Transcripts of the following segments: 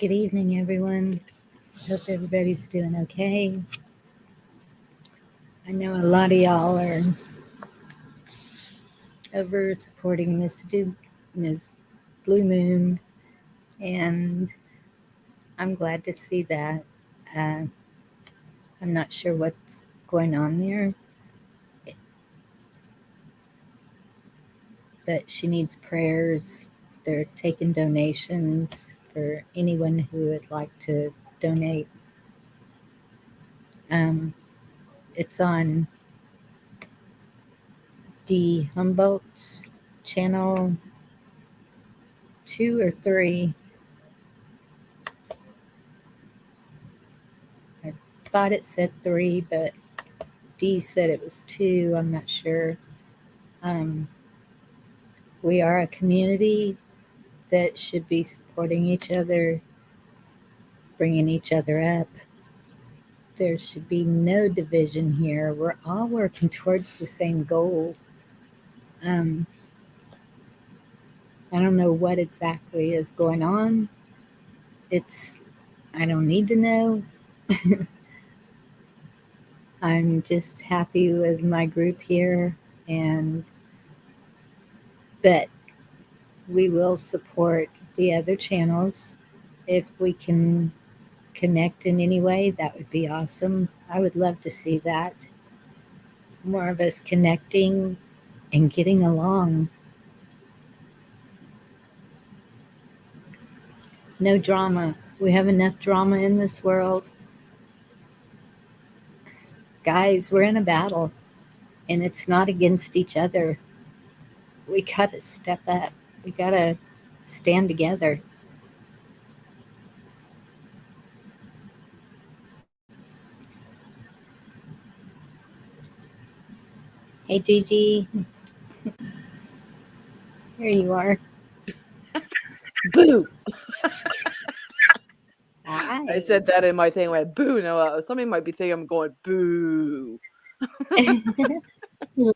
Good evening, everyone. Hope everybody's doing okay. I know a lot of y'all are over supporting Miss Blue Moon, and I'm glad to see that. Uh, I'm not sure what's going on there, but she needs prayers. They're taking donations for anyone who would like to donate. Um, it's on D. Humboldt's channel 2 or 3. I thought it said 3, but D said it was 2. I'm not sure. Um, we are a community that should be supporting each other, bringing each other up. There should be no division here. We're all working towards the same goal. Um, I don't know what exactly is going on. I don't need to know. I'm just happy with my group here, and but we will support the other channels. If we can connect in any way, that would be awesome. I would love to see that. More of us connecting and getting along. No drama. We have enough drama in this world. Guys, we're in a battle, and it's not against each other. We got to step up. We got to stand together. Hey, Gigi. Here you are. Boo! Hi. I said that in my thing. I went boo. Now somebody might be thinking I'm going boo.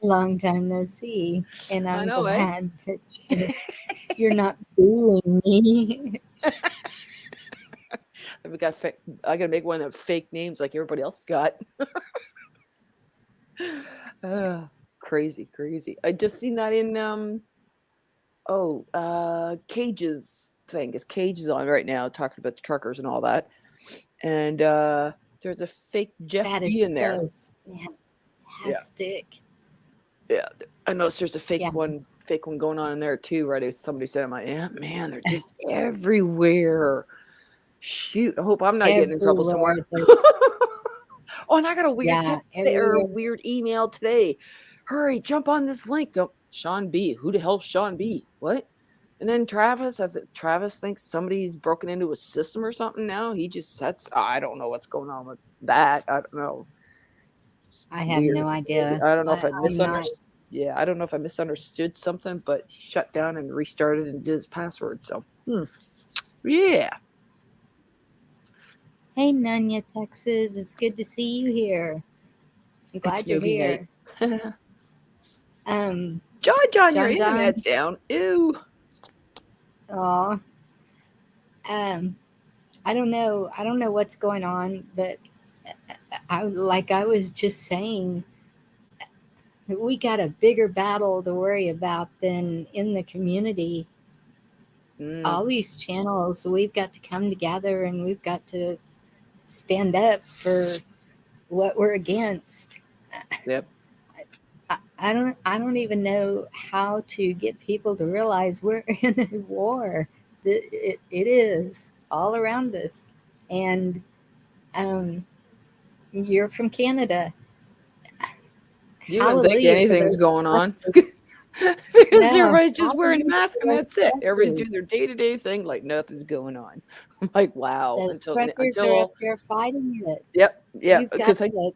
Long time no see. And I I'm know, eh? glad that you're not fooling me. I gotta make one of fake names like everybody else got. Crazy, crazy. I just seen that in Cage's thing. Because Cage is on right now talking about the truckers and all that. And there's a fake Jeff That B is in there. so Yeah. fantastic. Yeah, I noticed there's a Yeah, fake one going on in there too, right? Somebody said, "I'm like, yeah, man, they're just everywhere." Shoot, I hope I'm not getting in trouble everywhere. somewhere. Oh, and I got a weird Yeah, text or a everywhere. weird email today. Hurry, jump on this link. Go, Sean B. Who the hell's Sean B? What? And then Travis thinks somebody's broken into his system or something now. He just sets. I don't know what's going on with that. I don't know. I have Weird. no idea. I don't know if I I'm not. misunderstood. Yeah, I don't know if I misunderstood something, but he shut down and restarted and did his password. So, yeah. Hey, Nunya, Texas. It's good to see you here. I'm It's glad you're movie night. here. Um, John, your John. internet's down. Ew. Aw. Um, I don't know. I don't know what's going on, but I was just saying, we got a bigger battle to worry about than in the community. Mm, All these channels, we've got to come together and we've got to stand up for what we're against. yep. I don't even know how to get people to realize we're in a war. It is all around us. And um, you're from Canada. You wouldn't think Hallelujah for anything's those going on truckers. because No, everybody's just wearing a hallelujah mask for and those that's it. Everybody's doing truckers. their day-to-day thing like nothing's going on. I'm like, wow. Those truckers are up there fighting it. Yeah, You've got because I the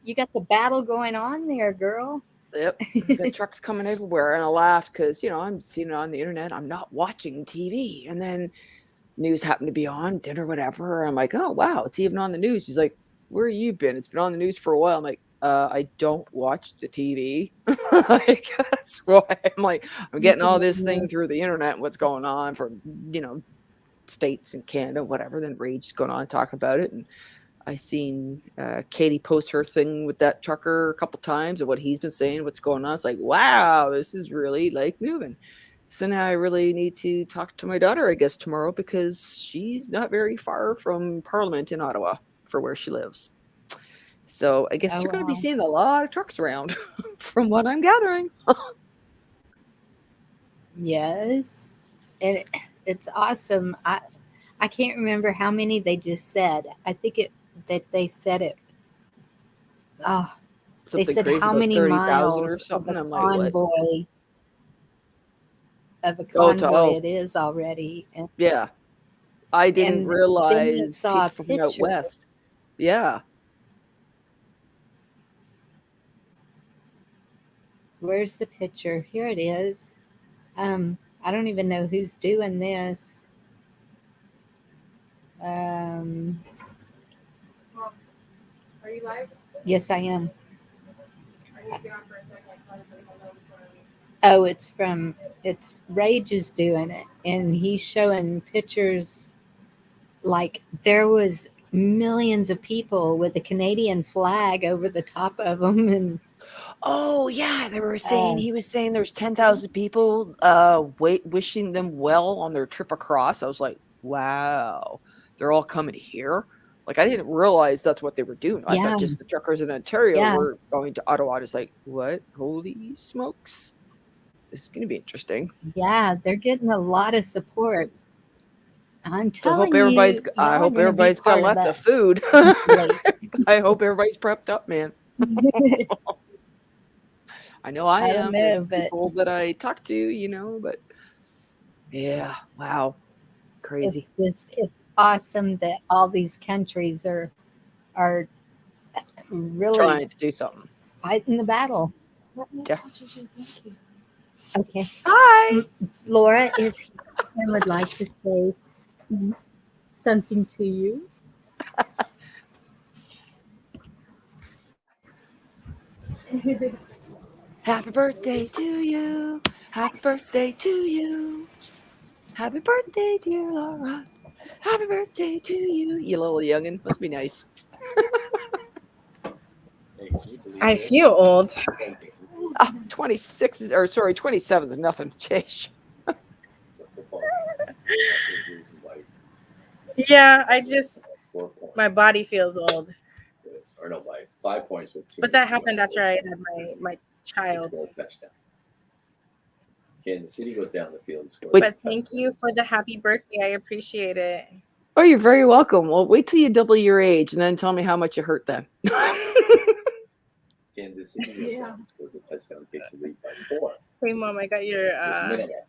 you got the battle going on there, girl. Yep. The trucks coming everywhere. And I laughed because, I'm seeing it on the internet. I'm not watching TV. And then news happened to be on, dinner, whatever. I'm like, oh, wow, it's even on the news. She's like, where you been? It's been on the news for a while. I'm like, I don't watch the TV. Like, that's why I'm like, I'm getting all this thing through the internet, what's going on from, states and Canada, whatever. Then Rage's going on to talk about it, and I seen Katie post her thing with that trucker a couple times and what he's been saying, what's going on. It's like, wow, this is really like moving. So now I really need to talk to my daughter, I guess, tomorrow, because she's not very far from Parliament in Ottawa for where she lives. So I guess Oh, you're going to be wow. seeing a lot of trucks around from what I'm gathering. Yes. And it's awesome. I can't remember how many they just said. I think that they said it. Oh, they Something said crazy how about many 30,000 or miles of something. I'm like, what? Convoy Oh, it is already. yeah. I didn't And then I realize saw a people from out picture. west. Yeah. Where's the picture? Here it is. I don't even know who's doing this. Um, Mom, are you live? yes, I am. I need to get on for a second. I thought it was on me. Oh, it's Rage is doing it, and he's showing pictures like there was millions of people with the Canadian flag over the top of them, and Oh yeah, they were saying uh, he was saying there's 10,000 people wishing them well on their trip across. I was like, wow, they're all coming here. Like I didn't realize that's what they were doing. I thought yeah, just the truckers in Ontario yeah, were going to Ottawa. Just like, what? Holy smokes! This is going to be interesting. yeah, they're getting a lot of support. I'm So telling you, I y'all are hope going to be everybody's got part of lots of us food. eventually. I hope everybody's prepped up, man. I know I I don't am, and know, but people that I talk to, but yeah, wow, crazy. it's awesome that all these countries are really Trying to do something. fighting the battle. Let me Yeah. touch you. Thank you. Okay. Hi. Laura is here and would like to say something to you. Happy birthday to you. Happy birthday to you. Happy birthday, dear Laura. Happy birthday to you. You little youngin'. Must be nice. I feel old. 26 is, or sorry, 27 is nothing. Jeez. Yeah, my body feels old. Or no, by 5 points with 2 But that happened after I had my child. touchdown. Kansas City goes down the field and scores. But thank you for the happy birthday. I appreciate it. Oh, you're very welcome. Well, wait till you double your age and then tell me how much you hurt then. Kansas City goes down, scores a touchdown, takes the lead by 4. Hey, Mom, I got your.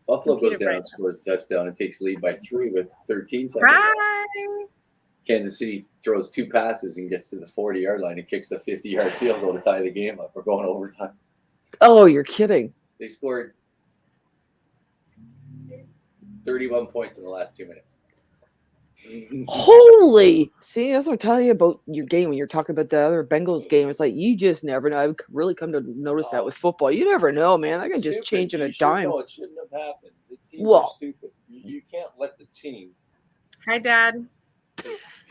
Buffalo goes computer down, right scores a touchdown, and takes the lead by 3 with 13 seconds. Hi. Kansas City throws 2 passes and gets to the 40-yard line and kicks the 50-yard field goal to tie the game up. We're going overtime. Oh, you're kidding. They scored 31 points in the last 2 minutes. Holy! See, that's what I'm telling you about your game when you're talking about the other Bengals game. It's like you just never know. I've really come to notice that with football. You never know, man. I can just change in a dime. No, it shouldn't have happened. The teams Well, are stupid. You can't let the team. Hi, Dad.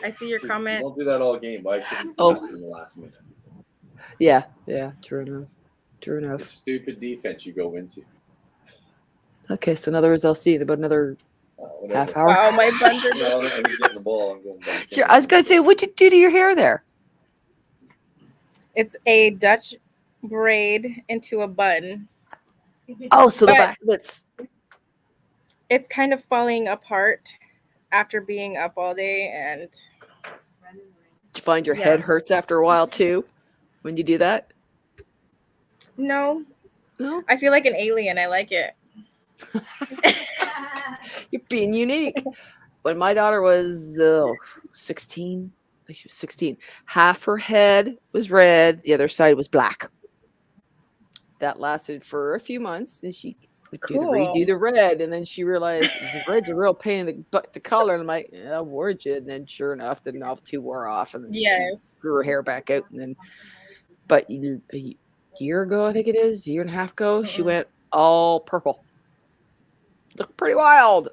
I see your comment. Don't do that all game. Why shouldn't it happen in the last minute? Yeah, true enough. True enough. It's stupid defense you go into. Okay, so in other words, I'll see you in about another half hour. Wow, my buns are. No, I'm just getting the ball. I'm going back. Sure, I was gonna say, what'd you do to your hair there? It's a Dutch braid into a bun. Oh, so the But- back that's It's kind of falling apart after being up all day, and Did you find your head hurts after a while too when you do that? no, No, I feel like an alien. I like it. you're being unique. When my daughter was 16, I think she was 16, half her head was red, the other side was black. That lasted for a few months, and she would redo the red, and then she realized the red's a real pain in the butt to color. And I'm like, yeah, wore you. And then sure enough, the novelty wore off, and then she grew her hair back out. And then, but a year ago, I think it is, year and a half ago, she went all purple. Looked pretty wild.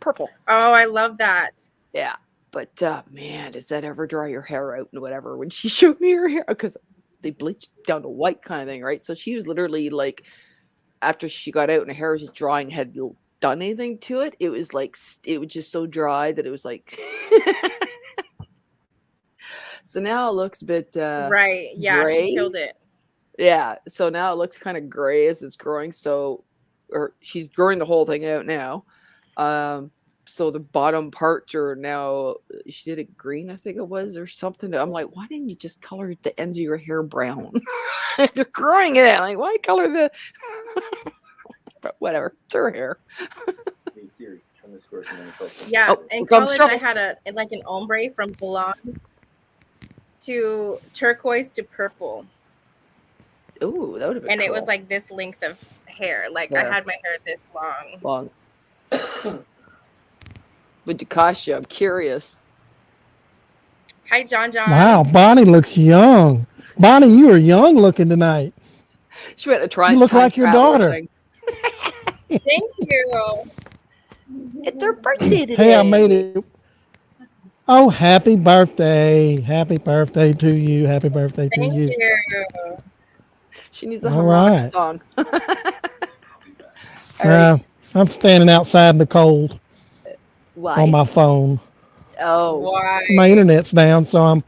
purple. Oh, I love that. Yeah. But man, does that ever dry your hair out and whatever? When she showed me her hair, because they bleached down to white kind of thing, right? So she was literally like, after she got out and her hair was just drying, hadn't done anything to it. It was like, it was just so dry that it was like. So now it looks a bit Right. Yeah, gray. she killed it. Yeah. So now it looks kind of gray as it's growing. So, or she's growing the whole thing out now. So the bottom parts are now, she did it green, I think it was, or something. I'm like, why didn't you just color the ends of your hair brown? You're growing it out. Like, why color the? But whatever, it's her hair. Hey Siri, turn this course on the phone. Yeah, Oh, in here comes college trouble. I had an ombre from blonde to turquoise to purple, Ooh, that would have been and cool. it was like this length of hair. Like I Yeah. had my hair this long. Would you cost you? I'm curious. Hi, John. Wow, Bonnie looks young. Bonnie, you are young looking tonight. She went to try. You look time like your traveler daughter. thing. Thank you. It's her birthday today. Hey, I made it. Oh, happy birthday. Happy birthday to you. Happy birthday to Thank you. you. She needs a All harmonica right. song. Alrighty. I'm standing outside in the cold Why? on my phone. Oh, Why? My internet's down, so I'm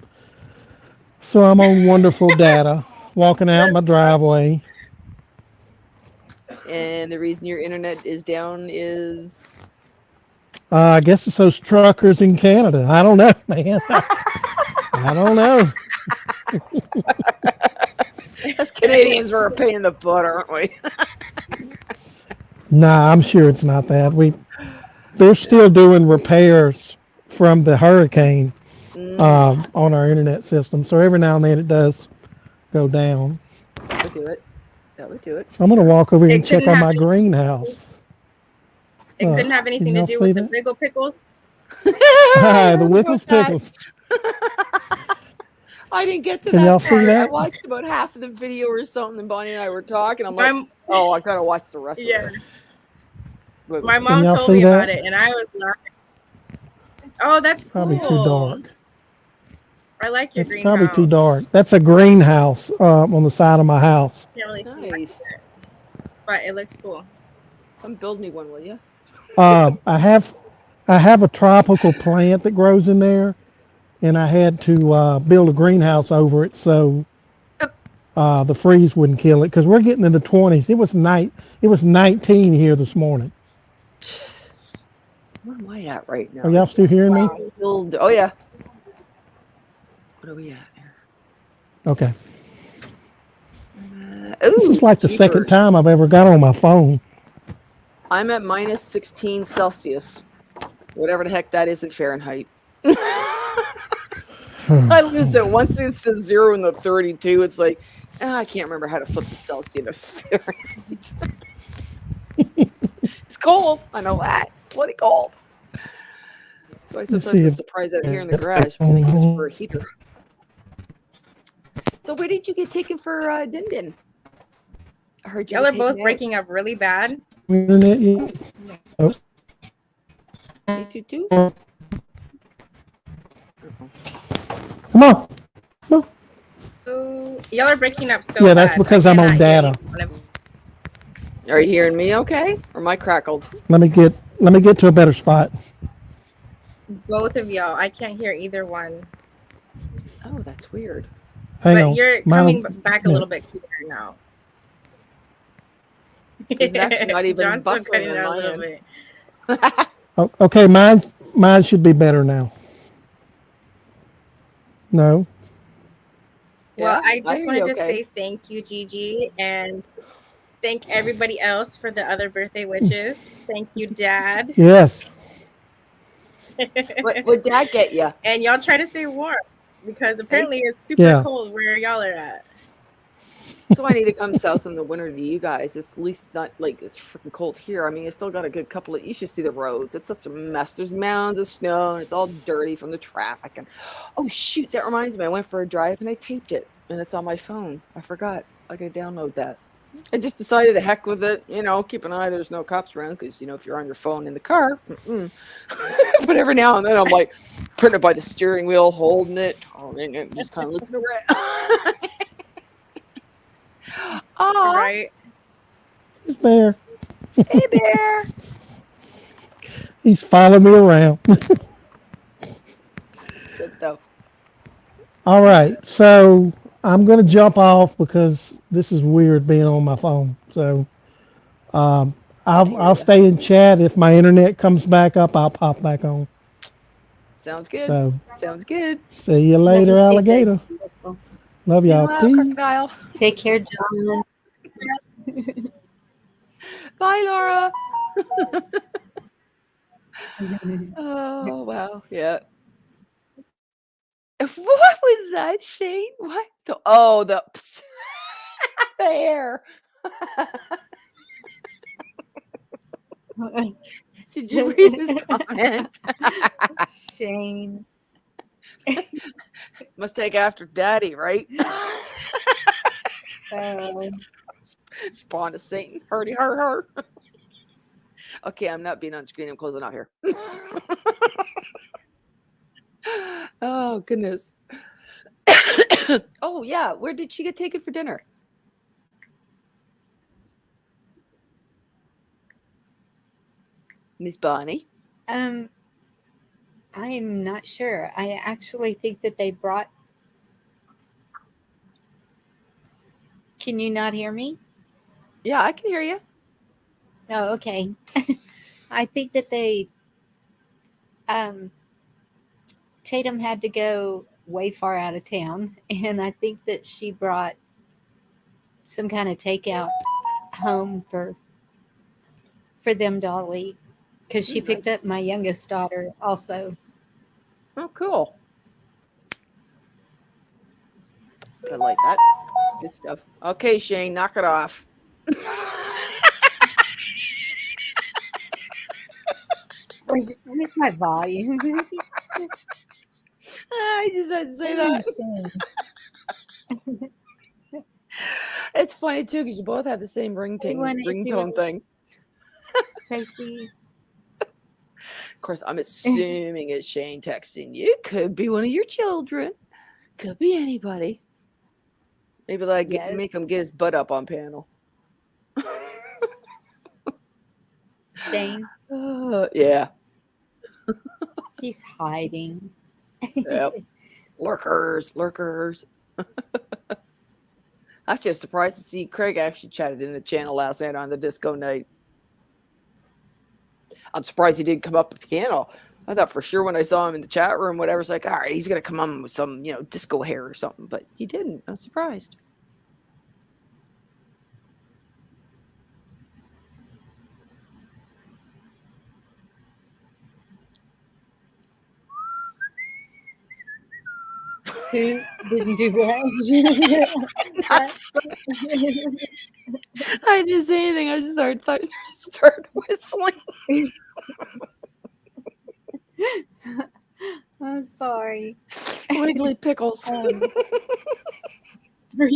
on wonderful data, walking out my driveway. and the reason your internet is down is I guess it's those truckers in Canada. I don't know, man. I don't know. us Canadians were a pain in the butt, aren't we? Nah, I'm sure it's not that. They're still doing repairs from the hurricane on our internet system. So every now and then it does go down. That would do it. That would do it. So I'm going to walk over here It and check couldn't on have my any- greenhouse. It couldn't have anything to y'all do see with the that? wiggle pickles. Hi, the Wickles Pickles. I didn't get to Can that y'all see part. I that? watched about half of the video or something, and Bonnie and I were talking. I'm like, My- oh, I gotta watch the rest Yeah. of this. Wait, My wait. mom y'all told see me that? about it, and I was laughing. Oh, that's cool. Probably too dark. I like your It's greenhouse. probably too dark. That's a greenhouse on the side of my house. Can't really see it, Nice. but it looks cool. Come build me one, will you? I have a tropical plant that grows in there, and I had to build a greenhouse over it so the freeze wouldn't kill it. Because we're getting in the 20s. It was 19 here this morning. Where am I at right now? Are y'all still hearing me? Oh yeah. What are we at here? Okay. Ooh, This is like the second jeepers. time I've ever got on my phone. I'm at minus 16 Celsius. Whatever the heck that is in Fahrenheit. I lose it. Once it's the 0 and the 32, it's like, I can't remember how to flip the Celsius into Fahrenheit. It's cold. I know that. Bloody cold. So I sometimes see I'm if- surprised out here in the garage when they use for a heater. So where did you get taken for Din Din? I heard you Y'all were are both taken out. breaking up really bad. Internet yet? Oh, You too? come on. Ooh, y'all are breaking up so Yeah, bad. that's because I I'm on cannot hear data. either one of you. Are you hearing me okay? Or am I crackled? Let me get to a better spot. Both of y'all. I can't hear either one. Oh, that's weird. Hang But on. you're Mine- coming back a little bit clearer now. It's actually not even John's still buffering cutting on out a my little end. bit. Oh, okay, mine should be better now. No. Well, Yeah, I just hear wanted you to okay. say thank you, Gigi, and thank everybody else for the other birthday wishes. Thank you, Dad. Yes. What Dad get you? And y'all try to stay warm because apparently it's super Yeah. cold where y'all are at. So I need to come south in the winter to you guys. It's at least not like it's freaking cold here. I mean, it's still got a good couple of. You should see the roads. It's such a mess. There's mounds of snow, and it's all dirty from the traffic. And oh shoot, that reminds me. I went for a drive and I taped it, and it's on my phone. I forgot. I gotta download that. I just decided to heck with it. Keep an eye. There's no cops around because if you're on your phone in the car. But every now and then I'm like putting it by the steering wheel, holding it, turning it, just kind of looking around. Oh, Right. It's Bear. hey Bear. He's following me around. Good stuff. All right, so I'm going to jump off because this is weird being on my phone. So I'll stay in chat. If my internet comes back up, I'll pop back on. Sounds good. So Sounds good. see you Love later, you too, alligator. Rachel. Love y'all. Wow, Peace. crocodile. Take care, John. Bye, Laura. Oh wow, yeah. What was that, Shane? What? The the hair. Did you read his comment? Shane. Must take after Daddy, right? Spawn of Satan. Hurdy, her. Okay, I'm not being on screen. I'm closing out here. Oh goodness. Oh yeah, where did she get taken for dinner? Miss Bonnie. I am not sure. I actually think that they brought. Can you not hear me? Yeah, I can hear you. Oh, okay. I think that they. Tatum had to go way far out of town, and I think that she brought some kind of takeout home for them to all eat because she picked up my youngest daughter also. Oh, cool. I like that. Good stuff. Okay, Shane, knock it off. Where's my volume? I just had to say that. It's funny too because you both have the same ringtone thing. Tracy. Of course, I'm assuming it's Shane texting you. Could be one of your children. Could be anybody. Maybe make him get his butt up on panel. Shane. Yeah. He's hiding. Yep. Lurkers. I was just surprised to see Craig actually chatted in the channel last night on the disco night. I'm surprised he didn't come up the panel. I thought for sure when I saw him in the chat room, whatever, it's like, all right, he's going to come on with some, disco hair or something. But he didn't. I was surprised. Who didn't do that? I didn't say anything. I just started whistling. I'm sorry. Wiggly pickles. 3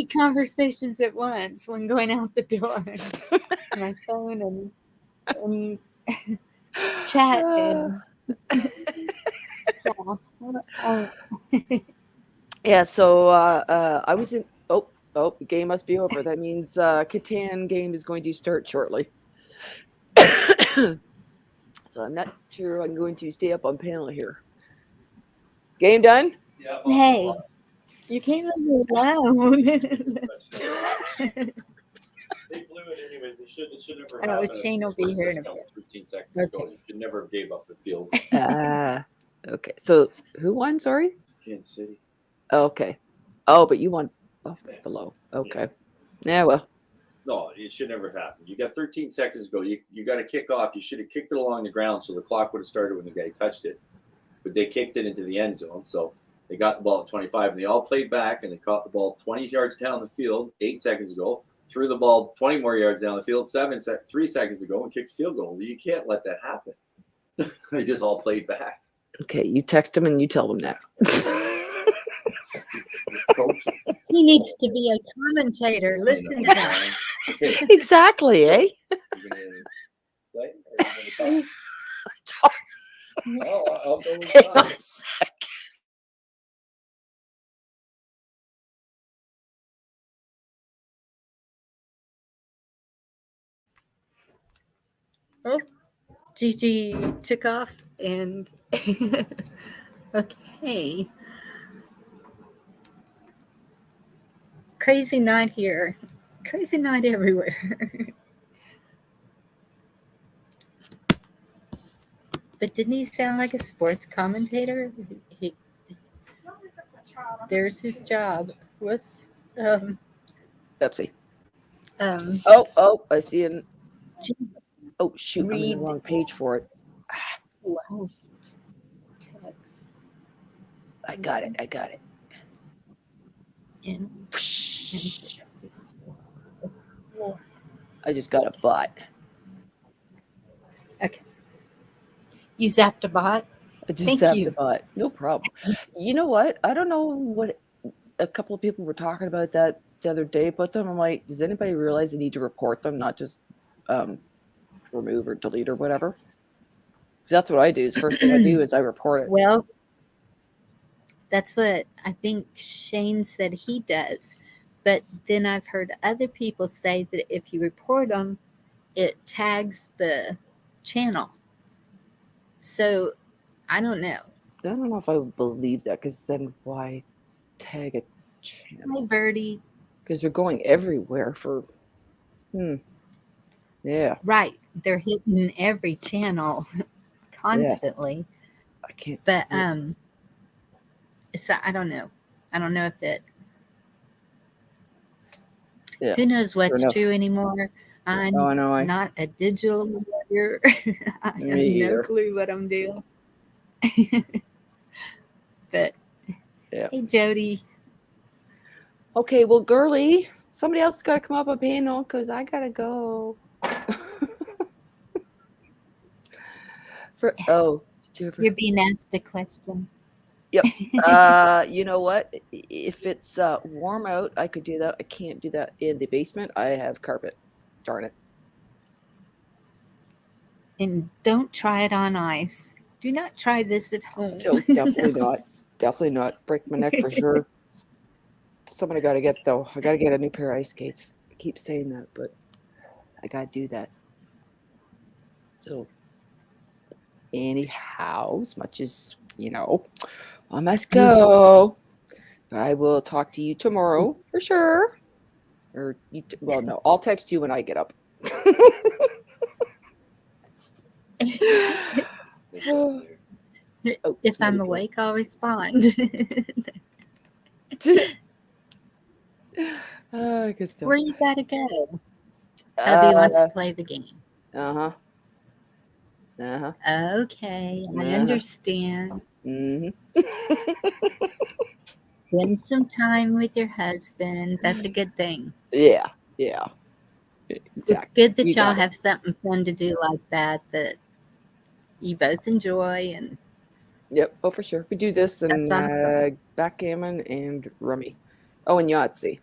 conversations at once when going out the door. My phone and chat and yeah. So I was in. Oh, the game must be over. That means Catan game is going to start shortly. So I'm not sure I'm going to stay up on panel here. Game done? Yeah. Hey, you can't leave me alone. They blew it anyways. They should never have. Shane will be here in a bit. 15 seconds ago. You should never have gave up the field. Okay. So who won? Sorry? Kansas City. Okay. Oh, but you won Buffalo. Okay. Yeah, well. No, it should never have happened. You got 13 seconds to go. You got to kick off. You should have kicked it along the ground so the clock would have started when the guy touched it. But they kicked it into the end zone. So they got the ball at 25, and they all played back, and they caught the ball 20 yards down the field 8 seconds ago, threw the ball 20 more yards down the field 3 seconds ago, and kicked field goal. You can't let that happen. They just all played back. Okay, you text him and you tell him that. He needs to be a commentator. Listen to that. Okay, Exactly, eh? you gonna play or you gonna talk? Oh, I'll go with Hang on talk. a sec. Oh, Gigi took off and okay. Crazy night here. Crazy night everywhere. But didn't he sound like a sports commentator? He, there's his job. Whoops. Oopsie. Um, Oh, I see an. geez, Oh, shoot. I'm in the read wrong page for it. last text. I got it. In, I just got a bot. okay. You zapped a bot? I just Thank zapped you. the bot. No problem. You know what? I don't know what a couple of people were talking about that the other day about them. I'm like, does anybody realize they need to report them, not just remove or delete or whatever? 'Cause that's what I do. Is first thing I do is I report it. Well, that's what I think Shane said he does. But then I've heard other people say that if you report them, it tags the channel. So I don't know. I don't know if I would believe that, because then why tag a Hi, channel? Birdie. Because they're going everywhere for. Yeah. Right. They're hitting every channel constantly. I can't. But see it. so I don't know. I don't know if it. Yeah. Who knows what's enough. true anymore? I'm Oh, I know. not a digital lawyer. I have Me no either. clue what I'm doing. But Yeah. hey, Jody. Okay, well, girly, somebody else has got to come up a panel because I gotta go. Did you ever? You're being asked the question. Yep. You know what? If it's warm out, I could do that. I can't do that in the basement. I have carpet. Darn it. And don't try it on ice. Do not try this at home. So definitely not. Definitely not. Break my neck for sure. Somebody got to get though. I got to get a new pair of ice skates. I keep saying that, but I got to do that. So anyhow, as much as I must go. But I will talk to you tomorrow for sure. Or well, no, I'll text you when I get up. If I'm awake, I'll respond. Where you gotta go? Hubby wants to play the game. Uh-huh. Okay, I understand. Mm-hmm. Spend some time with your husband. That's a good thing. Yeah. Exactly. It's good that y'all have something fun to do like that you both enjoy. And yep. Oh, for sure. We do this and awesome. backgammon and rummy. Oh, and Yahtzee.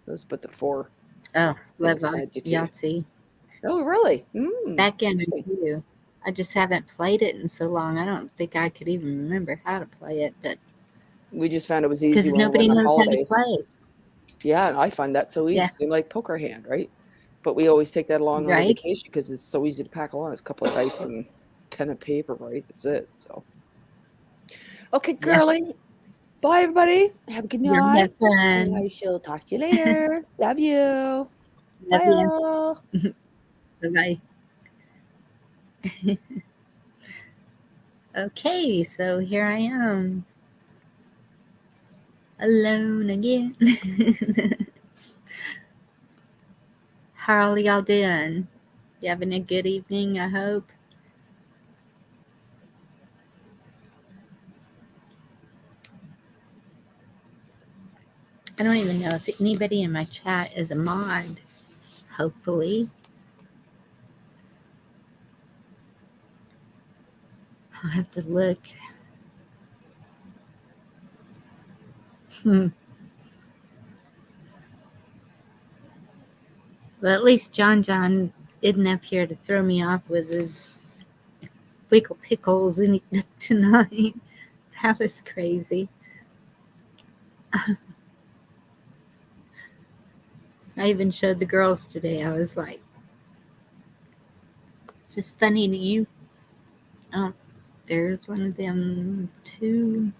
Those but the four. Oh, love Yahtzee. Yahtzee. Oh, really? Backgammon too. I just haven't played it in so long. I don't think I could even remember how to play it. But we just found it was easy because nobody knows how to play. Yeah, and I find that so easy. Yeah. Like poker hand, right? But we always take that along on vacation because it's so easy to pack along. It's a couple of dice and pen and paper, right? That's it. So, okay, girly. Yeah. Bye, everybody. Have a good night. Have fun. And I shall talk to you later. Love you. Love you. Bye. Okay, so here I am. Alone again. How are y'all doing? You having a good evening, I hope? I don't even know if anybody in my chat is a mod. Hopefully. I'll have to look. Well, at least John isn't up here to throw me off with his wickle pickles tonight. That was crazy. I even showed the girls today. I was like, is this funny to you? Oh, there's one of them too.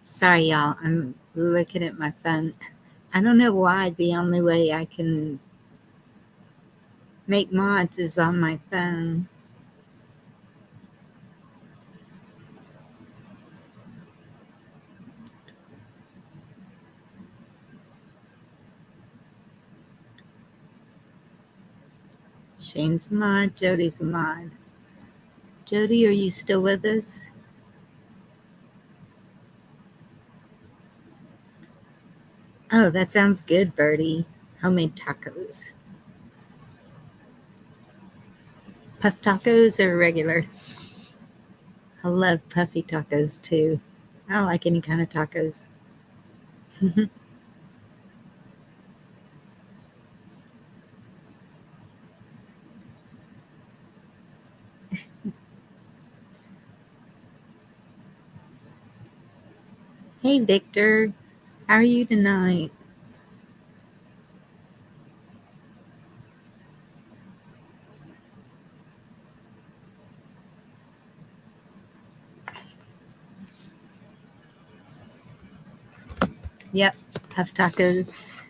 Sorry, y'all. I'm looking at my phone. I don't know why the only way I can make mods is on my phone. Shane's a mod. Jody's a mod. Jody, are you still with us? Oh, that sounds good, Birdie. Homemade tacos. Puff tacos or regular? I love puffy tacos too. I don't like any kind of tacos. Hey, Victor. How are you tonight? Yep, puff tacos.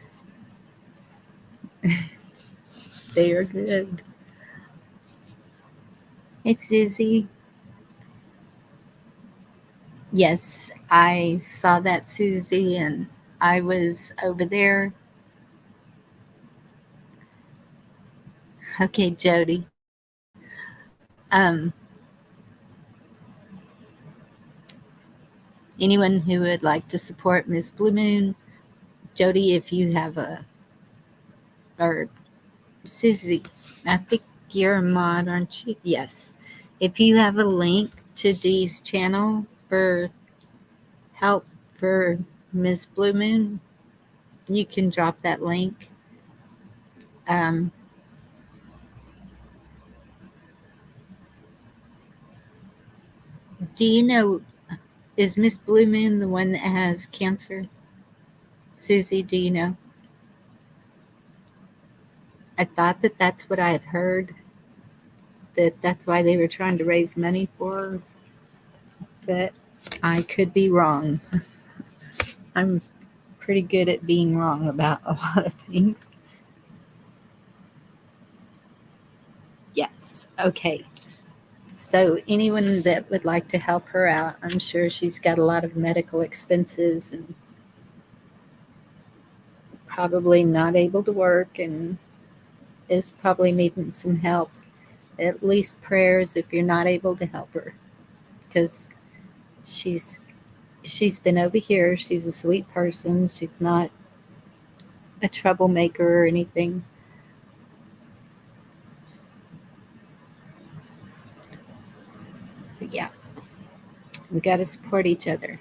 They are good. Hey, Susie. Yes, I saw that, Susie, and I was over there. Okay, Jody. Anyone who would like to support Miss Blue Moon, Jody, if you have or Susie, I think you're a mod, aren't you? Yes. If you have a link to Dee's channel for help for Miss Blue Moon, you can drop that link. Do you know, is Miss Blue Moon the one that has cancer? Susie, do you know? I thought that that's what I had heard, that that's why they were trying to raise money for her, but I could be wrong. I'm pretty good at being wrong about a lot of things. Yes, okay. So anyone that would like to help her out, I'm sure she's got a lot of medical expenses and probably not able to work and is probably needing some help. At least prayers if you're not able to help her, because she's been over here. She's a sweet person. She's not a troublemaker or anything. So yeah, we got to support each other,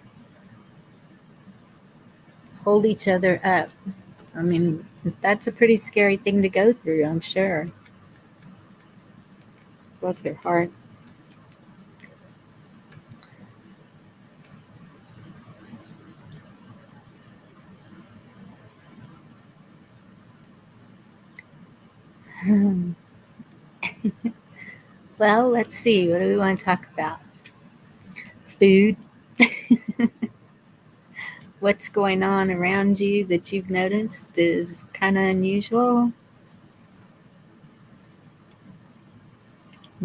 hold each other up. I mean, that's a pretty scary thing to go through, I'm sure. Bless her heart. Well, let's see. What do we want to talk about? Food. What's going on around you that you've noticed is kind of unusual?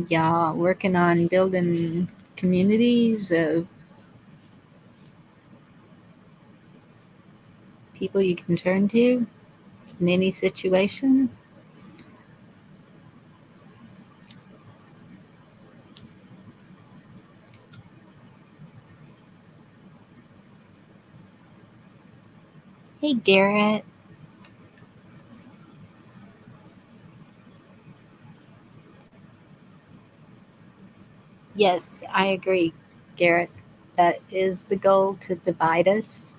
Y'all working on building communities of people you can turn to in any situation? Hey, Garrett. Yes, I agree, Garrett. That is the goal, to divide us.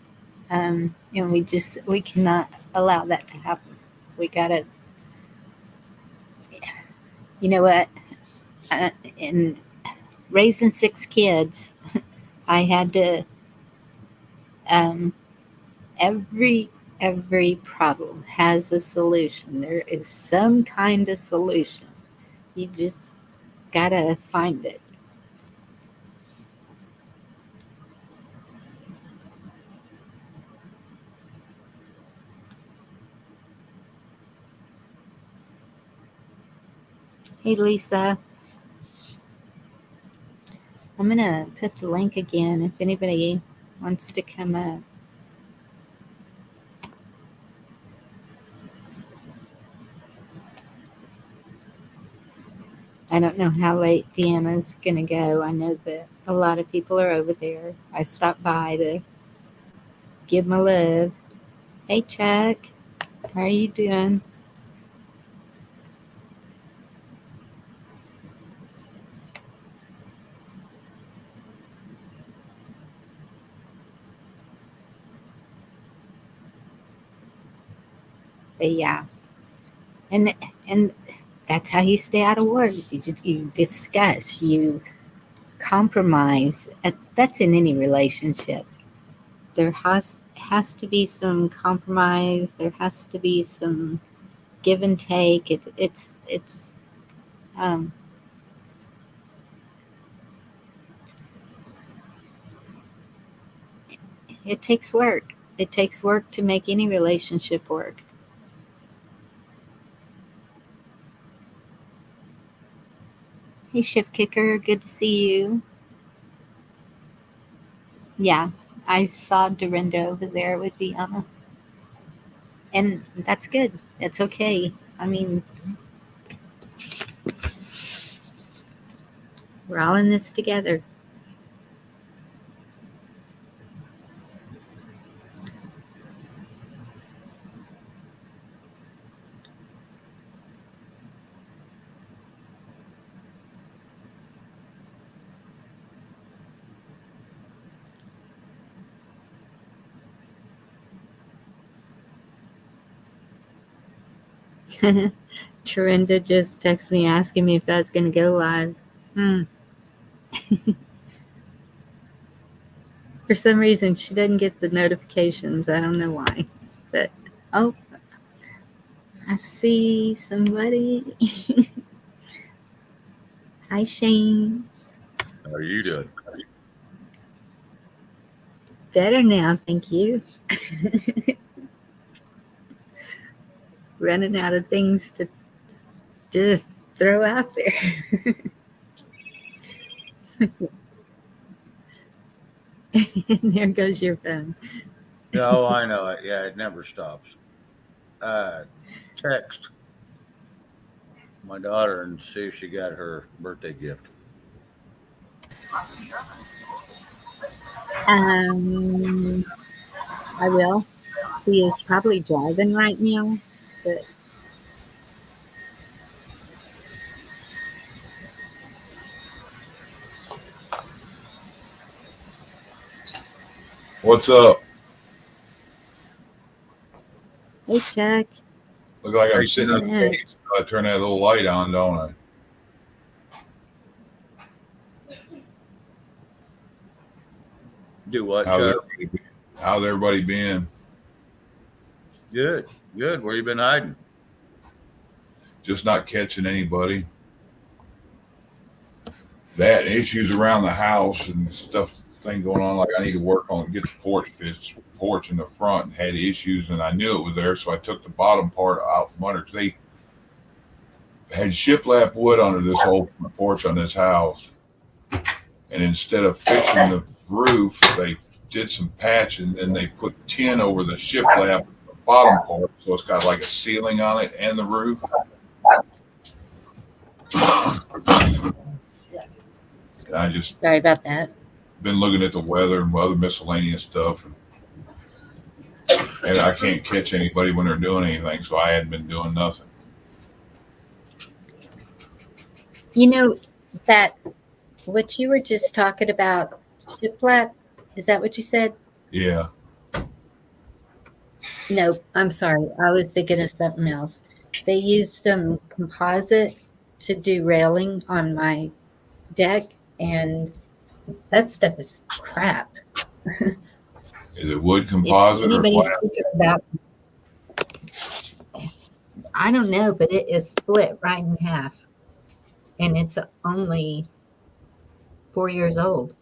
And we cannot allow that to happen. We gotta, you know what? In raising 6 kids, I had to, um, every every problem has a solution. There is some kind of solution. You just gotta find it. Hey, Lisa. I'm gonna put the link again if anybody wants to come up. I don't know how late Deanna's gonna go. I know that a lot of people are over there. I stopped by to give my love. Hey, Chuck. How are you doing? But yeah, and and that's how you stay out of wars. You discuss, you compromise. That's in any relationship. There has to be some compromise. There has to be some give and take. Um, it takes work. It takes work to make any relationship work. Hey, Shift Kicker, good to see you. Yeah, I saw Dorinda over there with Deanna, and that's good. It's okay. I mean, we're all in this together. Dorinda just texted me asking me if I was going to go live. For some reason, she doesn't get the notifications. I don't know why. But, oh, I see somebody. Hi, Shane. How are you doing? Better now, thank you. Running out of things to just throw out there. And there goes your phone. No, I know it. Yeah, it never stops. Text my daughter and see if she got her birthday gift. I will. He is probably driving right now, but What's up? hey, Chuck. Look like I'm Hey, sitting in the face. I turn that little light on, don't I? Do what, How's Chuck? everybody been? Good, good. Where you been hiding? Just not catching anybody. That issues around the house and thing going on. Like I need to work on get the porch fixed. Porch in the front had issues, and I knew it was there, so I took the bottom part out from under. 'Cause they had shiplap wood under this whole porch on this house, and instead of fixing the roof, they did some patching and they put tin over the shiplap bottom part, so it's got like a ceiling on it and the roof. And I just Sorry about that. been looking at the weather and other miscellaneous stuff. And and I can't catch anybody when they're doing anything, so I hadn't been doing nothing. You know, that what you were just talking about, shiplap, is that what you said? Yeah. No, I'm sorry. I was thinking of something else. They used some composite to do railing on my deck, and that stuff is crap. Is it wood If composite or anybody's plastic? thinking about, I don't know, but it is split right in half, and it's only 4 years old.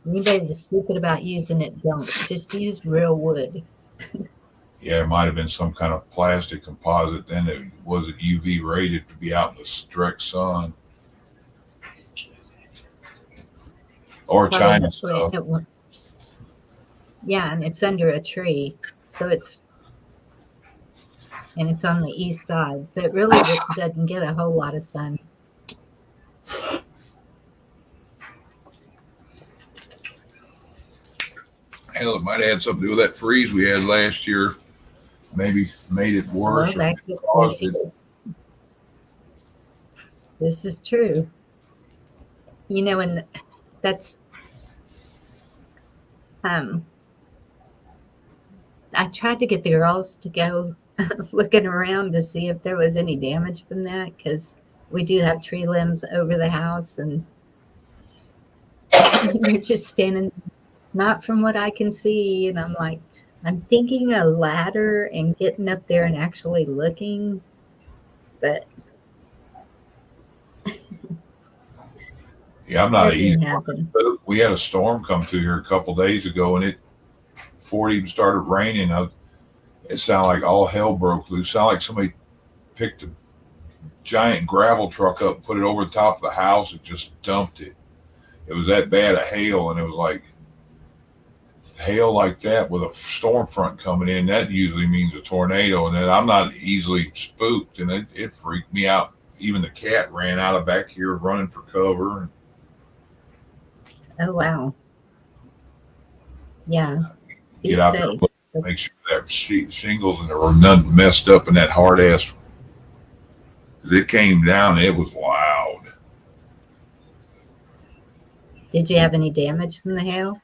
Anybody that's thinking about using it, don't. Just use real wood. Yeah, it might have been some kind of plastic composite. Then it wasn't UV rated to be out in the direct sun. Or Probably China that's what stuff. it was. Yeah, and it's under a tree, so it's on the east side, so it really doesn't get a whole lot of sun. Hell, it might have had something to do with that freeze we had last year. Maybe made it worse. Well, Or caused it. this is true. You know, and that's I tried to get the girls to go looking around to see if there was any damage from that, because we do have tree limbs over the house, and they're just standing, not from what I can see. And I'm like, I'm thinking a ladder and getting up there and actually looking, but Yeah, I'm not that easy. didn't happen. We had a storm come through here a couple days ago, and before it even started raining, it sounded like all hell broke loose. It sounded like somebody picked a giant gravel truck up, put it over the top of the house, and just dumped it. It was that bad of hail, and it was like hail like that with a storm front coming in. That usually means a tornado, and then I'm not easily spooked, and it freaked me out. Even the cat ran out of back here running for cover. Oh, wow. Yeah. Be Get out there and safe. look, make sure that shingles and there were none messed up in that hard ass. It came down, it was loud. Did you have any damage from the hail?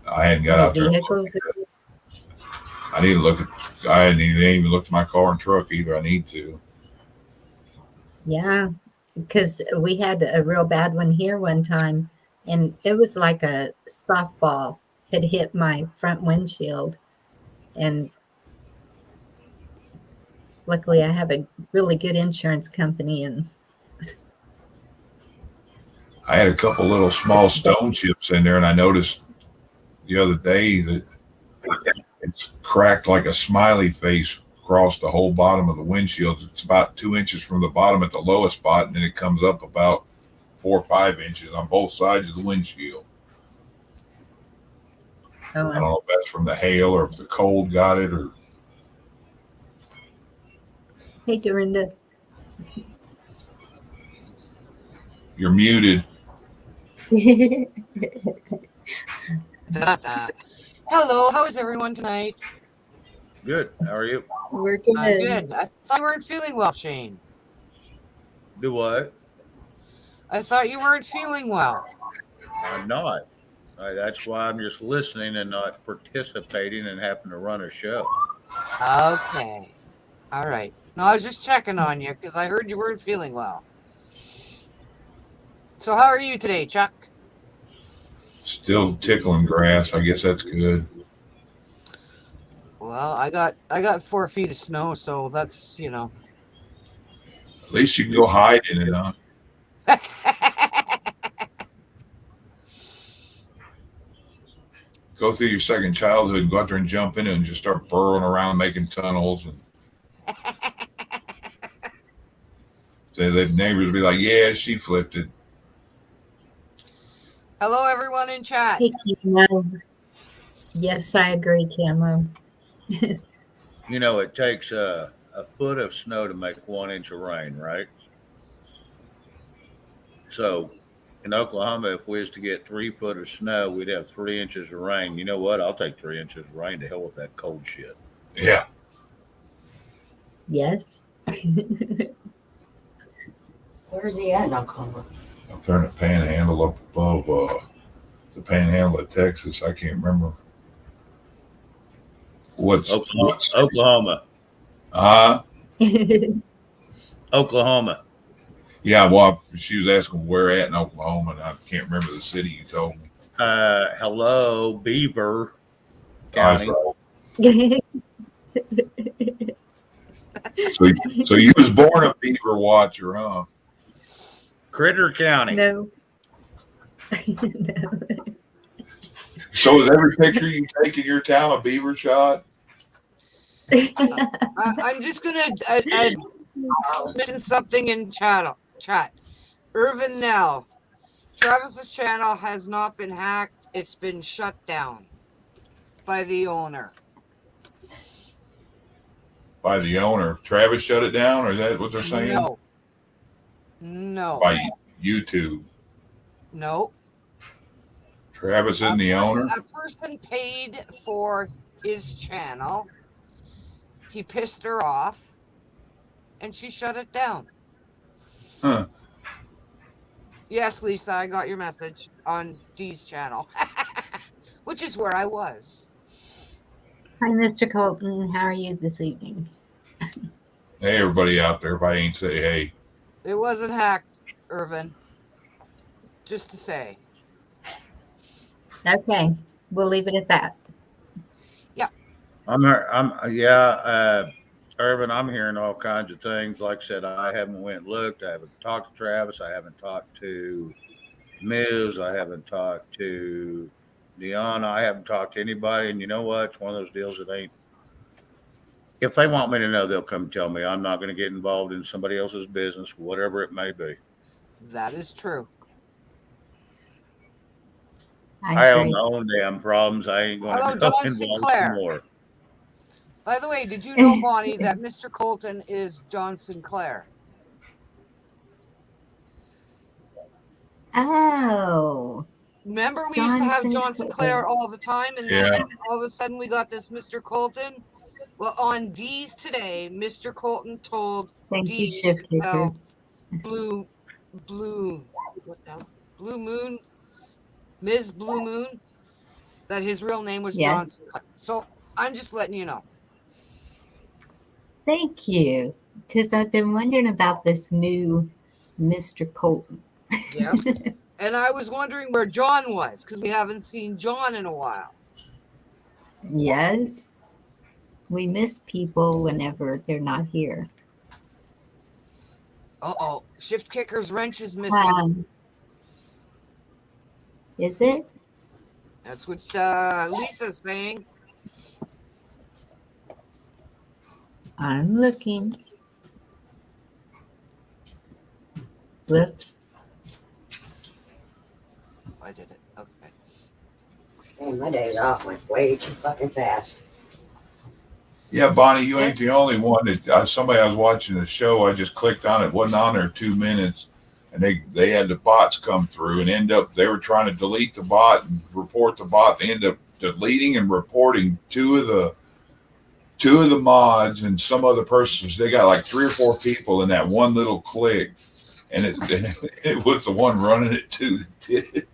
I hadn't got Any out there. vehicles? I need to look at. I hadn't even looked at my car and truck either. I need to. Yeah, because we had a real bad one here one time, and it was like a softball had hit my front windshield, and luckily I have a really good insurance company, and I had a couple little small stone chips in there, and I noticed the other day that it's cracked like a smiley face across the whole bottom of the windshield. It's about 2 inches from the bottom at the lowest spot, and then it comes up about 4 or 5 inches on both sides of the windshield. I don't know if that's from the hail or if the cold got it or. Hey, Dorinda. You're muted. Hello, how is everyone tonight? Good. How are you? We're good. I'm good. I thought you weren't feeling well, Shane. Do what? I thought you weren't feeling well. I'm not. That's why I'm just listening and not participating and having to run a show. Okay. All right. No, I was just checking on you because I heard you weren't feeling well. So how are you today, Chuck? Still tickling grass. I guess that's good. Well, I got 4 feet of snow, so that's, you know. At least you can go hide in it, huh? Go through your second childhood and go out there and jump in it and just start burrowing around making tunnels. And the neighbors will be like, yeah, she flipped it. Hello, everyone in chat. Hey, Camo. Yes, I agree, Camo. You know, it takes a foot of snow to make 1 inch of rain, right? So in Oklahoma, if we was to get 3 foot of snow, we'd have 3 inches of rain. You know what? I'll take 3 inches of rain. To hell with that cold shit. Yeah. Yes. Where's he at in Oklahoma? Up there in the panhandle up above the panhandle of Texas. I can't remember. What's Oklahoma. Oklahoma. Yeah, well, she was asking where at in Oklahoma, and I can't remember the city you told me. Hello, Beaver County. So you was born a beaver watcher, huh? Critter County. No. So is every picture you take in your town a beaver shot? I'm just gonna mention something in chat. Irvin Nell, Travis's channel has not been hacked. It's been shut down by the owner. By the owner. Travis shut it down, or is that what they're saying? No. By YouTube. No. Travis isn't the owner? A person paid for his channel. He pissed her off, and she shut it down. Huh. Yes, Lisa, I got your message on Dee's channel, which is where I was. Hi, Mr. Colton. How are you this evening? Hey, everybody out there, if I ain't say hey. It wasn't hacked, Irvin. Just to say. Okay, we'll leave it at that. Irvin, I'm hearing all kinds of things. Like I said, I haven't went and looked. I haven't talked to Travis. I haven't talked to Ms. I haven't talked to Deanna. I haven't talked to anybody. And you know what? It's one of those deals that ain't. If they want me to know, they'll come tell me. I'm not going to get involved in somebody else's business, whatever it may be. That is true. I have my own damn problems. I ain't going to go John Sinclair. More. By the way, did you know, Bonnie, that Mr. Colton is John Sinclair? Oh. Remember we used to have John Sinclair all the time, and then all of a sudden we got this Mr. Colton? Well, on D's today, Mr. Colton told D about Blue Moon, Ms. Blue Moon, that his real name was John Sinclair. So I'm just letting you know. Thank you, because I've been wondering about this new Mr. Colton. Yeah. And I was wondering where John was, because we haven't seen John in a while. Yes. We miss people whenever they're not here. Uh-oh. Shift Kicker's wrench is missing. Is it? That's what Lisa's saying. I'm looking. Whoops. I did it. Okay. Man, my days off went way too fucking fast. Yeah, Bonnie, you ain't the only one. That somebody I was watching the show, I just clicked on it, wasn't on there 2 minutes, and they had the bots come through and they were trying to delete the bot and report the bot. They end up deleting and reporting two of the mods and some other persons. They got like 3 or 4 people in that one little click, and it was the one running it too that did it.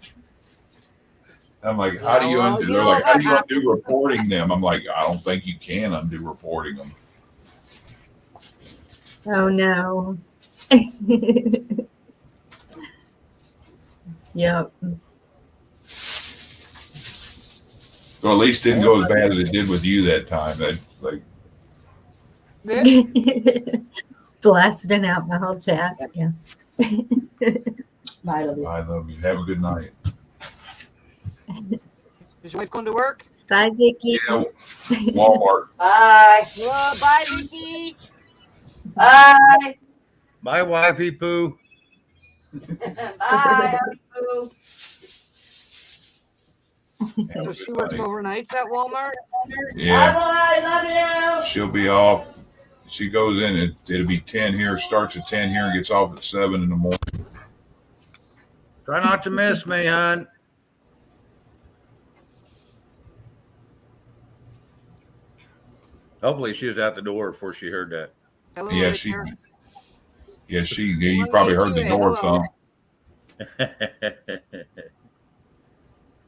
I'm like, how do you undo? They're like, how do you undo reporting them? I'm like, I don't think you can undo reporting them. Oh no. Yep. So at least it didn't go as bad as it did with you that time. That like blasting out my whole chat. Yeah. Bye, love you. I love you. Have a good night. Is your wife going to work? Bye, Vicky. Yeah, Walmart. Bye. Well, bye, Vicky. Bye. Bye, wifey poo. Bye. Boo. So she works overnights at Walmart? Yeah. Bye. Love you. She'll be off. She goes in. It'll be 10 here. Starts at 10 here and gets off at 7 in the morning. Try not to miss me, hon. Hopefully she was out the door before she heard that. Hello, Yeah, Richard. you probably heard the door thump.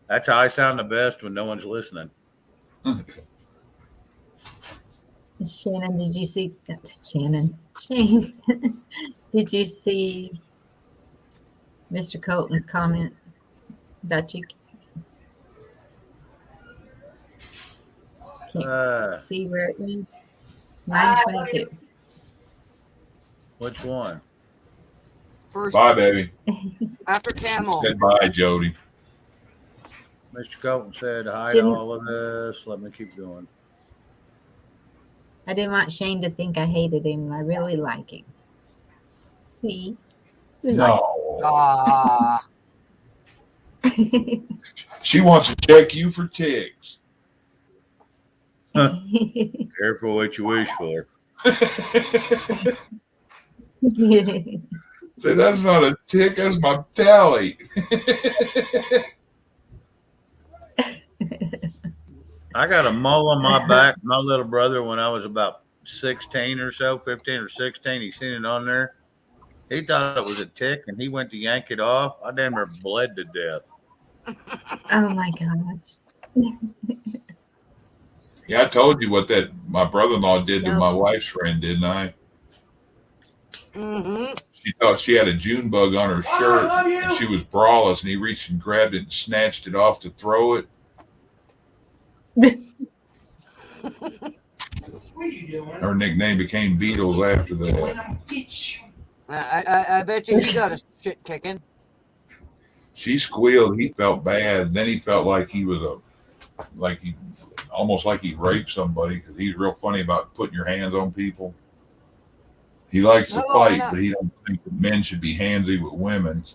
That's how I sound the best when no one's listening. Shannon, did you see Shane? Did you see Mr. Colton's comment about you? Can't see where it went. 9:22. Which one? First, Bye, baby. after Camel. Goodbye, Jody. Mr. Colton said hi to all of us. Let me keep going. I didn't want Shane to think I hated him. I really like him. See? No. Ah, She wants to check you for ticks. Careful what you wish for. Say, that's not a tick, that's my tally. I got a mole on my back. My little brother, when I was about 16 or so, 15 or 16, he seen it on there. He thought it was a tick, and he went to yank it off. I damn near bled to death. Oh my gosh. Yeah, I told you what that my brother-in-law did to my wife's friend, didn't I? mm-hmm. She thought she had a June bug on her shirt, and she was braless, and he reached and grabbed it and snatched it off to throw it. Her nickname became Beatles after that. I bet you he got a shit kicking. She squealed. He felt bad. Then he felt like he was almost like he raped somebody, because he's real funny about putting your hands on people. He likes to fight, but he don't think that men should be handsy with women.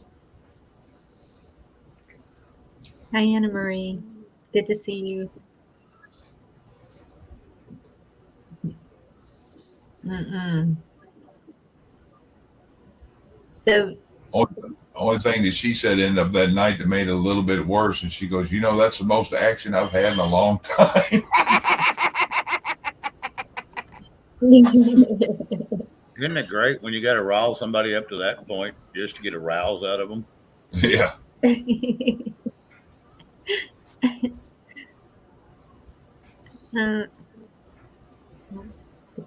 Hi, Anna Marie. Good to see you. So, only thing that she said ended up that night that made it a little bit worse, and she goes, that's the most action I've had in a long time. Isn't it great when you got to rile somebody up to that point just to get a rouse out of them? Yeah.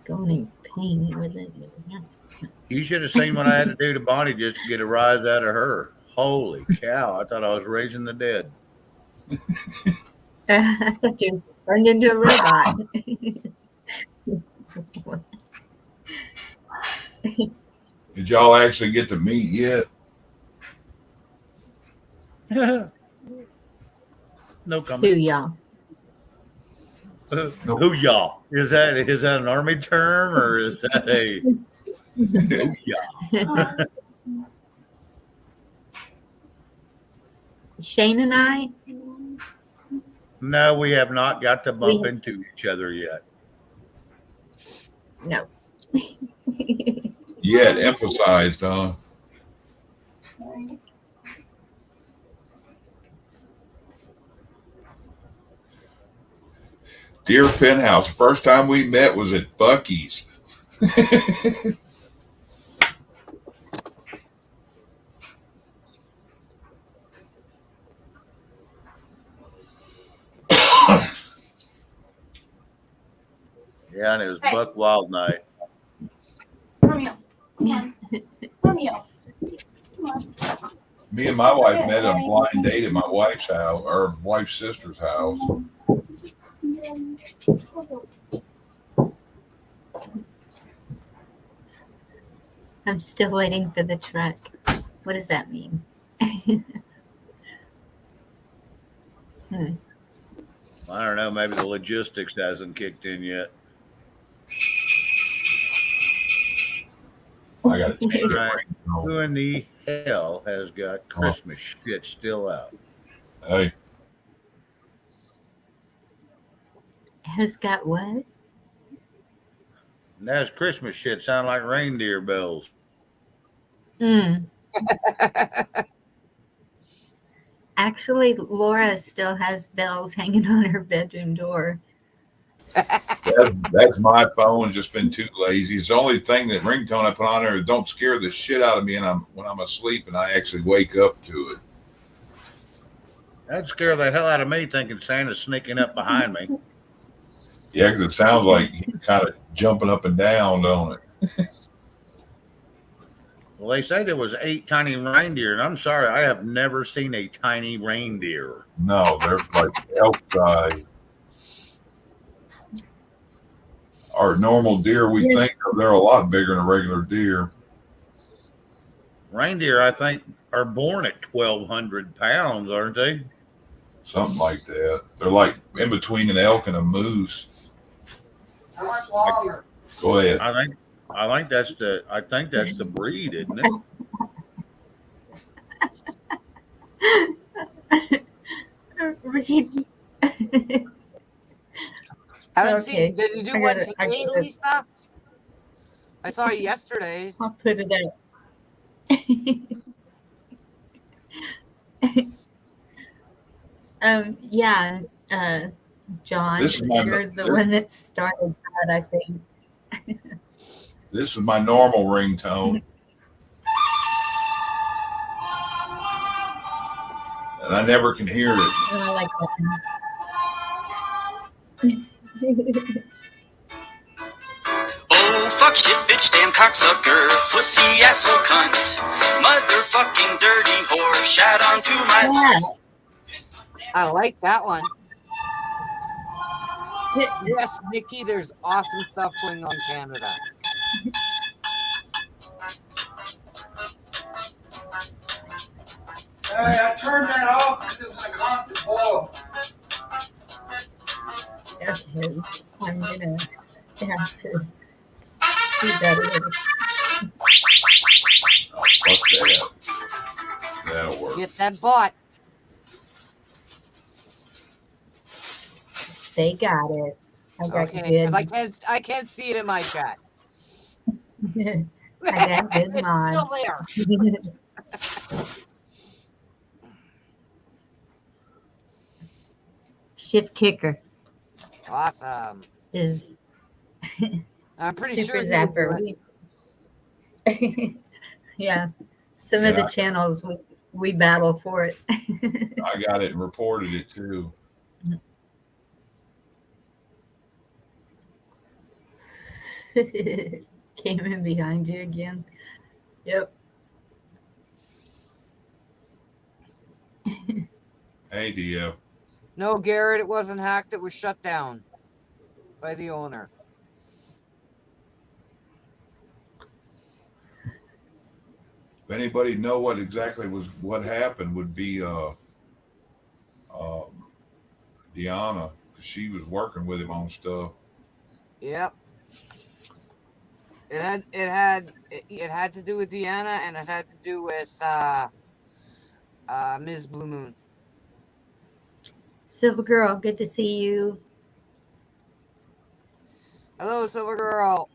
Going in pain with it. You should have seen what I had to do to Bonnie just to get a rise out of her. Holy cow. I thought I was raising the dead. I thought you turned into a robot. Did y'all actually get to meet yet? No comment. Who y'all? Who y'all? Is that an army term, or is that a who y'all? Shane and I? No, we have not got to bump into each other yet. No. Yet, emphasized, huh? Dear Penthouse, first time we met was at Buc-ee's. Yeah, and it was Buck Wild Night. Romeo, come on. Romeo, come on. Me and my wife met on a blind date at my wife's house, or wife's sister's house. I'm still waiting for the truck. What does that mean? I don't know. Maybe the logistics hasn't kicked in yet. I got to change Right. it. Who in the hell has got Christmas shit still out? Hey, Has got what? And that's Christmas shit. Sound like reindeer bells. Actually, Laura still has bells hanging on her bedroom door. That's my phone. Just been too lazy. It's the only thing that ringtone I put on there. Don't scare the shit out of me, and when I'm asleep and I actually wake up to it. That'd scare the hell out of me thinking Santa's sneaking up behind me. Yeah, because it sounds like he's kind of jumping up and down, don't it? Well, they say there was 8 tiny reindeer, and I'm sorry, I have never seen a tiny reindeer. No, they're like elk size. Our normal deer, we think they're a lot bigger than a regular deer. Reindeer, I think, are born at 1,200 pounds, aren't they? Something like that. They're like in between an elk and a moose. How much longer? Go ahead. I think that's the breed, isn't it? Read. Haven't Okay. seen. Did you do I one gotta- I today, gotta- Lisa? I saw you yesterday. I'll put it up. Yeah, John, This is my- you're the one that started that, I think. This is my normal ringtone. And I never can hear it. Oh, I like that. Oh, fuck shit, bitch, damn cocksucker, pussy asshole cunt, motherfucking dirty whore, shout onto my Yeah. I like that one. Yes, Nikki, there's awesome stuff going on in Canada. Hey, I turned that off because it was a constant boil. Okay, I'm gonna have to do better. Oh, fuck that. That'll work. Get that bot. They got it. I got Okay, good. 'cause I can't see it in my chat. I got good It's mods. still there. Shift kicker Awesome. is I'm pretty super sure zapper. Yeah, some of the Yeah. channels we battle for it. I got it and reported it too. Came in behind you again. Yep. Hey, DF. No, Garrett, it wasn't hacked. It was shut down by the owner. If anybody know what exactly what happened, would be Deanna. She was working with him on stuff. Yep. It had to do with Deanna, and it had to do with Ms. Blue Moon. Silver Girl, good to see you. Hello, Silver Girl.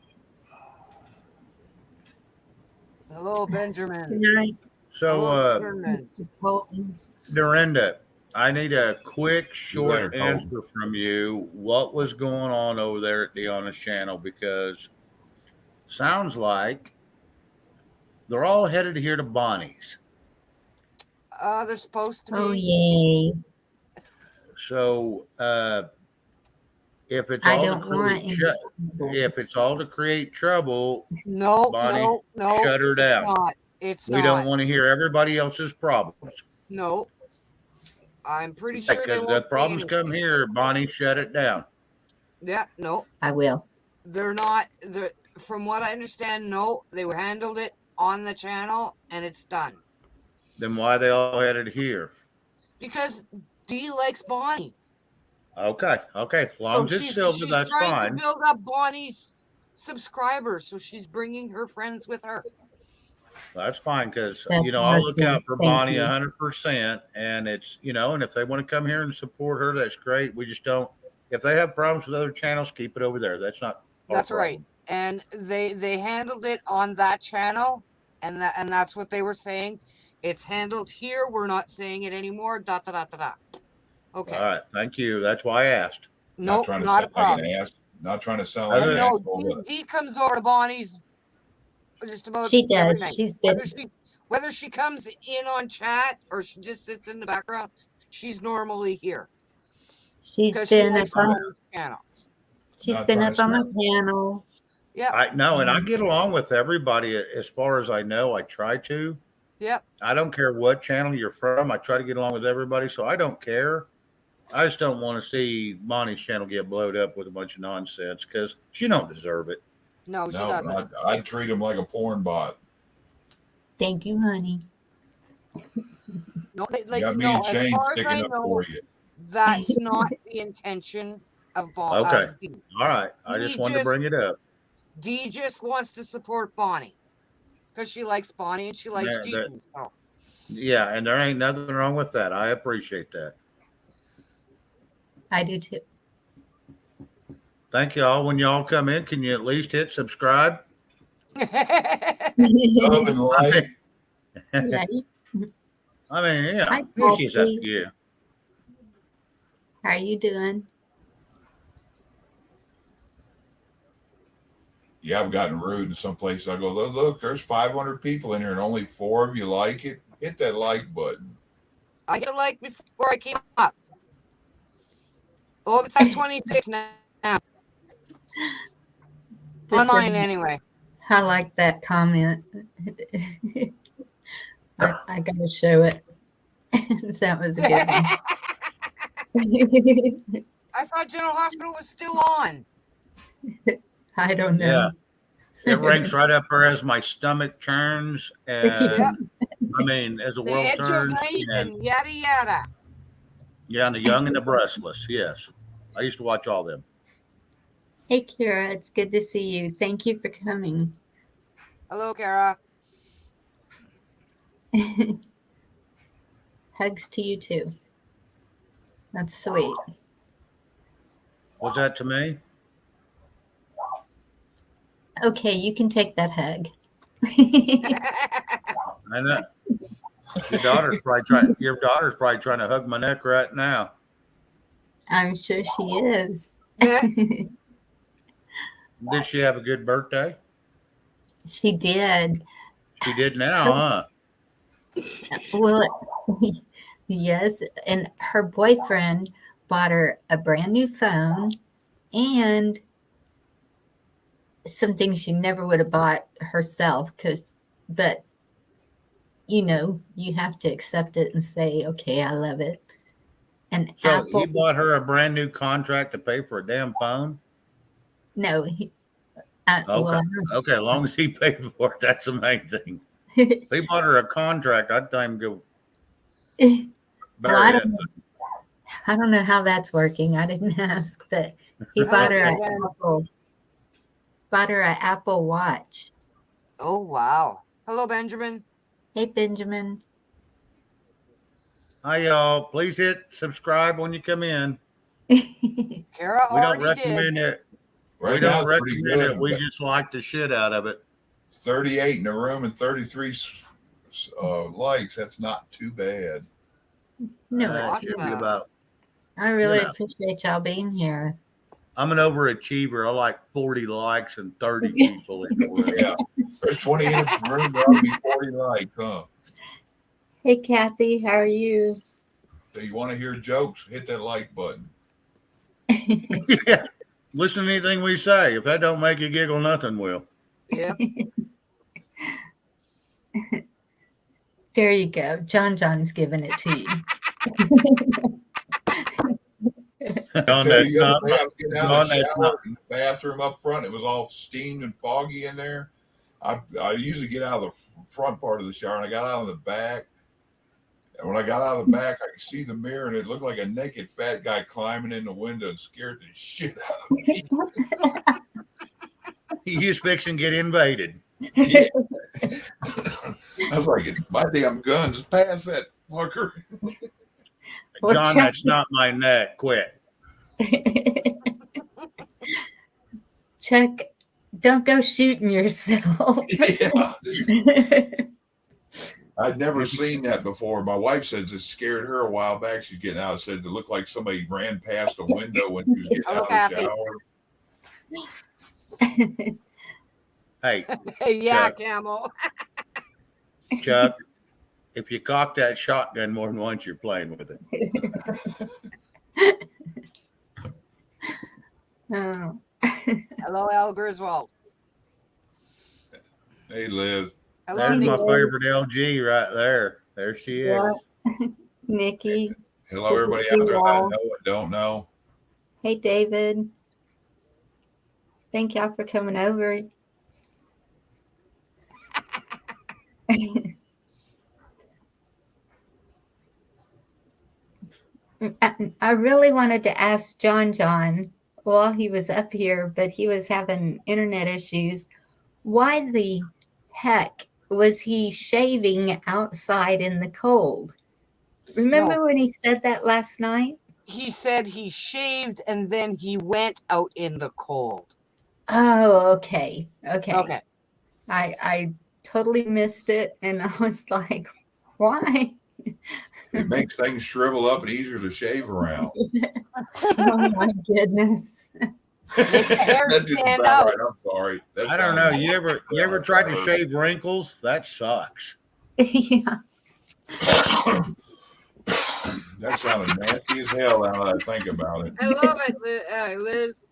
Hello, Good Benjamin. night, So, Benjamin. Mr. Colton. Dorinda, I need a quick, short better call. answer from you. What was going on over there at Deanna's channel? Because sounds like they're all headed here to Bonnie's. They're supposed to be. Oh, yay. So, if it's I all don't to want create any if it's all to create trouble, No, Bonnie, no, shut her down. not. It's We not. don't want to hear everybody else's problems. No. I'm pretty sure they Because won't the say problems anything. come here, Bonnie, shut it down. Yeah, no. I will. They're not. From what I understand, no. They handled it on the channel, and it's done. Then why they all headed here? Because Dee likes Bonnie. Okay. As long as it's Silver, that's trying fine. to build up Bonnie's subscribers, so she's bringing her friends with her. That's fine because That's I'll look awesome. out for Thank Bonnie you. 100%. And it's and if they want to come here and support her, that's great. We just don't. If they have problems with other channels, keep it over there. That's not. our That's right. problem. And they handled it on that channel, and that's what they were saying. It's handled here. We're not saying it anymore. Da da da da da. Okay. All right. Thank you. That's why I asked. Nope, trying to not a sound like problem. an ass. Not trying to sound I like And an know. asshole. no, D comes over to Bonnie's just about She every does. night. She's been Whether she comes in on chat or she just sits in the background, she's normally here she's because she been up likes on Bonnie's channel. she's Not been trying up to on my sound. panel. Yep, I know, and I get along with everybody as far as I know. I try to. yep. I don't care what channel you're from. I try to get along with everybody, so I don't care. I just don't want to see Bonnie's channel get blowed up with a bunch of nonsense because she don't deserve it. No, she No, doesn't. I'd treat him like a porn bot. Thank you, honey. No, You like got me no. and As Shane far as sticking I up know, for you. that's not the intention of Okay. D. All right. I just wanted to bring it up. D just wants to support Bonnie because she likes Bonnie and she likes Yeah, Deacon. So Yeah, and there ain't nothing wrong with that. I appreciate that. I do too. Thank y'all. When y'all come in, can you at least hit subscribe? Love and like. Yeah. I mean, yeah, Hi, she's up Kathy. to you. How are you doing? Yeah, I've gotten rude in some places. I go, look, there's 500 people in here and only 4 of you like it. Hit that like button. I hit like before I came up. Oh, it's like 26 now. On mine anyway. I like that comment. I gotta show it. That was a good one. I thought General Hospital was still on. I don't know. Yeah. It ranks right up there as my stomach churns and I mean as the world Edge turns of Night and yada yada. Yeah, and the young and the breastless, yes. I used to watch all them. Hey Kara, it's good to see you. Thank you for coming. Hello, Kara. Hugs to you too. That's sweet. Was that to me? Okay, you can take that hug. I know. Your daughter's probably trying to hug my neck right now. I'm sure she is. Did she have a good birthday? She did. She did now, huh? Well, yes. And her boyfriend bought her a brand new phone and some things she never would have bought herself but you know, you have to accept it and say, okay, I love it. And So Apple, he bought her a brand new contract to pay for a damn phone? no, Okay. well, Okay, as long as he paid for it, that's the main thing. If he bought her a contract, I'd tell him go bury that thing. I don't know how that's working. I didn't ask, but he bought her an Apple Watch. Oh, wow. Hello, Benjamin. Hey, Benjamin. Hi, y'all. Please hit subscribe when you come in. Kara We don't already recommend did. it. Right We now, don't it's pretty recommend good. it. We just like the shit out of it. 38 in the room and 33 likes. That's not too bad. No, It it's should be not. about. I really you know. appreciate y'all being here. I'm an overachiever. I like 40 likes and 30 people in the room. Yeah. There's 20 in the room. There ought to be 40 likes, huh? Hey, Kathy, how are you? So you want to hear jokes? Hit that like button. Yeah. Listen to anything we say. If that don't make you giggle, nothing will. Yep. There you go. John's giving it to you. John, that's not my, John, that's not in the bathroom up front. It was all steamed and foggy in there. I usually get out of the front part of the shower, and I got out of the back. And when I got out of the back, I could see the mirror, and it looked like a naked fat guy climbing in the window and scared the shit out of me. He's fixing to get invaded. Yeah. I was like, my damn gun, just pass that fucker. John, that's not my neck. Quit. Chuck, don't go shooting yourself. Yeah. I'd never seen that before. My wife says it scared her a while back. She's getting out. It said it looked like somebody ran past a window when she was getting Hello, out of the Kathy. shower. Hey, Yeah, Chuck. Camel. Chuck, if you cock that shotgun more than once, you're playing with it. Oh. Hello, Al Griswold. Hey, Liz. Hello, There's my Nikki. favorite LG right there. There she is. Yeah. Nikki. Hello, everybody out there that I know and don't know. Hey, David. Thank y'all for coming over. I really wanted to ask John while he was up here, but he was having internet issues. Why the heck was he shaving outside in the cold? Remember when he said that last night? He said he shaved and then he went out in the cold. Oh, okay. Okay. I totally missed it, and I was like, why? It makes things shrivel up and easier to shave around. Oh my goodness. That didn't sound right. I'm sorry. I don't know. You ever tried to shave wrinkles? That sucks. Yeah. That sounded nasty as hell now that I think about it. I love it, Liz.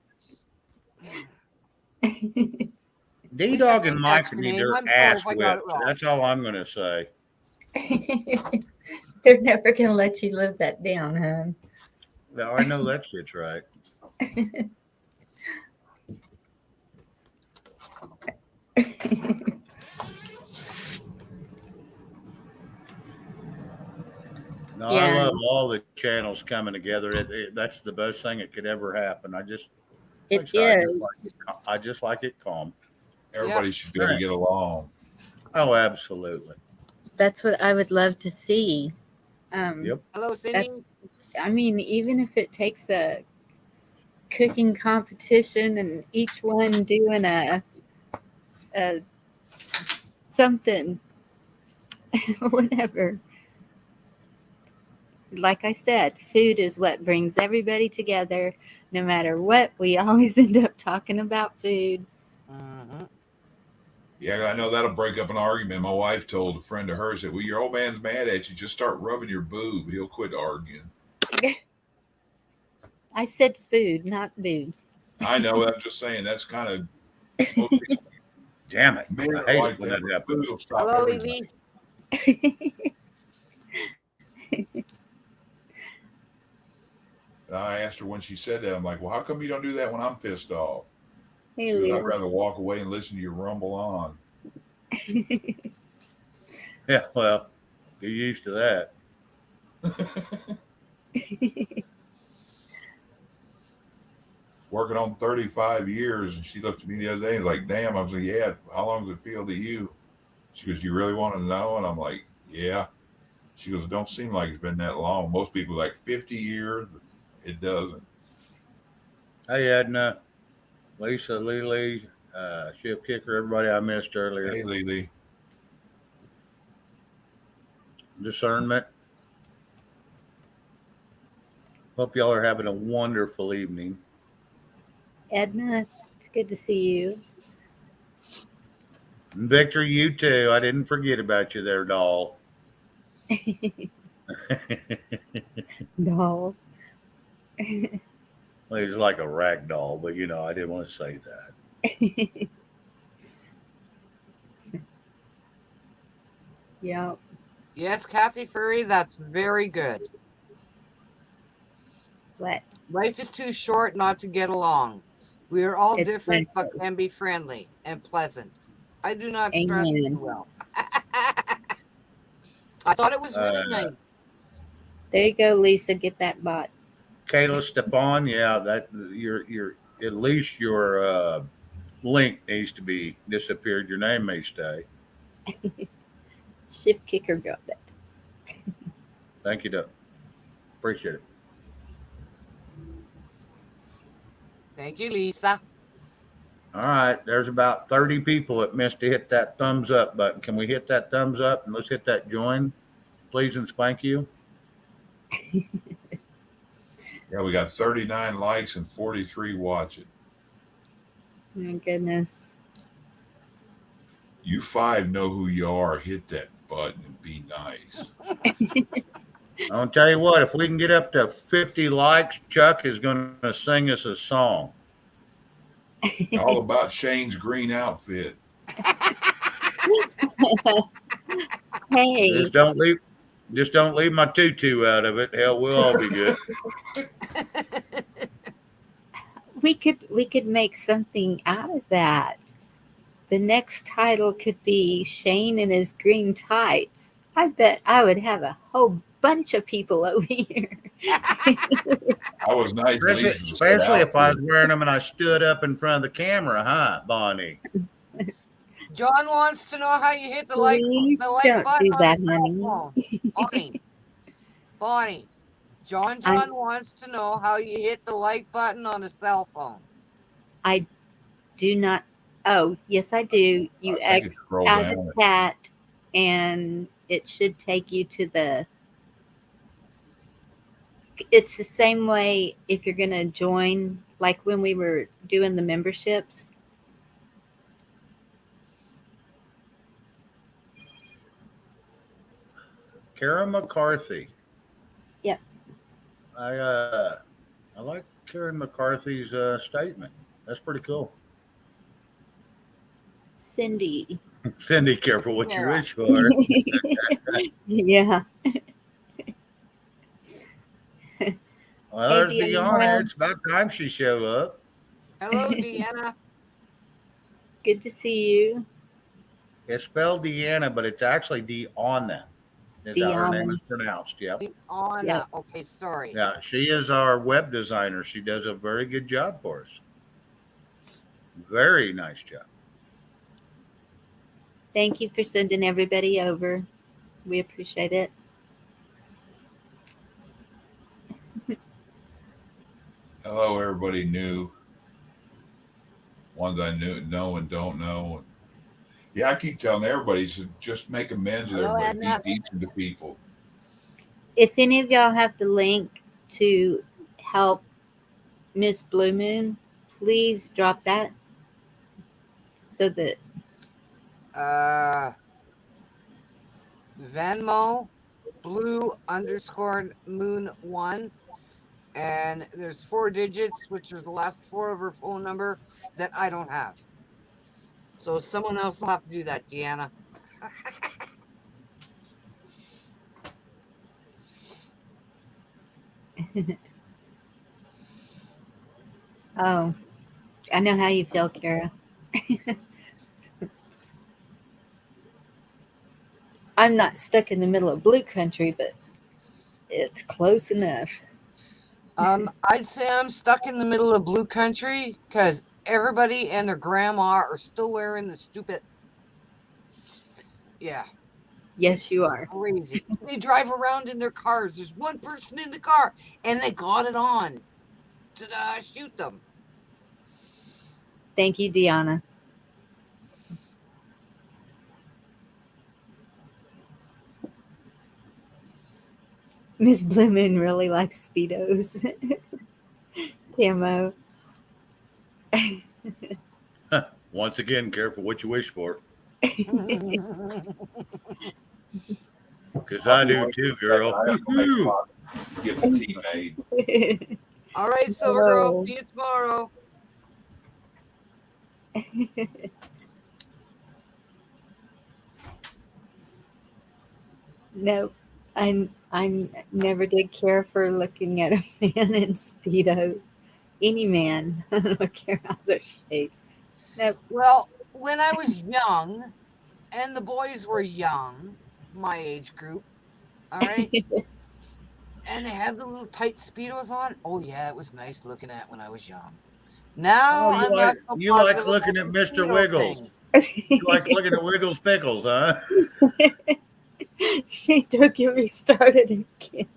D-Dog and Mike that's need your their name. ass I got it whipped. wrong. That's all I'm going to say. They're never going to let you live that down, huh? Well, I know that shit's right. No, Yeah. I love all the channels coming together. That's the best thing that could ever happen. I just like it calm. Everybody should be able to get along. Oh, absolutely. That's what I would love to see. Yep. Hello, Cindy. I mean, even if it takes a cooking competition and each one doing a something, whatever. Like I said, food is what brings everybody together. No matter what, we always end up talking about food. Mm-hmm. Yeah, I know that'll break up an argument. My wife told a friend of hers that, well, your old man's mad at you. Just start rubbing your boob. He'll quit arguing. I said food, not boobs. I know. I'm just saying that's kind of. Damn it. Men I are hate like it when that. that happens. Food will stop Hello, everything. Lily. And I asked her when she said that, I'm like, well, how come you don't do that when I'm pissed off? Hey, She goes, Lily. I'd rather walk away and listen to you rumble on. Yeah, well, get used to that. Working on 35 years, and she looked at me the other day and was like, damn. I was like, yeah, how long does it feel to you? She goes, you really want to know? And I'm like, yeah. She goes, it don't seem like it's been that long. Most people like 50 years, but it doesn't. Hey, Edna, Lisa, Lily, Ship Kicker, everybody I missed earlier. Hey, Lily. Discernment. Hope y'all are having a wonderful evening. Edna, it's good to see you. And Victor, you too. I didn't forget about you there, doll. Doll. Well, he's like a rag doll, but I didn't want to say that. Yeah. Yes, Kathy Furry, that's very good. What? Life is too short not to get along. We are all It's different, but plenty. can be friendly and pleasant. I do not stress Amen. too well. I thought it was really nice. There you go, Lisa. Get that bot. Kayla Stepan, yeah, that your at least your link needs to be disappeared. Your name may stay. Shift kicker got it. Thank you, Doug. Appreciate it. Thank you, Lisa. All right, there's about 30 people that missed to hit that thumbs up button. Can we hit that thumbs up and let's hit that join, please and spank you? Yeah, we got 39 likes and 43 watching. My goodness. You 5 know who you are. Hit that button and be nice. I'll tell you what, if we can get up to 50 likes, Chuck is going to sing us a song. All about Shane's green outfit. Hey, Just don't leave my tutu out of it. Hell, we'll all be good. we could make something out of that. The next title could be Shane and his green tights. I bet I would have a whole bunch of people over here. I was nice, Especially if I was wearing them and I stood up in front of the camera, huh, Bonnie? John wants to know how you hit the like Please button don't do on that, the honey. cell phone. Bonnie. John wants to know how you hit the like button on a cell phone. I do not. Oh, yes, I do. You X out the chat, and it should take you to the. It's the same way if you're going to join, like when we were doing the memberships. Kara McCarthy. Yep. I like Karen McCarthy's statement. That's pretty cool. Cindy. Cindy, careful what you wish for. Yeah. Well, there's Deanna. It's about time she showed up. Hello, Deanna. Good to see you. It's spelled Deanna, but it's actually Deanna. Is how her name is pronounced. Yep. Deanna. Yep. Okay, sorry. Yeah, she is our web designer. She does a very good job for us. Very nice job. Thank you for sending everybody over. We appreciate it. Hello, everybody new. Ones I know and don't know. Yeah, I keep telling everybody to just make amends with everybody. Be decent to people. If any of y'all have the link to help Miss Blue Moon, please drop that so that Venmo blue_moon1, and there's 4 digits, which is the last 4 of her phone number that I don't have. So someone else will have to do that, Deanna. Oh, I know how you feel, Kara. I'm not stuck in the middle of blue country, but it's close enough. I'd say I'm stuck in the middle of blue country because everybody and their grandma are still wearing the stupid. Yeah. Yes, you are. Crazy. They drive around in their cars. There's one person in the car, and they got it on to shoot them. Thank you, Deanna. Miss Bloomin really likes Speedos. Camo. Once again, careful what you wish for. Because I do too, girl. Get the tea made. All right, Silver Girl. See you tomorrow. No, I never did care for looking at a man in Speedo. Any man. I don't care how they're shaped. No. Well, when I was young, and the boys were young, my age group, all right, and they had the little tight Speedos on. Oh yeah, it was nice looking at when I was young. Now you like looking at Mr. Wiggles. You like looking at Wiggles Pickles, huh? She don't get me started again.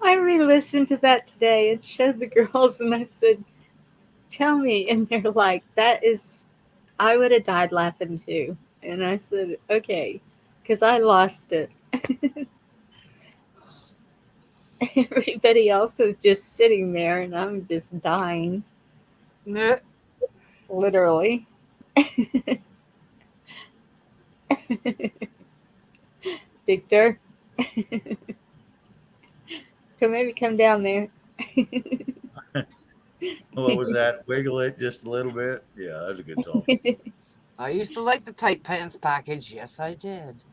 I re-listened to that today and showed the girls, and I said, "Tell me," and they're like, "That is." I would have died laughing too, and I said, "Okay," because I lost it. Everybody else was just sitting there, and I'm just dying, Nah. literally. Victor, maybe come down there. What was that? Wiggle it just a little bit. Yeah, that's a good song. I used to like the tight pants package. Yes, I did.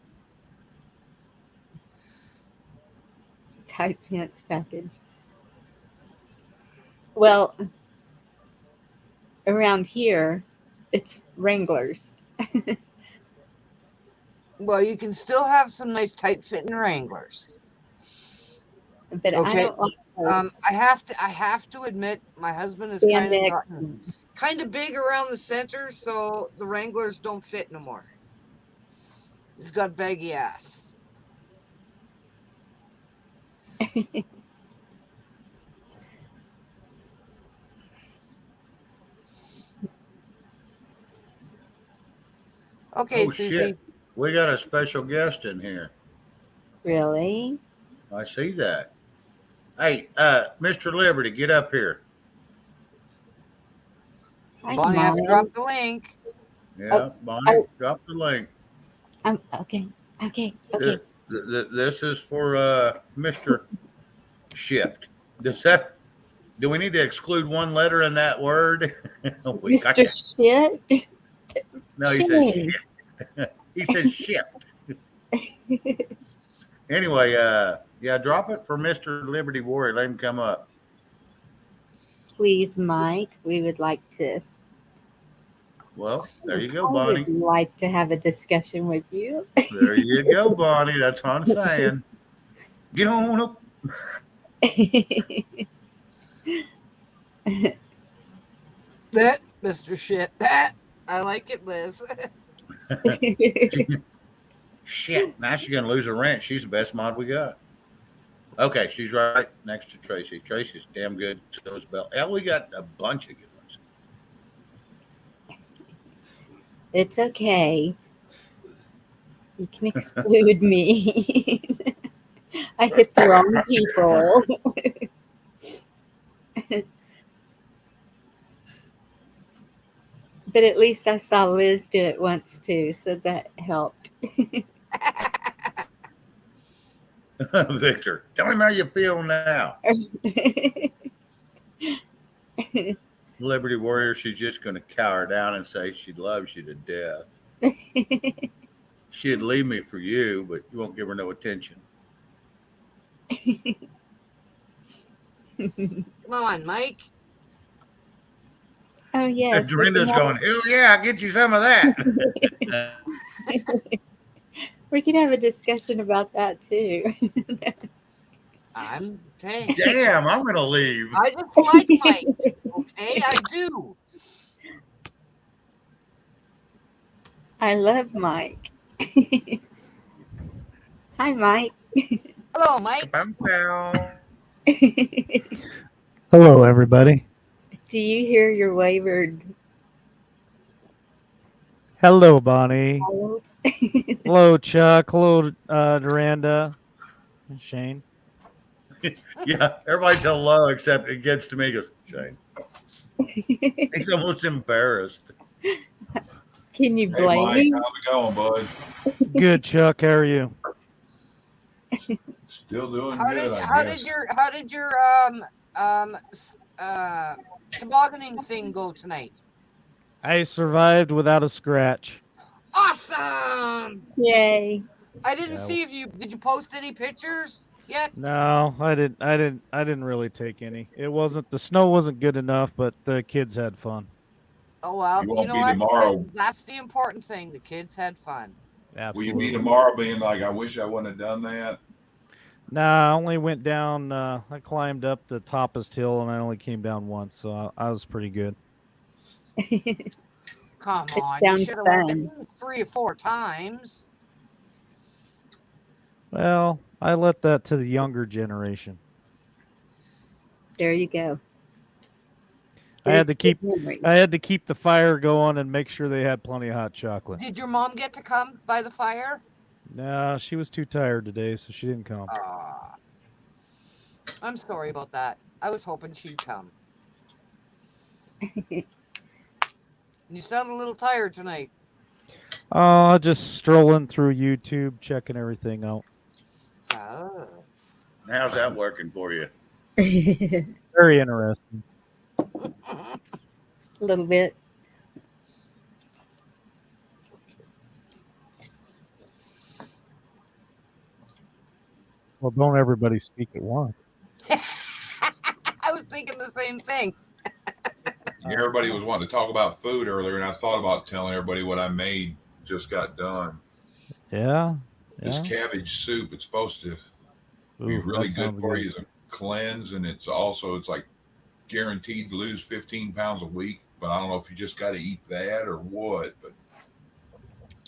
Tight pants package. Well, around here, it's Wranglers. Well, you can still have some nice tight fitting Wranglers. But I Okay. don't like those I have to admit, my husband has spandex. kind of big around the center, so the Wranglers don't fit no more. He's got baggy ass. Okay, Oh, Susie. shit. We got a special guest in here. Really? I see that. Hey, Mr. Liberty, get up here. Hi, Bonnie has to Mom. drop the link. Yeah, Bonnie, drop the link. Okay. This is for Mr. Shift. Do we need to exclude one letter in that word? We got Mr. that. Shit? No, he says shit. He says shift. Anyway, yeah, drop it for Mr. Liberty Warrior. Let him come up. Please, Mike, we would like to. Well, there you go, I Bonnie. would like to have a discussion with you. There you go, Bonnie. That's what I'm saying. Get on up. That, Mr. Shit. That. I like it, Liz. Shit. Now she's going to lose her rent. She's the best mod we got. Okay, she's right next to Tracy. Tracy's damn good. So is Belle. Yeah, we got a bunch of good ones. It's okay. You can exclude me. I hit the wrong people. But at least I saw Liz do it once too, so that helped. Victor, tell him how you feel now. Liberty Warrior, she's just going to cower down and say she loves you to death. She'd leave me for you, but you won't give her no attention. Come on, Mike. Oh, yes. Dorinda's going, hell yeah, I'll get you some of that. We can have a discussion about that too. I'm saying. Damn, I'm going to leave. I just like Mike. Okay, I do. I love Mike. Hi, Mike. Hello, Mike. Hello, everybody. Do you hear your wavered? Hello, Bonnie. Child? Hello, Chuck. Hello, Duranda. And Shane. Yeah, everybody's hello except it gets to me. He goes, Shane. He's almost embarrassed. Can you Hey, blame Mike, me? how's it going, bud? Good, Chuck. How are you? Still doing How good, did your tobogganing thing go tonight? I survived without a scratch. Awesome! Yay! I didn't see if did you post any pictures yet? No, I didn't really take any. The snow wasn't good enough, but the kids had fun. Oh well, You you won't know be what? tomorrow. That's the important thing. The kids had fun. Absolutely. Will you be tomorrow being like, I wish I wouldn't have done that? Nah, I only went down. I climbed up the toppest hill, and I only came down once, so I was pretty good. Come on, sounds you should have went fun. down 3 or 4 times. Well, I let that to the younger generation. There you go. I had to It's good keep memory. the fire going and make sure they had plenty of hot chocolate. Did your mom get to come by the fire? No, she was too tired today, so she didn't come. Ah, I'm sorry about that. I was hoping she'd come. You sound a little tired tonight. Just strolling through YouTube, checking everything out. Oh. How's that working for you? Very interesting. A little bit. Well, don't everybody speak at once. I was thinking the same thing. Everybody was wanting to talk about food earlier, and I thought about telling everybody what I made. Just got done. Yeah. This Yeah. cabbage soup. It's supposed to be Ooh, really that good sounds for good. you. It's a cleanse, and it's like guaranteed to lose 15 pounds a week. But I don't know if you just got to eat that or what. But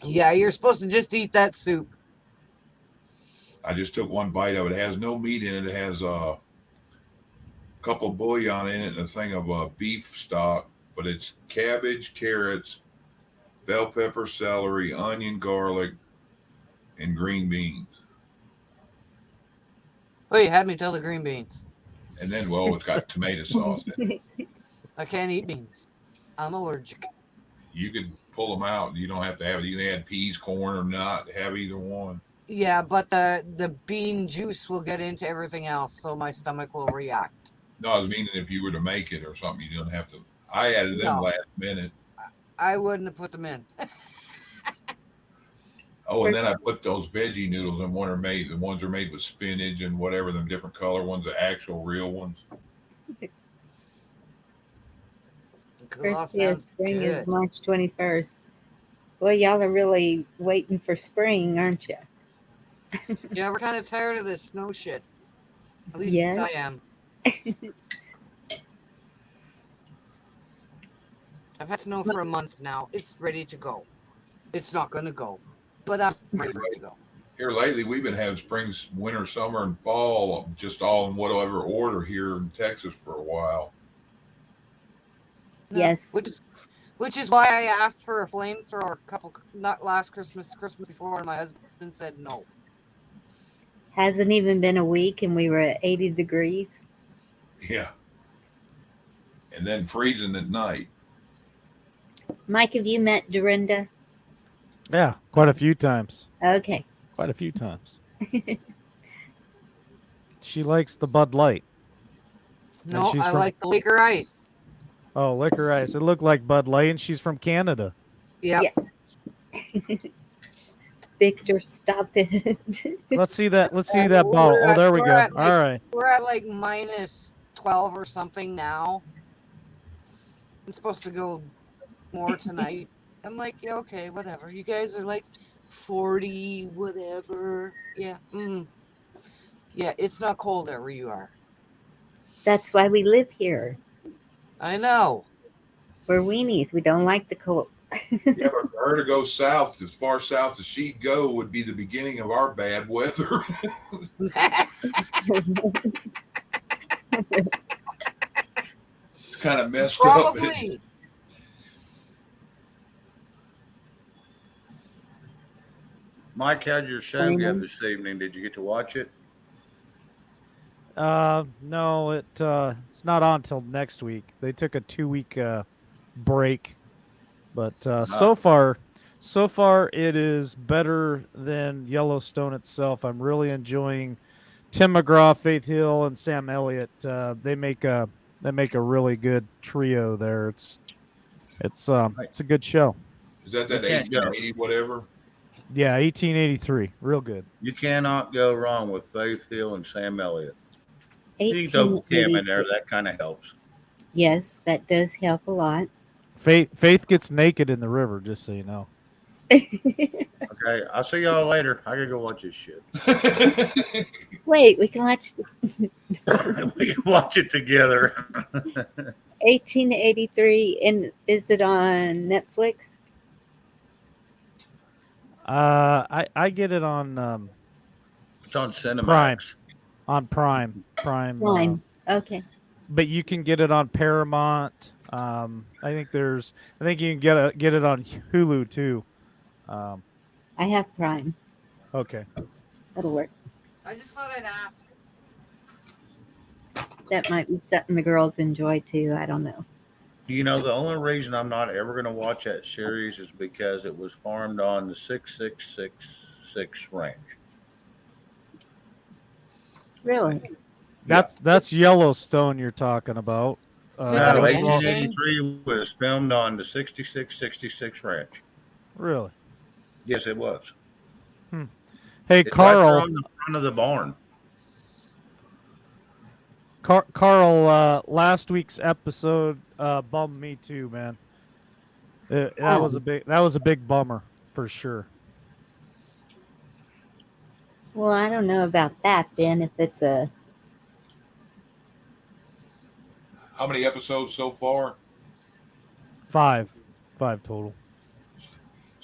Yeah, you're supposed to just eat that soup. I just took one bite of it. It has no meat in it. It has a couple of bouillon in it and a thing of beef stock. But it's cabbage, carrots, bell pepper, celery, onion, garlic, and green beans. Oh, you had me tell the green beans. And then, well, it's got tomato sauce in it. I can't eat beans. I'm allergic. You could pull them out. You don't have to have it. You can add peas, corn, or not. Have either one. Yeah, but the bean juice will get into everything else, so my stomach will react. No, I was meaning if you were to make it or something, you don't have to. I added them No. last minute. I wouldn't have put them in. Oh, and then I put those veggie noodles in. The ones are made with spinach and whatever, them different color ones, the actual real ones. First day of spring is March 21st. Well, y'all are really waiting for spring, aren't you? Yeah, we're kind of tired of this snow shit. At least Yes. I am. I've had snow for a month now. It's ready to go. It's not going to go, but I'm ready to go. Here lately, we've been having spring, winter, summer, and fall just all in whatever order here in Texas for a while. No, Yes. Which is why I asked for a flamethrower not last Christmas before, and my husband said no. Hasn't even been a week and we were at 80 degrees. Yeah. And then freezing at night. Mike, have you met Dorinda? Yeah, quite a few times. Okay. Quite a few times. She likes the Bud Light. No, I like the liquor ice. Oh, liquor ice. It looked like Bud Light, and she's from Canada. Yeah. Yes. Victor, stop it. Let's see that bottle. Oh, there we go. All right. We're at like minus 12 or something now. It's supposed to go more tonight. I'm like, yeah, okay, whatever. You guys are like 40, whatever. Yeah. Yeah, it's not cold there where you are. That's why we live here. I know. We're weenies. We don't like the cold. Yeah, but for her to go south, as far south as she'd go, would be the beginning of our bad weather. It's kind of messed up. Probably. Mike, how'd your show go this evening? Did you get to watch it? No, it's not on till next week. They took a 2-week break, but so far it is better than Yellowstone itself. I'm really enjoying Tim McGraw, Faith Hill, and Sam Elliott. They make a really good trio there. It's a good show. Is that 1880 whatever? Yeah, 1883. Real good. You cannot go wrong with Faith Hill and Sam Elliott. You can throw Tim in there. That kind of helps. Yes, that does help a lot. Faith gets naked in the river, just so you know. Okay, I'll see y'all later. I gotta go watch this shit. Wait, we can watch We can watch it together. 1883, and is it on Netflix? I get it on It's on Cinemax. Prime. On Prime. Prime. Okay. but you can get it on Paramount. I think you can get it on Hulu too. Um, I have Prime. okay. That'll work. I just thought I'd ask. That might be something the girls enjoy too. I don't know. You know, the only reason I'm not ever going to watch that series is because it was farmed on the 6666 ranch. Really? That's Yellowstone you're talking about. Say that No, again, Shane. 1883 was filmed on the 6666 ranch. Really? Yes, it was. Hey, It's right there Carl. on the front of the barn. Carl, last week's episode bummed me too, man. That was a big bummer for sure. Well, I don't know about that then. If it's a How many episodes so far? 5 total.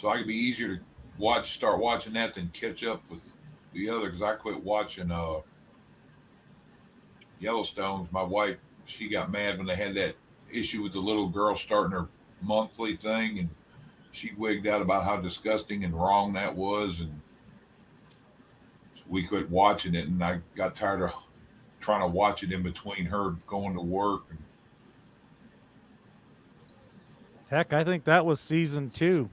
So I could be easier to start watching that than catch up with the other, because I quit watching Yellowstones. My wife, she got mad when they had that issue with the little girl starting her monthly thing, and she wigged out about how disgusting and wrong that was, and we quit watching it. And I got tired of trying to watch it in between her going to work. And Heck, I think that was season 2.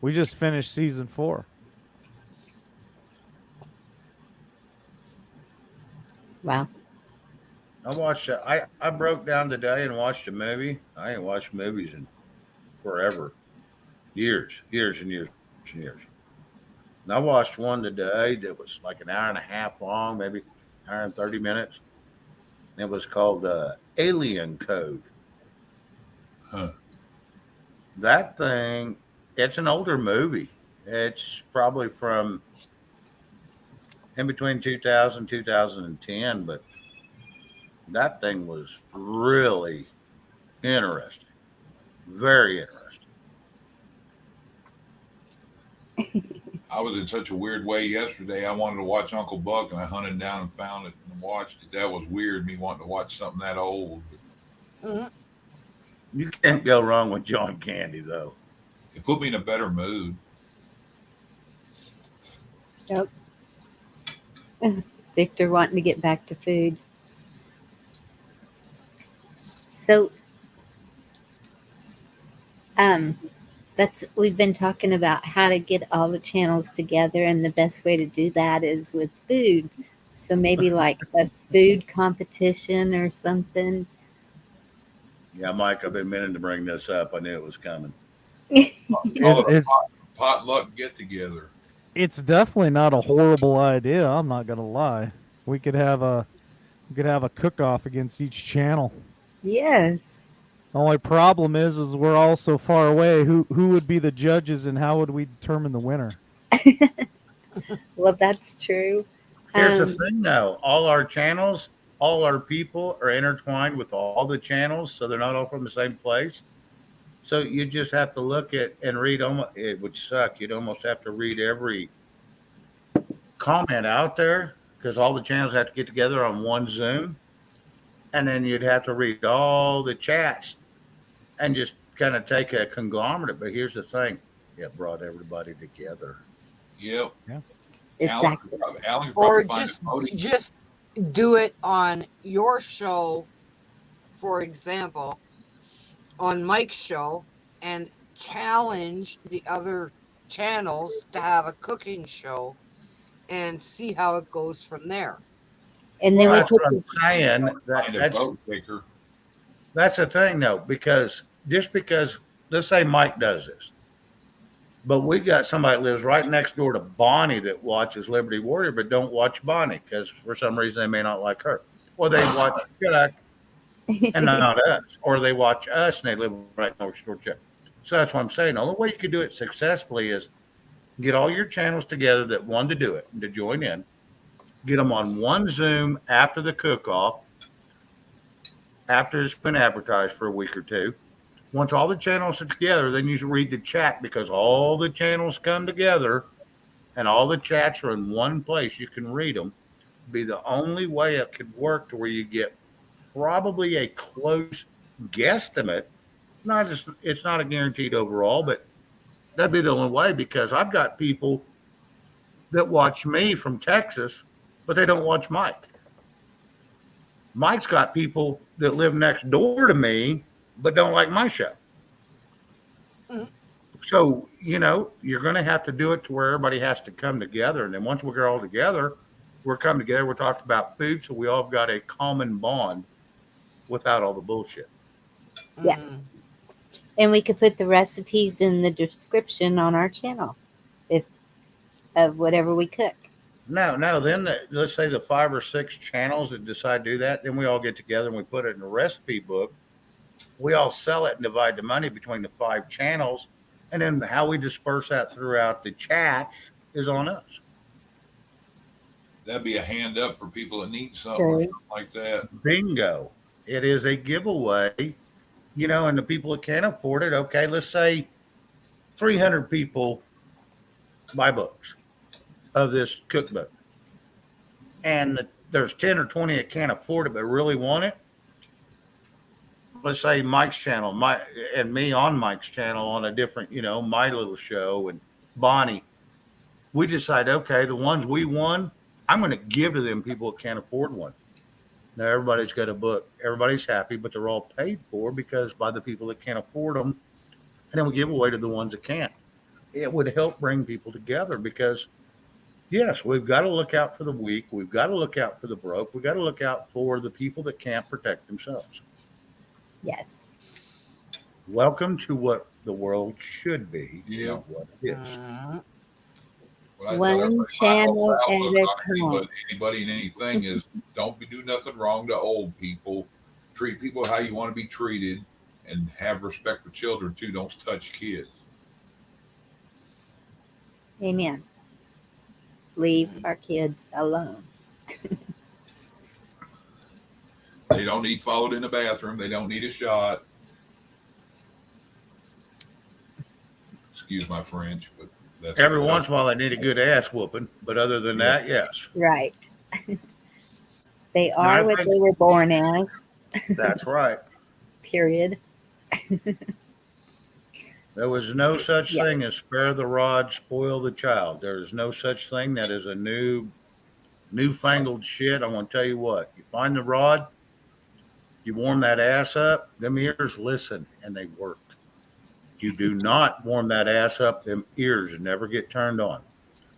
We just finished season 4. wow. I watched. I broke down today and watched a movie. I ain't watched movies in forever, years and years and years. And I watched one today that was like an hour and a half long, maybe an hour and 30 minutes. It was called Alien Code. Huh. That thing, it's an older movie. It's probably from in between 2000 and 2010, but that thing was really interesting. Very interesting. I was in such a weird way yesterday. I wanted to watch Uncle Buck, and I hunted down and found it and watched it. That was weird, me wanting to watch something that old. Mhm. You can't go wrong with John Candy, though. It put me in a better mood. Yep. Victor wanting to get back to food. So, we've been talking about how to get all the channels together, and the best way to do that is with food. So maybe like a food competition or something. Yeah, Mike, I've been meaning to bring this up. I knew it was coming. Call it a potluck get together. It's definitely not a horrible idea. I'm not gonna lie. We could have a cook-off against each channel. Yes. The only problem is we're all so far away. Who would be the judges, and how would we determine the winner? Well, that's true. Here's the thing, though. All our channels, all our people are intertwined with all the channels, so they're not all from the same place. So you just have to look at and read it would suck. You'd almost have to read every comment out there, because all the channels have to get together on one Zoom. And then you'd have to read all the chats and just kind of take a conglomerate. But here's the thing. It brought everybody together. Yep. Yeah. Exactly. Alan Or just do it on your show, for example, on Mike's show, and challenge the other channels to have a cooking show and see how it goes from there. And then That's we what I'm saying. That's the thing, though, because just because, let's say Mike does this, but we got somebody that lives right next door to Bonnie that watches Liberty Warrior, but don't watch Bonnie because for some reason they may not like her. Or they watch Chuck and not us. Or they watch us and they live right next door to Chuck. So that's what I'm saying. The only way you can do it successfully is get all your channels together that want to do it and to join in. Get them on one Zoom after the cook-off, after it's been advertised for a week or two. Once all the channels are together, then you read the chat, because all the channels come together and all the chats are in one place. You can read them. Be the only way it could work to where you get probably a close guesstimate. It's not a guaranteed overall, but that'd be the only way because I've got people that watch me from Texas, but they don't watch Mike. Mike's got people that live next door to me, but don't like my show. Mhm. So, you're going to have to do it to where everybody has to come together. And then once we're all together, we're coming together. We're talking about food. So we all have got a common bond without all the bullshit. Yeah. And we could put the recipes in the description on our channel of whatever we cook. No. Then let's say the 5 or 6 channels that decide to do that. Then we all get together and we put it in a recipe book. We all sell it and divide the money between the 5 channels. And then how we disperse that throughout the chats is on us. That'd be a hand up for people that need something, Sure. or something like that. Bingo. It is a giveaway, and the people that can't afford it, okay, let's say 300 people buy books of this cookbook. And there's 10 or 20 that can't afford it but really want it. Let's say Mike's channel, and me on Mike's channel on a different, my little show, and Bonnie. We decide, okay, the ones we won, I'm going to give to them people that can't afford one. Now everybody's got a book. Everybody's happy, but they're all paid for because by the people that can't afford them, and then we give away to the ones that can't. It would help bring people together because, yes, we've got to look out for the weak. We've got to look out for the broke. We've got to look out for the people that can't protect themselves. Yes. Welcome to what the world should be, not what it is. What I tell One everybody, my channel whole at outlook a on time. anybody and anything is don't do nothing wrong to old people. Treat people how you want to be treated, and have respect for children too. Don't touch kids. Amen. Leave our kids alone. They don't need followed in the bathroom. They don't need a shot. Excuse my French, but that's Every once in a while, I need a good ass whooping, but other than that, yes. Right. They are what they were born as. That's right. Period. There was no such thing as spare the rod, spoil the child. There is no such thing. That is a newfangled shit. I want to tell you what. You find the rod, you warm that ass up, them ears listen, and they work. You do not warm that ass up, them ears never get turned on.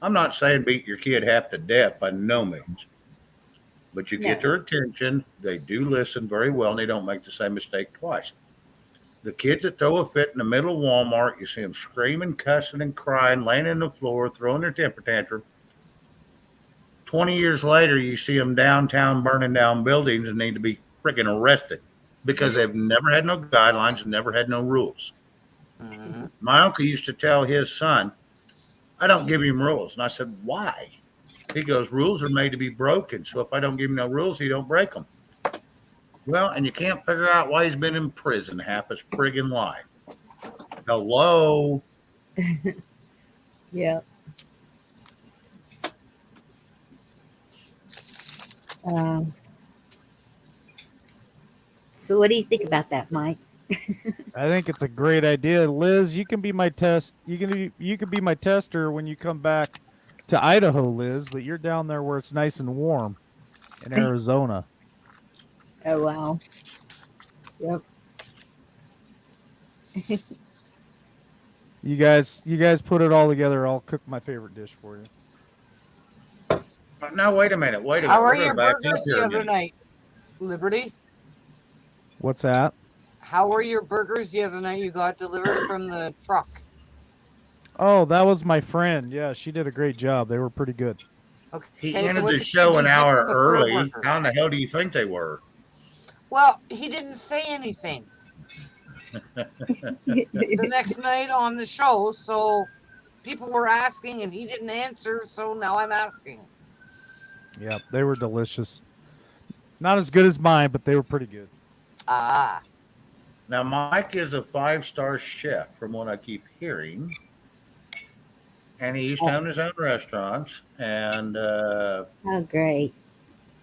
I'm not saying beat your kid half to death by no means, but you get their attention. They do listen very well, and they don't make the same mistake twice. The kids that throw a fit in the middle of Walmart, you see them screaming, cussing, and crying, laying on the floor, throwing their temper tantrum. 20 years later, you see them downtown burning down buildings and need to be freaking arrested because they've never had no guidelines and never had no rules. My uncle used to tell his son, I don't give him rules. And I said, why? He goes, rules are made to be broken. So if I don't give him no rules, he don't break them. Well, and you can't figure out why he's been in prison half his friggin' life. Hello. Yeah. So what do you think about that, Mike? I think it's a great idea, Liz. You can be my test. You can be my tester when you come back to Idaho, Liz. But you're down there where it's nice and warm in Arizona. Oh wow. Yep. You guys put it all together. I'll cook my favorite dish for you. Now wait a minute. How are your burgers the other night, Liberty? What's that? How were your burgers the other night you got delivered from the truck? Oh, that was my friend. Yeah, she did a great job. They were pretty good. Okay. He so ended what the did she show do an hour different with her early. burgers? How in the hell do you think they were? Well, he didn't say anything the next night on the show, so people were asking and he didn't answer, so now I'm asking. Yeah, they were delicious. Not as good as mine, but they were pretty good. Ah. Now, Mike is a 5-star chef from what I keep hearing. And he used to own his own restaurants. And oh, great.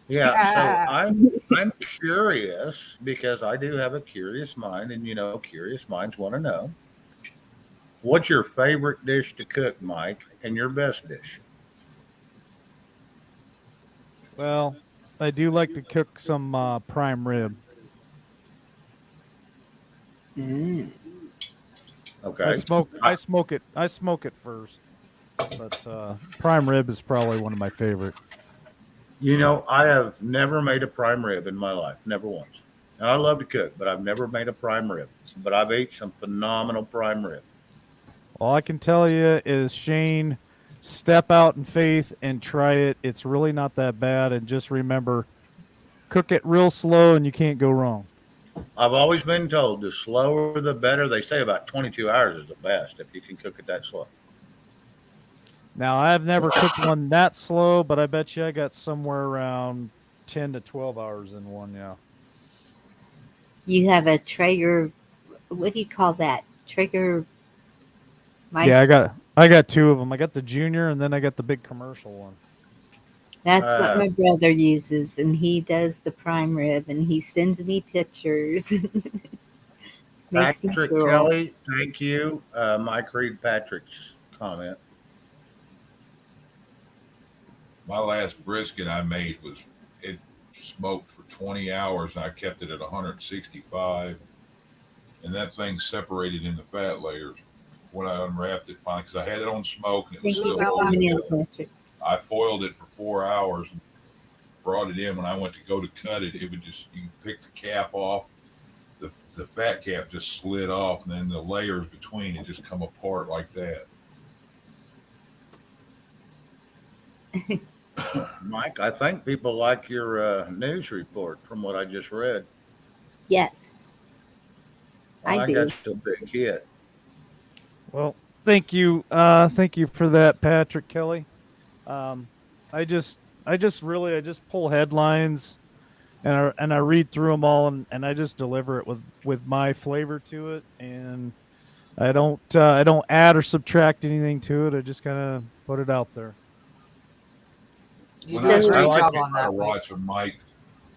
Yeah, so I'm curious because I do have a curious mind, and curious minds want to know what's your favorite dish to cook, Mike, and your best dish. Well, I do like to cook some prime rib. Mm. Okay, I smoke it. I smoke it first, but prime rib is probably one of my favorite. I have never made a prime rib in my life, never once. And I love to cook, but I've never made a prime rib. But I've ate some phenomenal prime rib. All I can tell you is, Shane, step out in faith and try it. It's really not that bad. And just remember, cook it real slow and you can't go wrong. I've always been told the slower the better. They say about 22 hours is the best if you can cook it that slow. Now, I've never cooked one that slow, but I bet you I got somewhere around 10 to 12 hours in one, yeah. You have a Traeger, what do you call that? Traeger Yeah, mic? I got two of them. I got the junior and then I got the big commercial one. That's what my brother uses, and he does the prime rib, and he sends me pictures. Makes me Patrick drool. Kelly, thank you. Mike, read Patrick's comment. My last brisket I made it smoked for 20 hours, and I kept it at 165, and that thing separated into fat layers when I unwrapped it finally, because I had it on smoke and it was Thank you still for holding coming in, together. Patrick. I foiled it for 4 hours and brought it in. When I went to go to cut it, it would just, you pick the cap off, the fat cap just slid off, and then the layers between it just come apart like that. Mike, I think people like your news report from what I just read. Yes, Well, I I do. got you a big hit. Well, thank you. Thank you for that, Patrick Kelly. Um, I just I just pull headlines and I read through them all and I just deliver it with my flavor to it, and I don't add or subtract anything to it. I just kind of put it out there. You When do a So, I great like job it. on that, Mike. watch a Mike,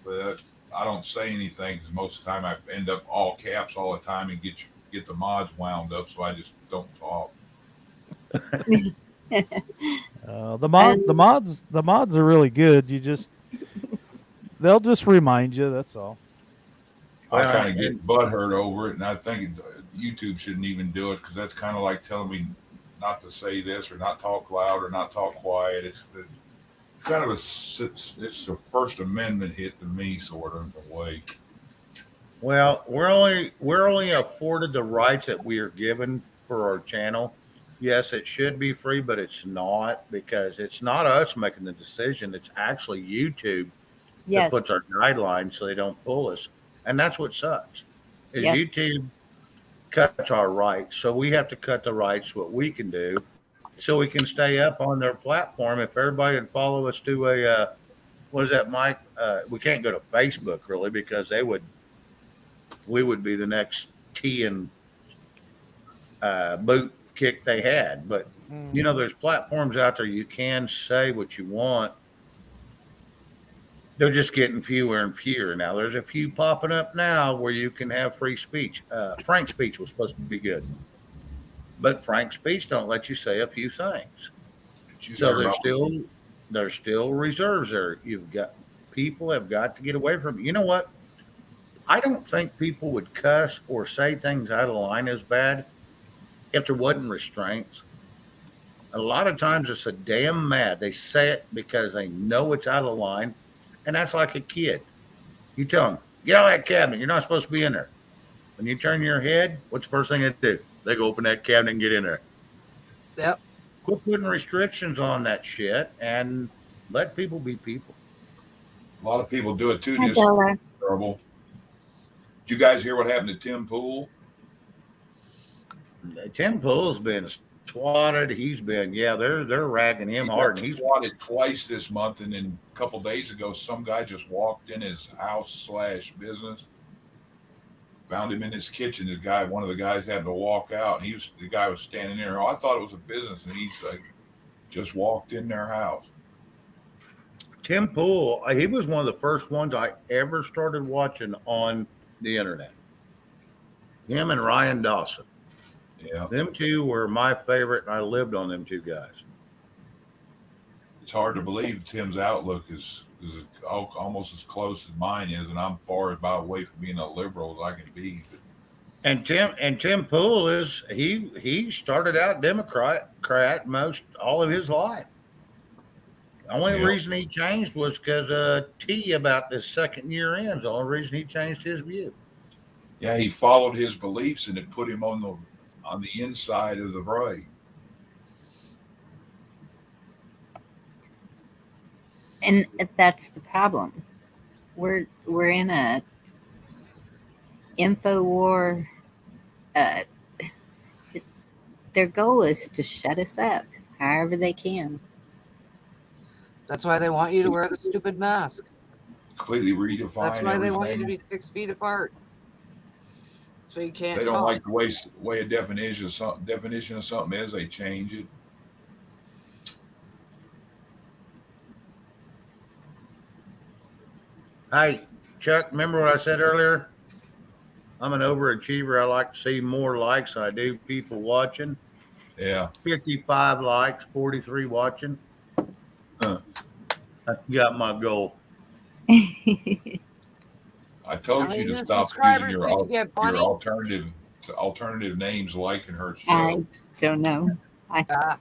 but I don't say anything because most of the time I end up all caps all the time and get the mods wound up, so I just don't talk. um, The mods are really good. They'll just remind you. That's all. I Well, kind of and get butthurt over it, and I think YouTube shouldn't even do it because that's kind of like telling me not to say this or not talk loud or not talk quiet. It's kind of it's a First Amendment hit to me, sort of in a way. well, we're only afforded the rights that we are given for our channel. Yes, it should be free, but it's not because it's not us making the decision. It's actually YouTube that yes, puts our guidelines so they don't pull us, and that's what sucks. Is yep. YouTube cuts our rights, so we have to cut the rights what we can do, so we can stay up on their platform. If everybody would follow us to a what is that, Mike? We can't go to Facebook really because we would be the next tea and boot kick they had. But Mm-hmm. there's platforms out there you can say what you want. They're just getting fewer and fewer now. There's a few popping up now where you can have free speech. Frank speech was supposed to be good, but Frank speech don't let you say a few things. Did you So hear there's about? still reserves there. You've got people have got to get away from it. You know what? I don't think people would cuss or say things out of line as bad if there wasn't restraints. A lot of times it's a damn mad. They say it because they know it's out of line. And that's like a kid. You tell them, get out of that cabinet. You're not supposed to be in there. When you turn your head, what's the first thing they do? They go open that cabinet and get in there. Yep. Quit putting restrictions on that shit and let people be people. A lot of people do it too. Hi, Just Bella. terrible. Did you guys hear what happened to Tim Pool? Tim Pool's been swatted. He's been, they're ragging him He hard. got And he's swatted twice this month, and then a couple days ago, some guy just walked in his house / business, found him in his kitchen. One of the guys had to walk out, and the guy was standing there. Oh, I thought it was a business, and he's like, just walked in their house. Tim Pool, he was one of the first ones I ever started watching on the internet. Him and Ryan Dawson. Yeah. Them two were my favorite, and I lived on them two guys. It's hard to believe Tim's outlook is almost as close as mine is, and I'm far about away from being a liberal as I can be. But And Tim Pool is he started out Democrat most all of his life. The only Yep. reason he changed was because T about the second year ends. The only reason he changed his view. yeah, he followed his beliefs, and it put him on the inside of the right. And that's the problem. We're in a info war. Their goal is to shut us up however they can. That's why they want you to wear the stupid mask. Completely redefine. That's why they want you to everything. be 6 feet apart. So you can't They don't talk. like the way a definition of something is. They change it. Hey, Chuck, remember what I said earlier? I'm an overachiever. I like to see more likes than I do people watching. Yeah. 55 likes, 43 watching. Huh. I got my goal. I told How you many to stop using subscribers your did you get, Bonnie? alternative names liking her show. I don't know. Ah,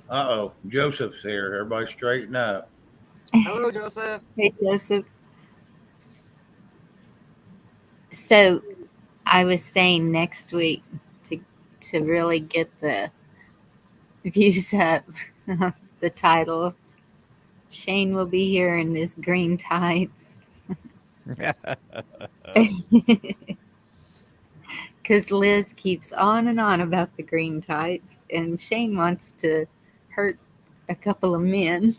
Uh-oh, Joseph's here. Everybody straighten up. hello, Joseph. Hey, Joseph. So I was saying next week to really get the views up, the title, Shane will be here in his green tights. Because Liz keeps on and on about the green tights, and Shane wants to hurt a couple of men.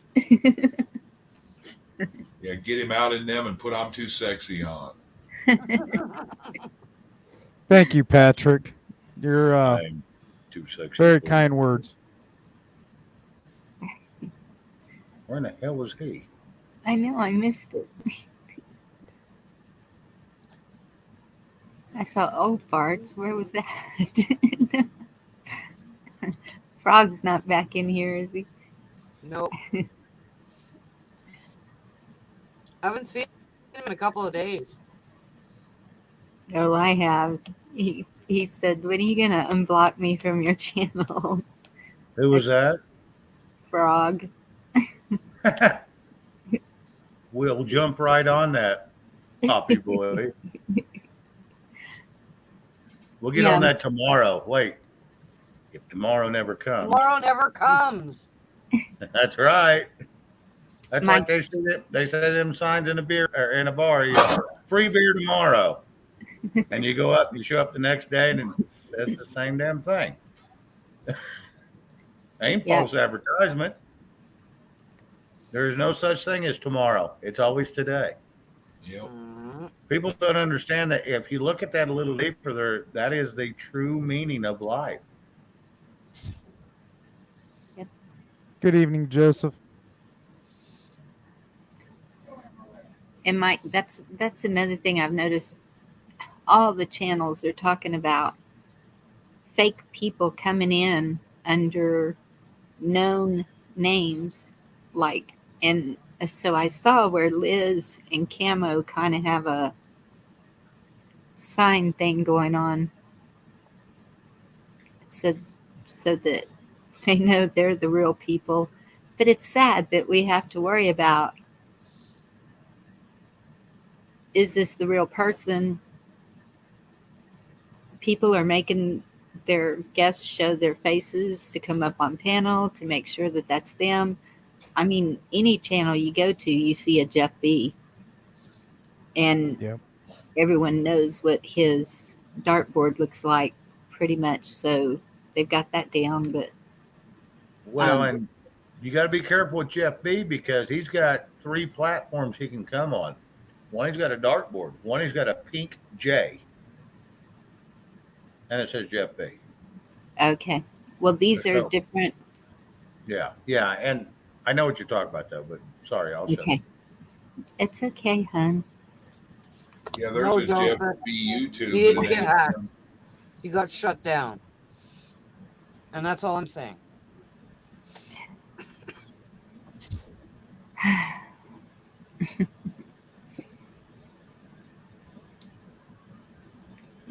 Yeah, get him out in them and put I'm Too Sexy on. Thank you, Patrick. You're I'm too sexy. very for kind you. words. Where in the hell was he? I know, I missed it. I saw old farts. Where was that? Frog's not back in here, is he? Nope. I haven't seen him in a couple of days. Oh, I have. He said, when are you going to unblock me from your channel? Who was that? Frog. We'll jump right on that, Poppy boy. We'll get on that tomorrow. Wait, if tomorrow never comes. Tomorrow never comes. That's right. That's My- like they say them signs in a beer or in a bar. Free beer tomorrow, and you go up, you show up the next day, and it's the same damn thing. Ain't Yeah. false advertisement. There is no such thing as tomorrow. It's always today. Yep. Mhm. People don't understand that if you look at that a little deeper, that is the true meaning of life. Good evening, Joseph. And Mike, that's another thing I've noticed. All the channels are talking about fake people coming in under known names, and so I saw where Liz and Camo kind of have a sign thing going on, so that they know they're the real people. But it's sad that we have to worry about, is this the real person? People are making their guests show their faces to come up on panel to make sure that that's them. I mean, any channel you go to, you see a Jeff B. And Yep. everyone knows what his dartboard looks like pretty much. So they've got that down. But Well, and you got to be careful with Jeff B because he's got 3 platforms he can come on. One, he's got a dartboard. One, he's got a pink J. And it says Jeff B. okay. Well, these are So- different. Yeah, and I know what you're talking about though, but sorry, I'll shut Okay. It's okay, hun. Yeah, there's No, a Jeff Joseph. B YouTube. He didn't but it get ain't hacked. him. He got shut down. And that's all I'm saying.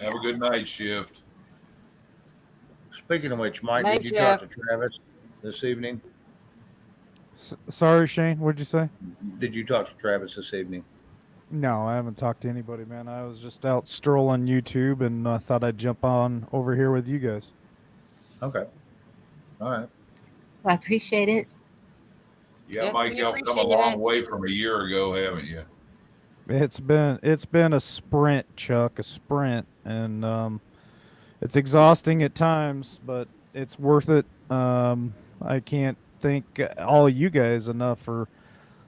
Have a good night, Shift. Speaking of which, Mike, Thanks, did you talk to Travis this evening? Sorry, Shane. What'd you say? Did you talk to Travis this evening? No, I haven't talked to anybody, man. I was just out strolling YouTube, and I thought I'd jump on over here with you guys. Okay. All right. Well, I appreciate it. Yeah, Yes, Mike, we y'all come a appreciate long it. way from a year ago, haven't you? It's been a sprint, Chuck, a sprint, and it's exhausting at times, but it's worth it. I can't thank all of you guys enough for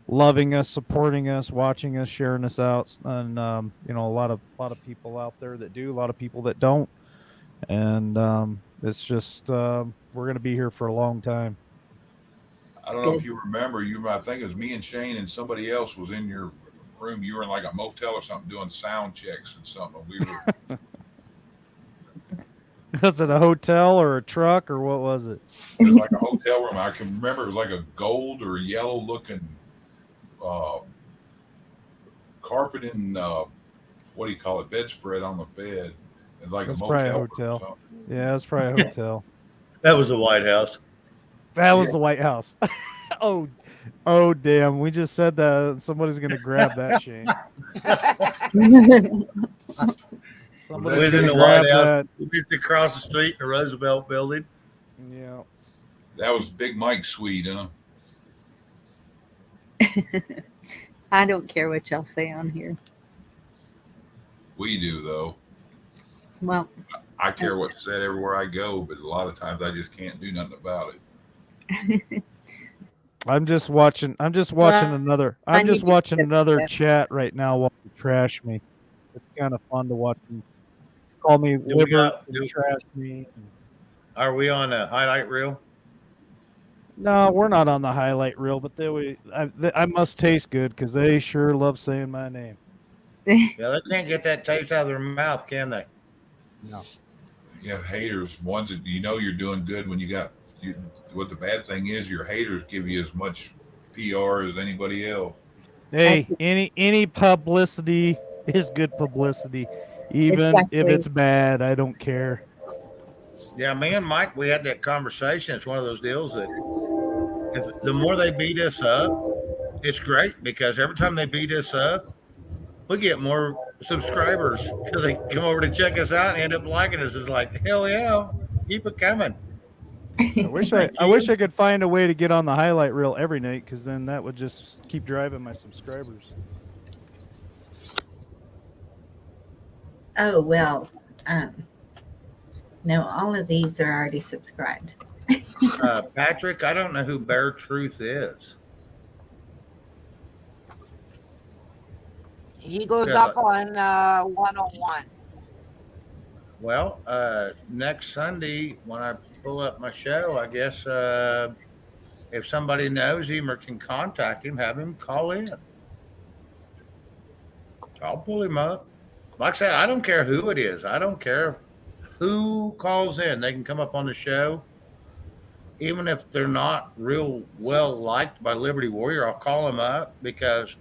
loving us, supporting us, watching us, sharing us out, and a lot of people out there that do, a lot of people that don't, and it's just we're gonna be here for a long time. I don't know if you remember. I think it was me and Shane and somebody else was in your room. You were in like a motel or something doing sound checks and something. We were. Was it a hotel or a truck or what was it? It was like a hotel room. I can remember it was like a gold or yellow looking carpet and what do you call it? Bedspread on the bed. It's like That's a probably a motel. hotel. Yeah, that's probably a hotel. That was the White House. That was the White House. Oh, damn! We just said that somebody's gonna grab that, Shane. Somebody's Within gonna the grab White House, that. just across the street in the Roosevelt Building. Yeah. That was Big Mike's suite, huh? I don't care what y'all say on here. We do though. Well, I care what's said everywhere I go, but a lot of times I just can't do nothing about it. I'm just watching another. I'm just watching another chat right now while you trash me. It's kind of fun to watch them call me liver and trash me. Are we on a highlight reel? No, we're not on the highlight reel, but I must taste good because they sure love saying my name. Yeah, they can't get that taste out of their mouth, can they? No. You have haters, ones that you're doing good when you got. What the bad thing is, your haters give you as much PR as anybody else. Hey, any publicity is good publicity, even if it's bad. I don't care. Yeah, me and Mike, we had that conversation. It's one of those deals that the more they beat us up, it's great because every time they beat us up, we get more subscribers because they come over to check us out and end up liking us. It's like, hell yeah, keep it coming. I wish I could find a way to get on the highlight reel every night because then that would just keep driving my subscribers. oh well. No, all of these are already subscribed. Patrick, I don't know who Bear Truth is. He goes up on 101. Well, next Sunday when I pull up my show, I guess if somebody knows him or can contact him, have him call in. I'll pull him up. Like I said, I don't care who it is. I don't care who calls in. They can come up on the show. Even if they're not real well liked by Liberty Warrior, I'll call them up because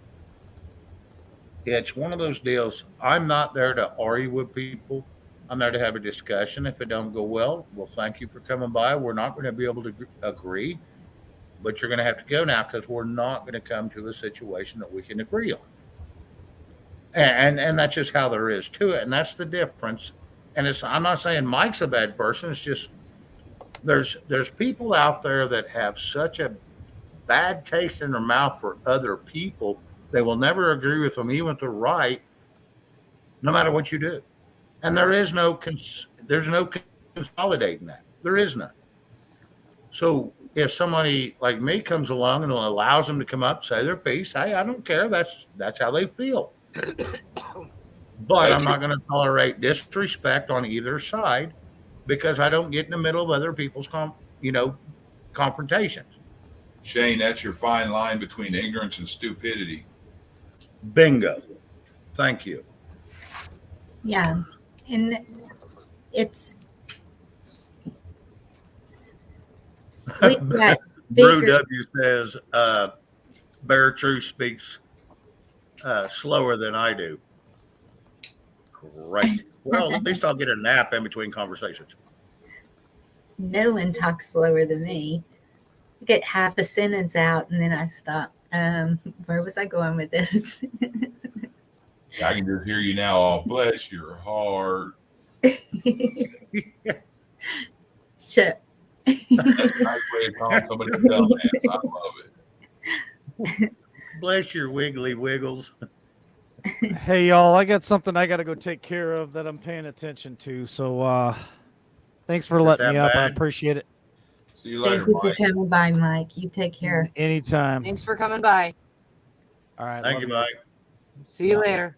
it's one of those deals. I'm not there to argue with people. I'm there to have a discussion. If it don't go well, thank you for coming by. We're not going to be able to agree, but you're going to have to go now because we're not going to come to a situation that we can agree on. And that's just how there is to it. And that's the difference. And I'm not saying Mike's a bad person. It's just there's people out there that have such a bad taste in their mouth for other people. They will never agree with them, even if they're right, no matter what you do. And there's no consolidating that. There is none. So if somebody like me comes along and allows them to come up, say their piece, hey, I don't care. That's how they feel. But I'm not going to tolerate disrespect on either side. because I don't get in the middle of other people's confrontations. Shane, that's your fine line between ignorance and stupidity. Bingo. Thank you. Yeah. And it's we got Brew bigger. W says Bear True speaks slower than I do. Great. Well, at least I'll get a nap in between conversations. No one talks slower than me. I get half a sentence out and then I stop. Where was I going with this? I can just hear you now. Oh, bless your heart. Shut. Nice way of calling somebody a dumbass. I love it. Bless your wiggly wiggles. Hey, y'all, I got something I got to go take care of that I'm paying attention to. So thanks for letting me up. I appreciate it. See you later, Thank you Mike. for coming by, Mike. You take care. Anytime. Thanks for coming by. All right. Thank you, Mike. See you later.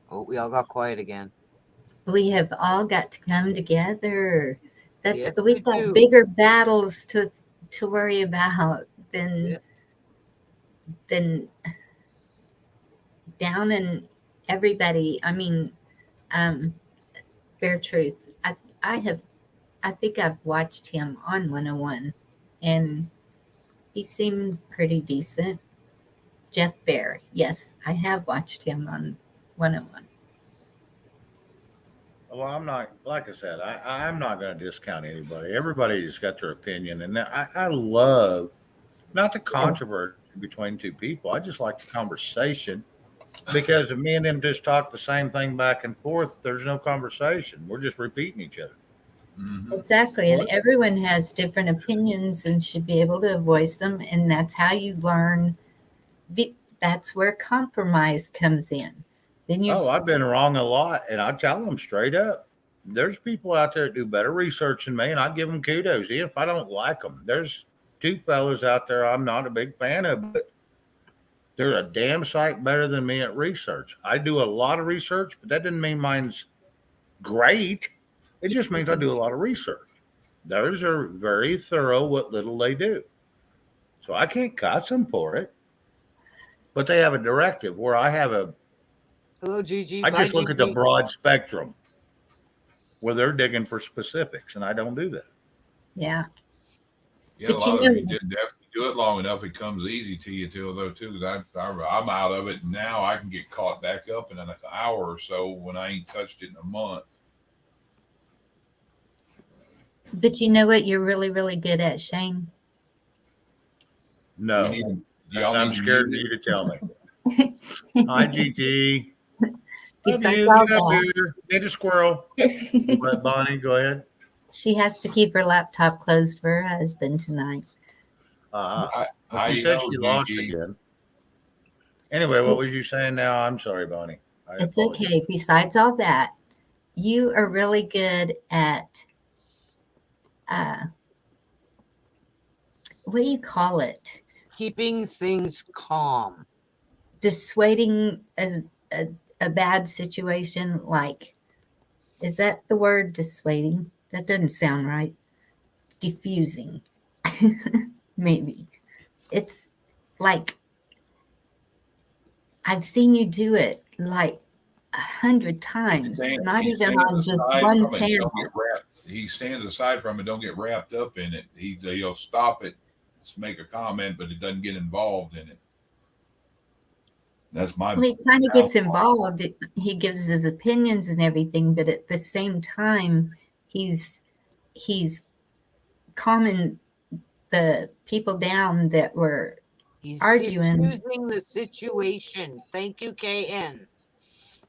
Oh, we all got quiet again. We have all got to come together. That's Yes, we've we got do. bigger battles to worry about than down in everybody. I mean, Bare Truth. I think I've watched him on 101 and he seemed pretty decent. Jeff Bear. Yes, I have watched him on 101. Well, I'm not, like I said, I'm not going to discount anybody. Everybody's got their opinion. And I love not the controversy between two people. I just like the conversation, because if me and them just talk the same thing back and forth, there's no conversation. We're just repeating each other. Mm-hmm. Exactly. And everyone has different opinions and should be able to voice them. And that's how you learn. That's where compromise comes in. Then you. Oh, I've been wrong a lot, and I tell them straight up. There's people out there that do better research than me, and I give them kudos, even if I don't like them. There's two fellas out there I'm not a big fan of, but they're a damn sight better than me at research. I do a lot of research, but that doesn't mean mine's great. It just means I do a lot of research. Theirs are very thorough what little they do. So I can't cuss them for it. But they have a directive where I have a. Hello, Gigi. I Bye, just look at the Gigi. broad spectrum where they're digging for specifics, and I don't do that. Yeah. Yeah, a lot of you do it long enough, it comes easy to you too, though, too. Because I'm out of it now. I can get caught back up in an hour or so when I ain't touched it in a month. But you know what you're really, really good at, Shane? No. I'm scared for you to tell me. Hi, GT. Besides all Get up that, here. Get a squirrel. Let Bonnie, go ahead. she has to keep her laptop closed for her husband tonight. She said she lost again. Anyway, what was you saying now? I'm sorry, Bonnie. It's okay. Besides all that, you are really good at what do you call it? Keeping things calm. Dissuading a bad situation. Like, is that the word, dissuading? That doesn't sound right. Diffusing. Maybe. It's like, I've seen you do it like 100 times, not even on just one channel. He stands aside from it, don't get wrapped up in it. He'll stop it, make a comment, but it doesn't get involved in it. That's my. Well, he kind of gets involved. He gives his opinions and everything, but at the same time, he's calming the people down that were arguing. Diffusing the situation. Thank you, KN.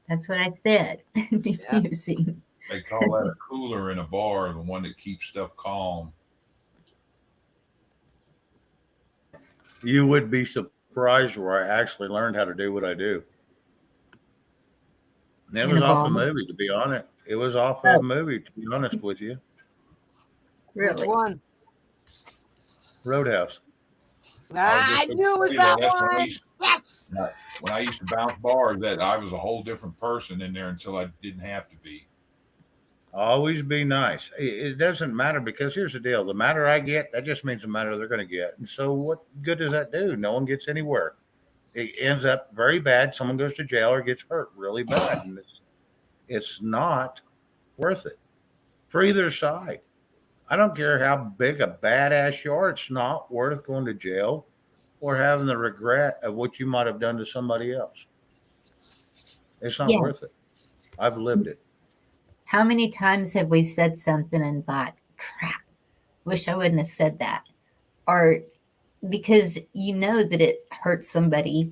That's what I said. Diffusing. They call that a cooler in a bar, the one that keeps stuff calm. You would be surprised where I actually learned how to do what I do. And it was off a movie, to be honest. It was off a movie, to be honest with you. Really? Which one? Roadhouse. I knew it was that one. Yes. Yes. When I used to bounce bars, that I was a whole different person in there until I didn't have to be. Always be nice. It doesn't matter because here's the deal: the madder I get, that just means the madder they're going to get. And so, what good does that do? No one gets anywhere. It ends up very bad. Someone goes to jail or gets hurt really bad, and it's not worth it for either side. I don't care how big a badass you are; it's not worth going to jail or having the regret of what you might have done to somebody else. It's not worth it. Yes. I've lived it. How many times have we said something and thought, crap, wish I wouldn't have said that? Or because you know that it hurts somebody,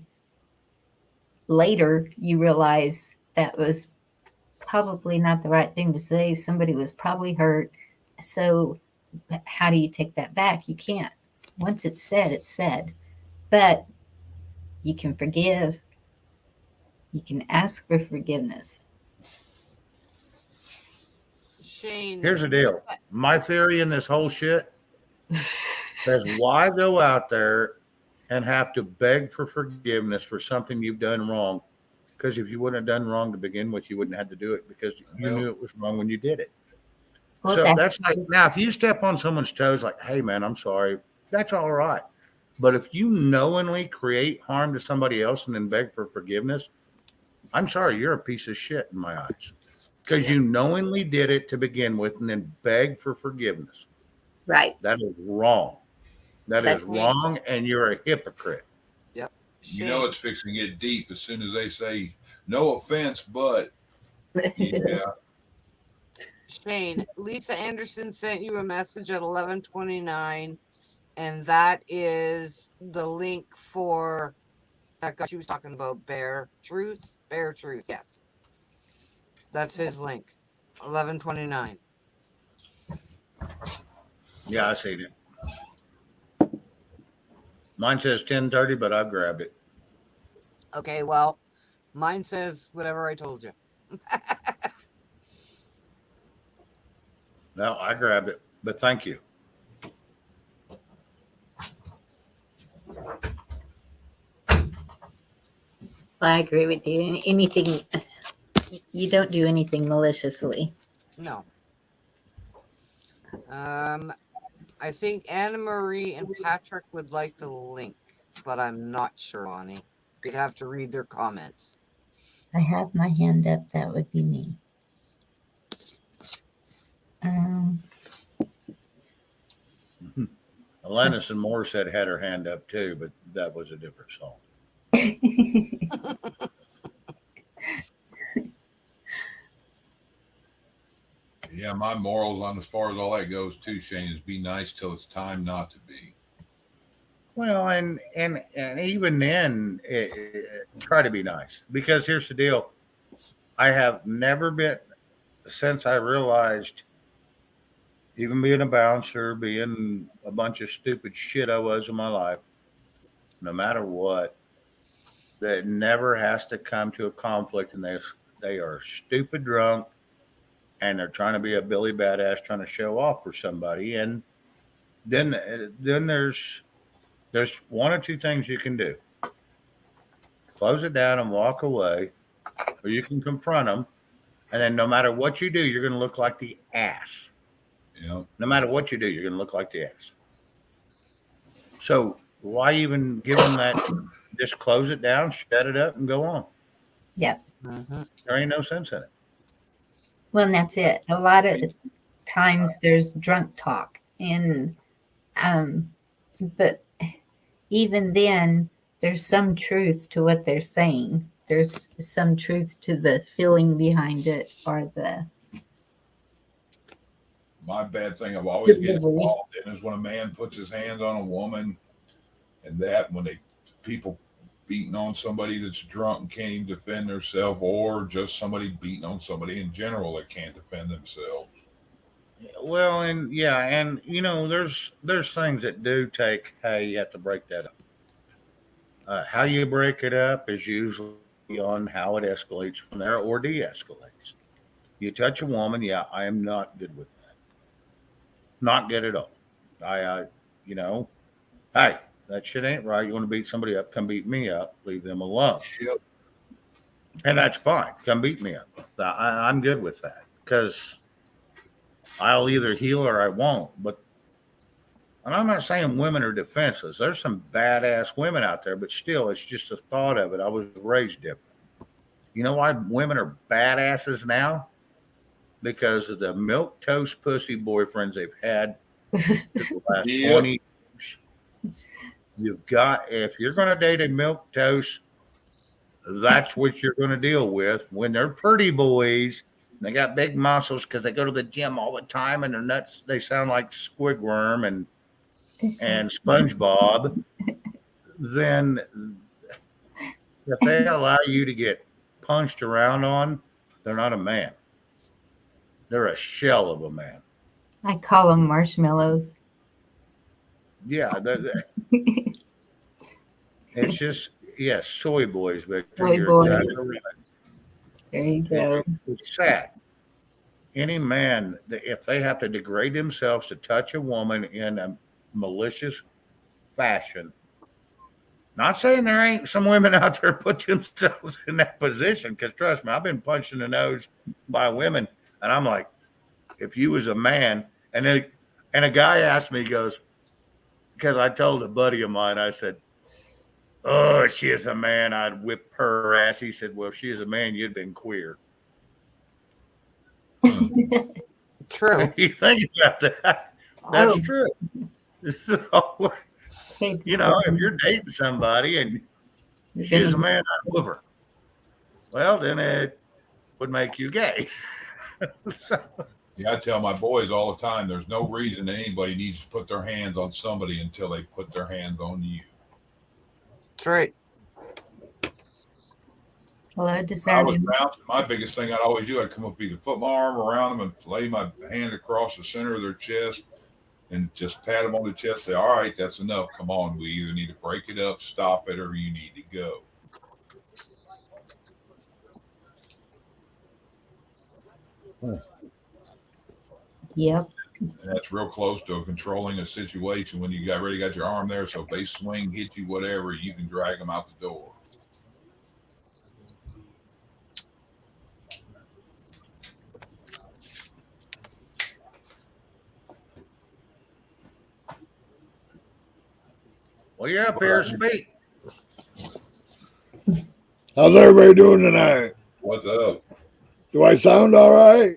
later you realize that was probably not the right thing to say. Somebody was probably hurt. So, how do you take that back? You can't. Once it's said, it's said. But you can forgive, you can ask for forgiveness. Shane. Here's the deal. My theory in this whole shit says why go out there and have to beg for forgiveness for something you've done wrong? Because if you wouldn't have done wrong to begin with, you wouldn't have to do it because you knew it was wrong when you did it. Well, So that's like now, if you step on someone's toes, like, hey, man, I'm sorry, that's all right. But if you knowingly create harm to somebody else and then beg for forgiveness, I'm sorry, you're a piece of shit in my eyes because you knowingly did it to begin with and then beg for forgiveness. Right. That is wrong. That's That's wrong, and you're a hypocrite. Yep. You know it's fixing to get deep as soon as they say, no offense, but yeah. Shane, Lisa Anderson sent you a message at 11:29, and that is the link for that guy she was talking about, Bear Truth. Bear Truth, yes. That's his link. 11:29. Yeah, I seen it. Mine says 10:30, but I've grabbed it. Okay, well, mine says whatever I told you. No, I grabbed it, but thank you. I agree with you. Anything, you don't do anything maliciously. No. I think Anna Marie and Patrick would like the link, but I'm not sure, Bonnie. You'd have to read their comments. I have my hand up. That would be me. Alanis and Morissette had her hand up too, but that was a different song. Yeah, my morals on as far as all that goes too, Shane, is be nice till it's time not to be. Well, and even then, try to be nice because here's the deal: I have never been since I realized, even being a bouncer, being a bunch of stupid shit I was in my life, no matter what, that never has to come to a conflict, and they are stupid drunk, and they're trying to be a Billy badass, trying to show off for somebody, and then there's one or two things you can do: close it down and walk away, or you can confront them, and then no matter what you do, you're going to look like the ass. Yeah. No matter what you do, you're going to look like the ass. So why even give them that? Just close it down, shut it up, and go on. Yep. There ain't no sense in it. Well, and that's it. A lot of times there's drunk talk, and but even then, there's some truth to what they're saying. There's some truth to the feeling behind it, or the. My bad thing I've always get involved in is when a man puts his hands on a woman, and that when people beating on somebody that's drunk and can't even defend themselves, or just somebody beating on somebody in general that can't defend themselves. Well, and yeah, and there's things that do take. Hey, you have to break that up. How you break it up is usually on how it escalates from there or de-escalates. You touch a woman, yeah, I am not good with that. Not good at all. Hey, That shit ain't right. You want to beat somebody up, come beat me up. Leave them alone. Yep. And that's fine. Come beat me up. I'm good with that because I'll either heal or I won't. But and I'm not saying women are defenseless. There's some badass women out there, but still, it's just a thought of it. I was raised different. You know why women are badasses now? Because of the milk toast pussy boyfriends they've had for the last 20 years. You've got, if you're going to date a milk toast, that's what you're going to deal with. When they're pretty boys, they got big muscles because they go to the gym all the time and their nuts, they sound like Squidworm and SpongeBob. Then if they allow you to get punched around on, they're not a man. They're a shell of a man. I call them marshmallows. Yeah, it's just soy boys, Victor. Soy You're boys. exactly right. There you go. It's sad. Any man, if they have to degrade themselves to touch a woman in a malicious fashion, not saying there ain't some women out there put themselves in that position, because trust me, I've been punched in the nose by women, and I'm like, if you was a man, and a guy asked me, he goes, because I told a buddy of mine, I said, oh, if she is a man, I'd whip her ass. He said, well, if she is a man, you'd been queer. True. You think about that? That's true. So, you know, if you're dating somebody and she's a man, I'd whip her. Well, then it would make you gay. So, yeah, I tell my boys all the time, there's no reason anybody needs to put their hands on somebody until they put their hands on you. That's right. Well, I I was decided. bouncing. My biggest thing I'd always do, I'd come up, either put my arm around them and lay my hand across the center of their chest and just pat them on the chest, say, all right, that's enough. Come on. We either need to break it up, stop it, or you need to go. Yep. And that's real close to controlling a situation when you already got your arm there. So if they swing, hit you, whatever, you can drag them out the door. well, you're up here to speak. How's everybody doing tonight? What's up? Do I sound all right?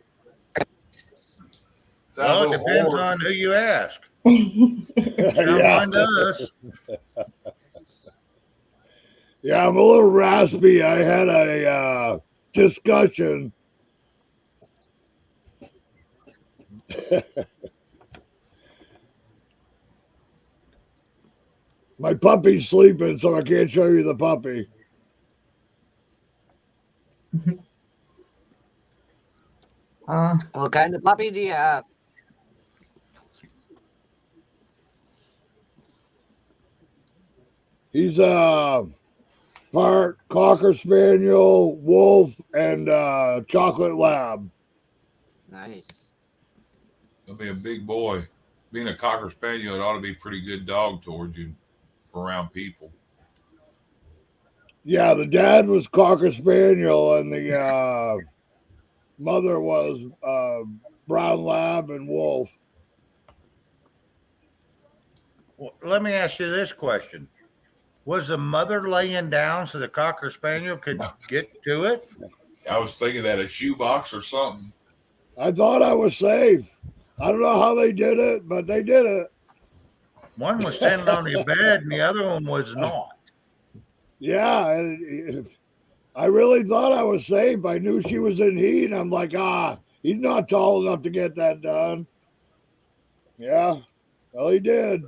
Well, it depends on who you ask. Sound to us. Yeah, I'm a little raspy. I had a discussion. My puppy's sleeping, so I can't show you the puppy. What kind of puppy do you have? He's a part Cocker Spaniel, Wolf, and Chocolate Lab. Nice. He'll be a big boy. Being a Cocker Spaniel, it ought to be a pretty good dog towards you, around people. Yeah, the dad was Cocker Spaniel, and the mother was Brown Lab and Wolf. Well, let me ask you this question. Was the mother laying down so the Cocker Spaniel could get to it? I was thinking that a shoebox or something. I thought I was safe. I don't know how they did it, but they did it. One was standing on the bed and the other one was not. Yeah, I really thought I was safe. I knew she was in heat. I'm like, he's not tall enough to get that done. Yeah, well, he did.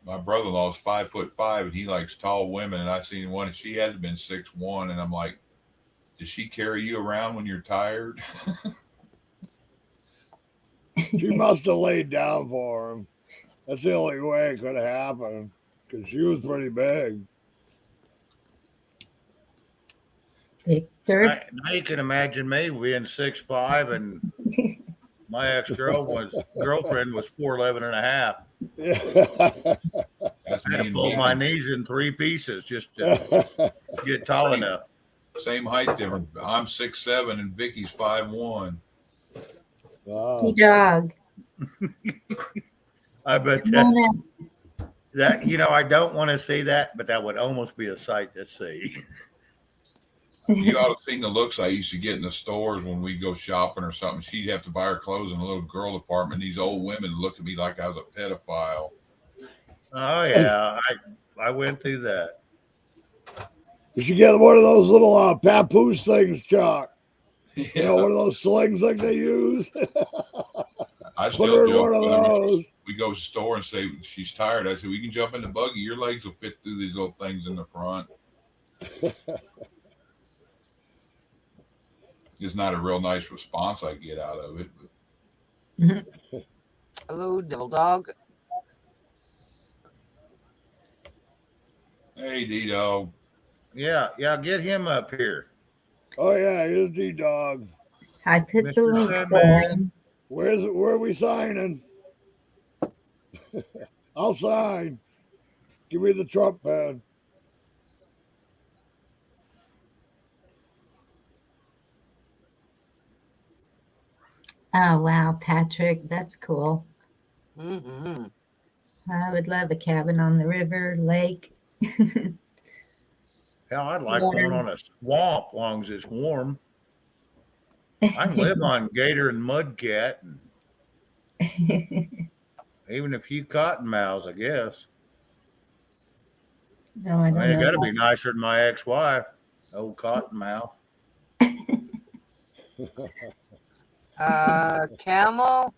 My brother-in-law is 5'5", and he likes tall women. And I seen one, and she hasn't been 6'1", and I'm like, does she carry you around when you're tired? She must have laid down for him. That's the only way it could have happened, because she was pretty big. Victor? Now you can imagine me being 6'5", and my ex-girlfriend was 4'11" and a half. Yeah. That's I had me to and fold my Vicky. knees in 3 pieces just to get tall enough. Same height difference. I'm 6'7" and Vicky's 5'1". Hey, dog. I bet Come on that I don't want to see that, but that would almost be a sight to see. You ought to see the looks I used to get in the stores when we go shopping or something. She'd have to buy her clothes in a little girl department. These old women look at me like I was a pedophile. Oh yeah, I went through that. You should get one of those little papoose things, Chuck. Yeah. You know, one of those slings like they use. I Put still her in joke one of with her when those. we go to the store and say she's tired. I said, we can jump in the buggy. Your legs will fit through these little things in the front. It's not a real nice response I get out of it. But. Hello, Devil Dog. Hey, D-Dog. Yeah, get him up here. Oh yeah, here's D-Dog. I put the Mr. link for Sandman. him. Where are we signing? I'll sign. Give me the Trump pen. Oh, wow, Patrick. That's cool. Mm-hmm. I would love a cabin on the river, lake. Hell, I'd like Water. one on a swamp, long as it's warm. I can live on gator and mudcat, and even a few cottonmouths, I guess. No, I I don't mean, it know. got to be nicer than my ex-wife, old cottonmouth. Camel,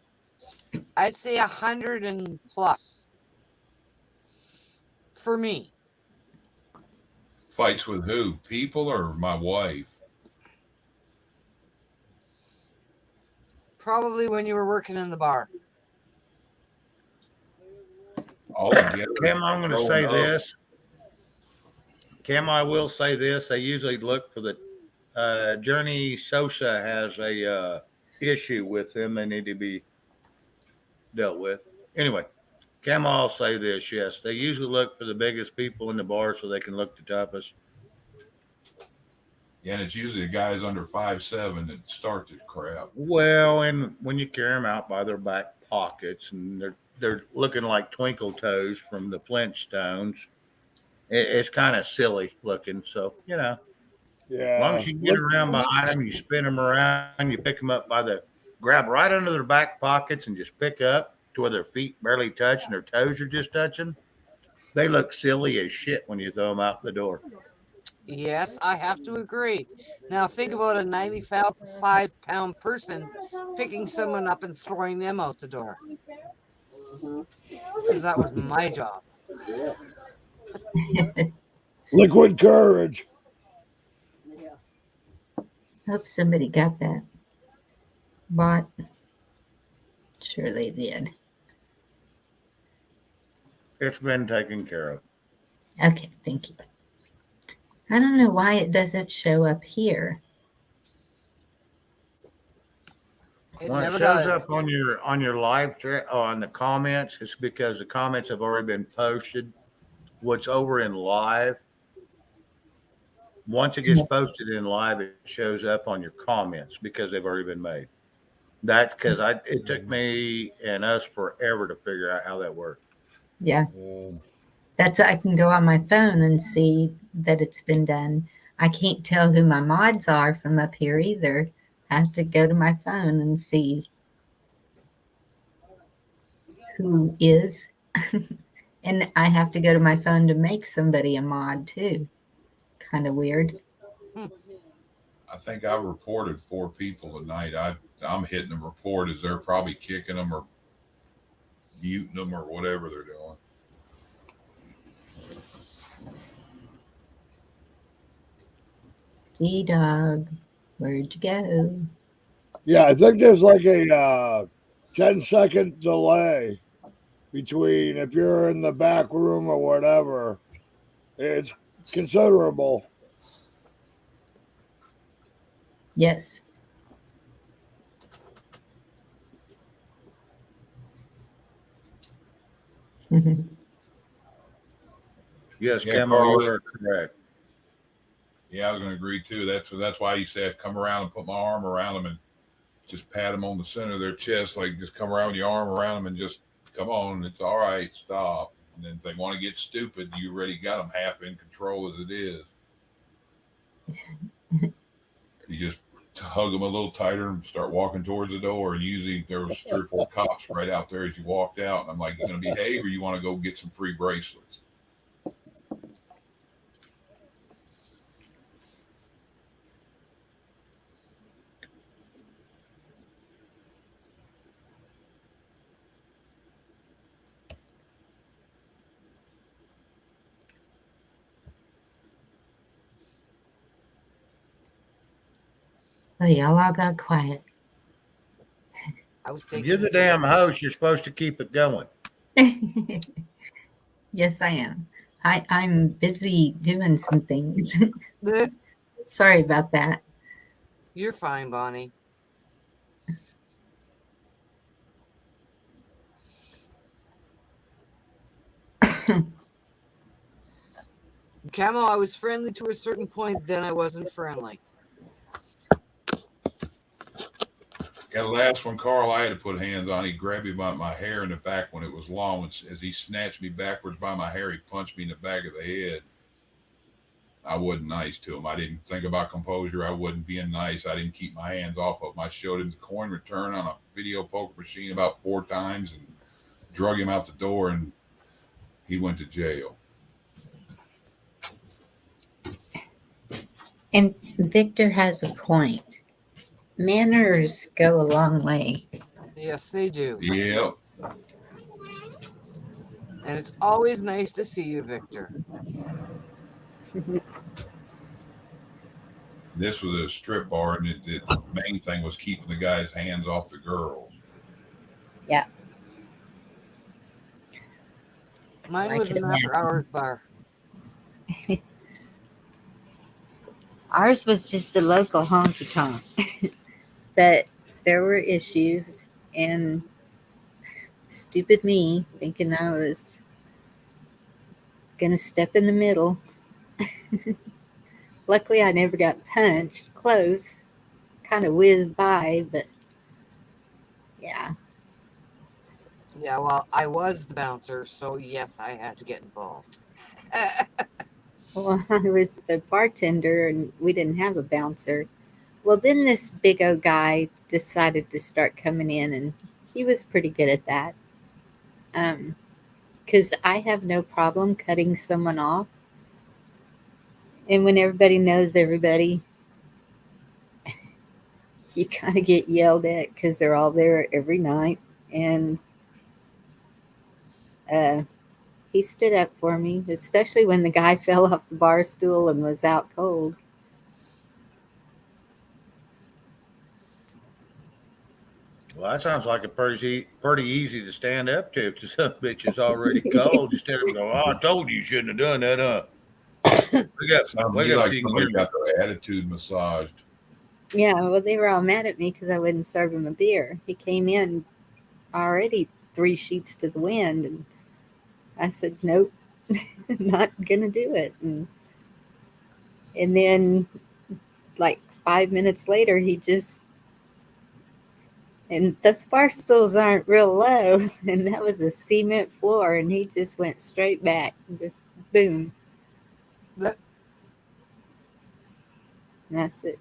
I'd say 100 and plus for me. Fights with who? People or my wife? Probably when you were working in the bar. All together. Cam, I'm going to say Growing up. this. Cam, I will say this. They usually look for the Journey Sosa has a issue with them. They need to be dealt with. Anyway, Cam, I'll say this. Yes, they usually look for the biggest people in the bar so they can look the toughest. Yeah, and it's usually the guys under 5'7" that start this crap. Well, and when you carry them out by their back pockets and they're looking like twinkle toes from the Flintstones, it's kind of silly looking. So, Yeah. as long as you get around behind them, you spin them around, you pick them up grab right under their back pockets and just pick up to where their feet barely touch and their toes are just touching. They look silly as shit when you throw them out the door. Yes, I have to agree. Now think about a 95-pound person picking someone up and throwing them out the door. Because that was my job. Liquid courage. Hope somebody got that bought. Sure they did. It's been taken care of. Okay, thank you. I don't know why it doesn't show up here. When it shows up on your live on the comments, it's because the comments have already been posted. What's over in live, once it gets posted in live, it shows up on your comments because they've already been made. That's because it took me and us forever to figure out how that worked. Yeah. I can go on my phone and see that it's been done. I can't tell who my mods are from up here either. I have to go to my phone and see who is. And I have to go to my phone to make somebody a mod too. Kind of weird. I think I reported 4 people tonight. I'm hitting them report as they're probably kicking them or muting them or whatever they're doing. D-Dog, where'd you go? Yeah, I think there's like a 10-second delay between if you're in the back room or whatever. It's considerable. Yes. Yes, Yeah, Camo, Carl, you are correct. yeah, I was going to agree too. That's why he said come around and put my arm around them and just pat them on the center of their chest, like just come around with your arm around them and just come on. It's all right. Stop. And then if they want to get stupid, you already got them half in control as it is. You just hug them a little tighter and start walking towards the door. And usually there was 3 or 4 cops right out there as you walked out. And I'm like, you going to behave or you want to go get some free bracelets? Oh, y'all all got quiet. I was If taking you're the a drink. damn host, you're supposed to keep it going. Yes, I am. I'm busy doing some things. Bleh. Sorry about that. You're fine, Bonnie. Camo, I was friendly to a certain point, then I wasn't friendly. Yeah, the last one, Carl, I had to put hands on. He grabbed me by my hair in the back when it was long. As he snatched me backwards by my hair, he punched me in the back of the head. I wasn't nice to him. I didn't think about composure. I wasn't being nice. I didn't keep my hands off of him. I showed him the coin return on a video poker machine about 4 times and drug him out the door, and he went to jail. And Victor has a point. Manners go a long way. Yes, they do. Yep. And it's always nice to see you, Victor. This was a strip bar, and the main thing was keeping the guys' hands off the girls. Yeah. Mine Like was an it. after-hours bar. Ours was just a local honky tonk. But there were issues, and stupid me thinking I was going to step in the middle. Luckily, I never got punched. Close. Kind of whizzed by, but yeah. Yeah, well, I was the bouncer, so yes, I had to get involved. Well, I was the bartender, and we didn't have a bouncer. Well, then this big old guy decided to start coming in, and he was pretty good at that. Because I have no problem cutting someone off. And when everybody knows everybody, you kind of get yelled at because they're all there every night. And he stood up for me, especially when the guy fell off the bar stool and was out cold. Well, that sounds like a pretty easy to stand up to if some bitch is already cold. Just stand up and go, "Oh, I told you shouldn't have done that, huh?" Sounds like somebody got their attitude massaged. Yeah, well, they were all mad at me because I wouldn't serve him a beer. He came in already 3 sheets to the wind, and I said, nope, not going to do it. And then like 5 minutes later, he just, and those bar stools aren't real low, and that was a cement floor, and he just went straight back, just boom. That, and that's it.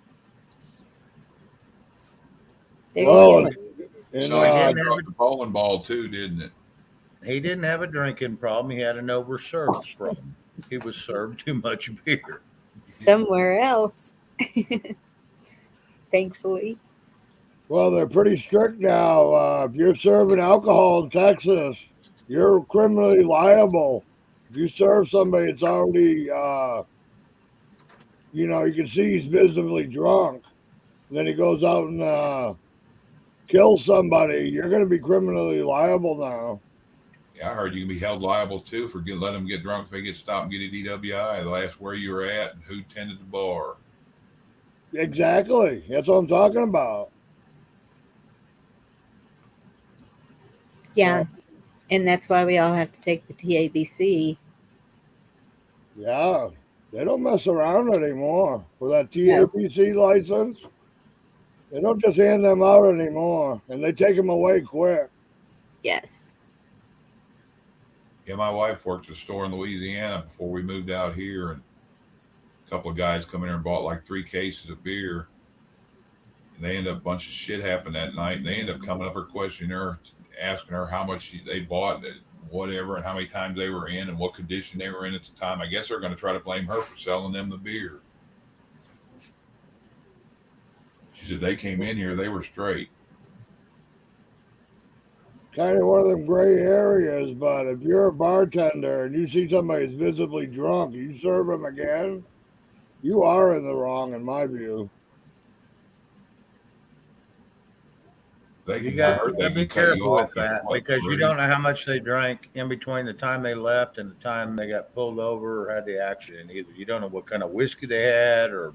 There Oh, you go. so he dropped the bowling ball too, didn't it? He didn't have a drinking problem. He had an overserved problem. He was served too much beer. Somewhere else, thankfully. Well, they're pretty strict now. If you're serving alcohol in Texas, you're criminally liable. If you serve somebody that's already, you can see he's visibly drunk, and then he goes out and kills somebody, you're going to be criminally liable now. Yeah, I heard you can be held liable too for letting them get drunk if they get stopped and get a DWI. They'll ask where you were at and who tended the bar. Exactly. That's what I'm talking about. Yeah, and that's why we all have to take the TABC. Yeah, they don't mess around anymore for that No. TAPC license. They don't just hand them out anymore, and they take them away quick. Yes. Yeah, my wife worked at a store in Louisiana before we moved out here, and a couple of guys come in here and bought like 3 cases of beer. And they end up, a bunch of shit happened that night, and they end up coming up her, questioning her, asking her how much they bought, whatever, and how many times they were in, and what condition they were in at the time. I guess they're going to try to blame her for selling them the beer. She said they came in here, they were straight. Kind of one of them gray areas, but if you're a bartender and you see somebody who's visibly drunk, you serve them again, you are in the wrong, in my view. They You can got hurt, to they be can cut you careful off with that because you don't know how much they drank in between the time they left and the time they got pulled over or had the accident. Either you don't know what kind of whiskey they had or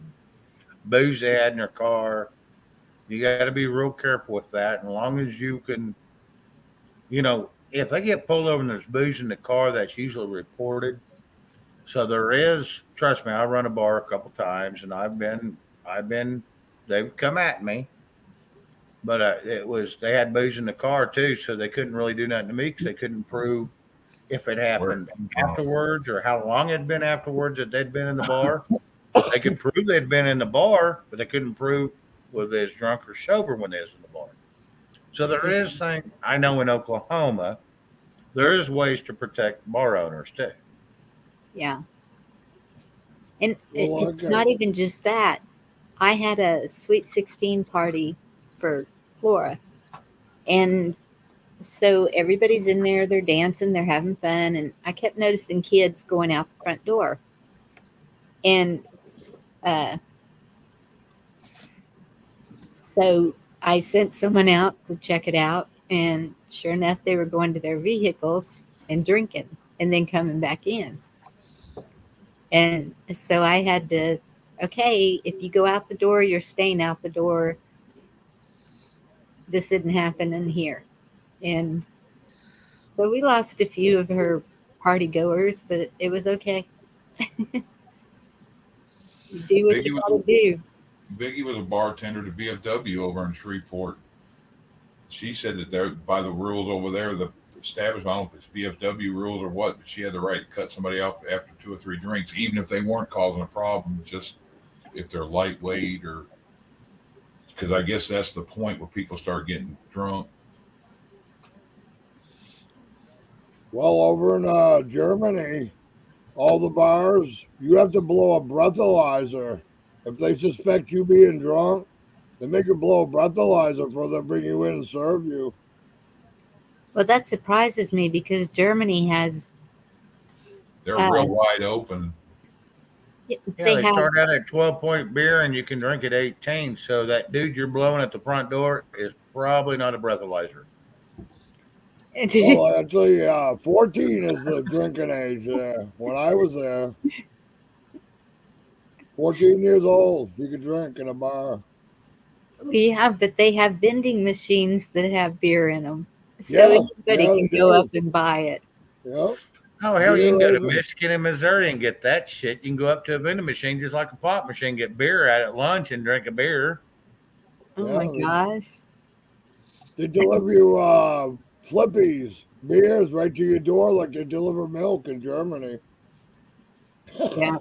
booze they had in their car. You got to be real careful with that. And as long as you can, if they get pulled over and there's booze in the car, that's usually reported. So there is, trust me, I run a bar a couple times and they've come at me. But they had booze in the car too, so they couldn't really do nothing to me because they couldn't prove if it happened afterwards or how long it had been afterwards that they'd been in the bar. They could prove they'd been in the bar, but they couldn't prove whether they was drunk or sober when they was in the bar. So there is thing I know in Oklahoma, there is ways to protect bar owners too. Yeah. And Well, it's not even just that. I had a Sweet 16 party for Flora. And so everybody's in there, they're dancing, they're having fun. And I kept noticing kids going out the front door. And so I sent someone out to check it out. And sure enough, they were going to their vehicles and drinking and then coming back in. And so I had to, okay, if you go out the door, you're staying out the door. This didn't happen in here. And so we lost a few of her party goers, but it was okay. Do what you gotta do. Biggie was a bartender at VFW over in Shreveport. She said that they're by the rules over there, the establishment, I don't know if it's VFW rules or what, but she had the right to cut somebody off after 2 or 3 drinks, even if they weren't causing a problem, just if they're lightweight or because I guess that's the point where people start getting drunk. Well, over in Germany, all the bars, you have to blow a breathalyzer. If they suspect you being drunk, they make you blow a breathalyzer before they bring you in and serve you. Well, that surprises me because Germany has. They're real wide open. They start out at 12-point beer and you can drink at 18. So that dude you're blowing at the front door is probably not a breathalyzer. Well, actually, 14 is the drinking age there. When I was there, 14 years old, you could drink in a bar. Yeah, but they have vending machines that have beer in them. So anybody can go up and buy it. Yep. Oh, hell, you can go to Michigan and Missouri and get that shit. You can go up to a vending machine just like a pop machine, get beer at lunch and drink a beer. Oh, my gosh. They deliver you flippies, beers right to your door like they deliver milk in Germany. Yeah.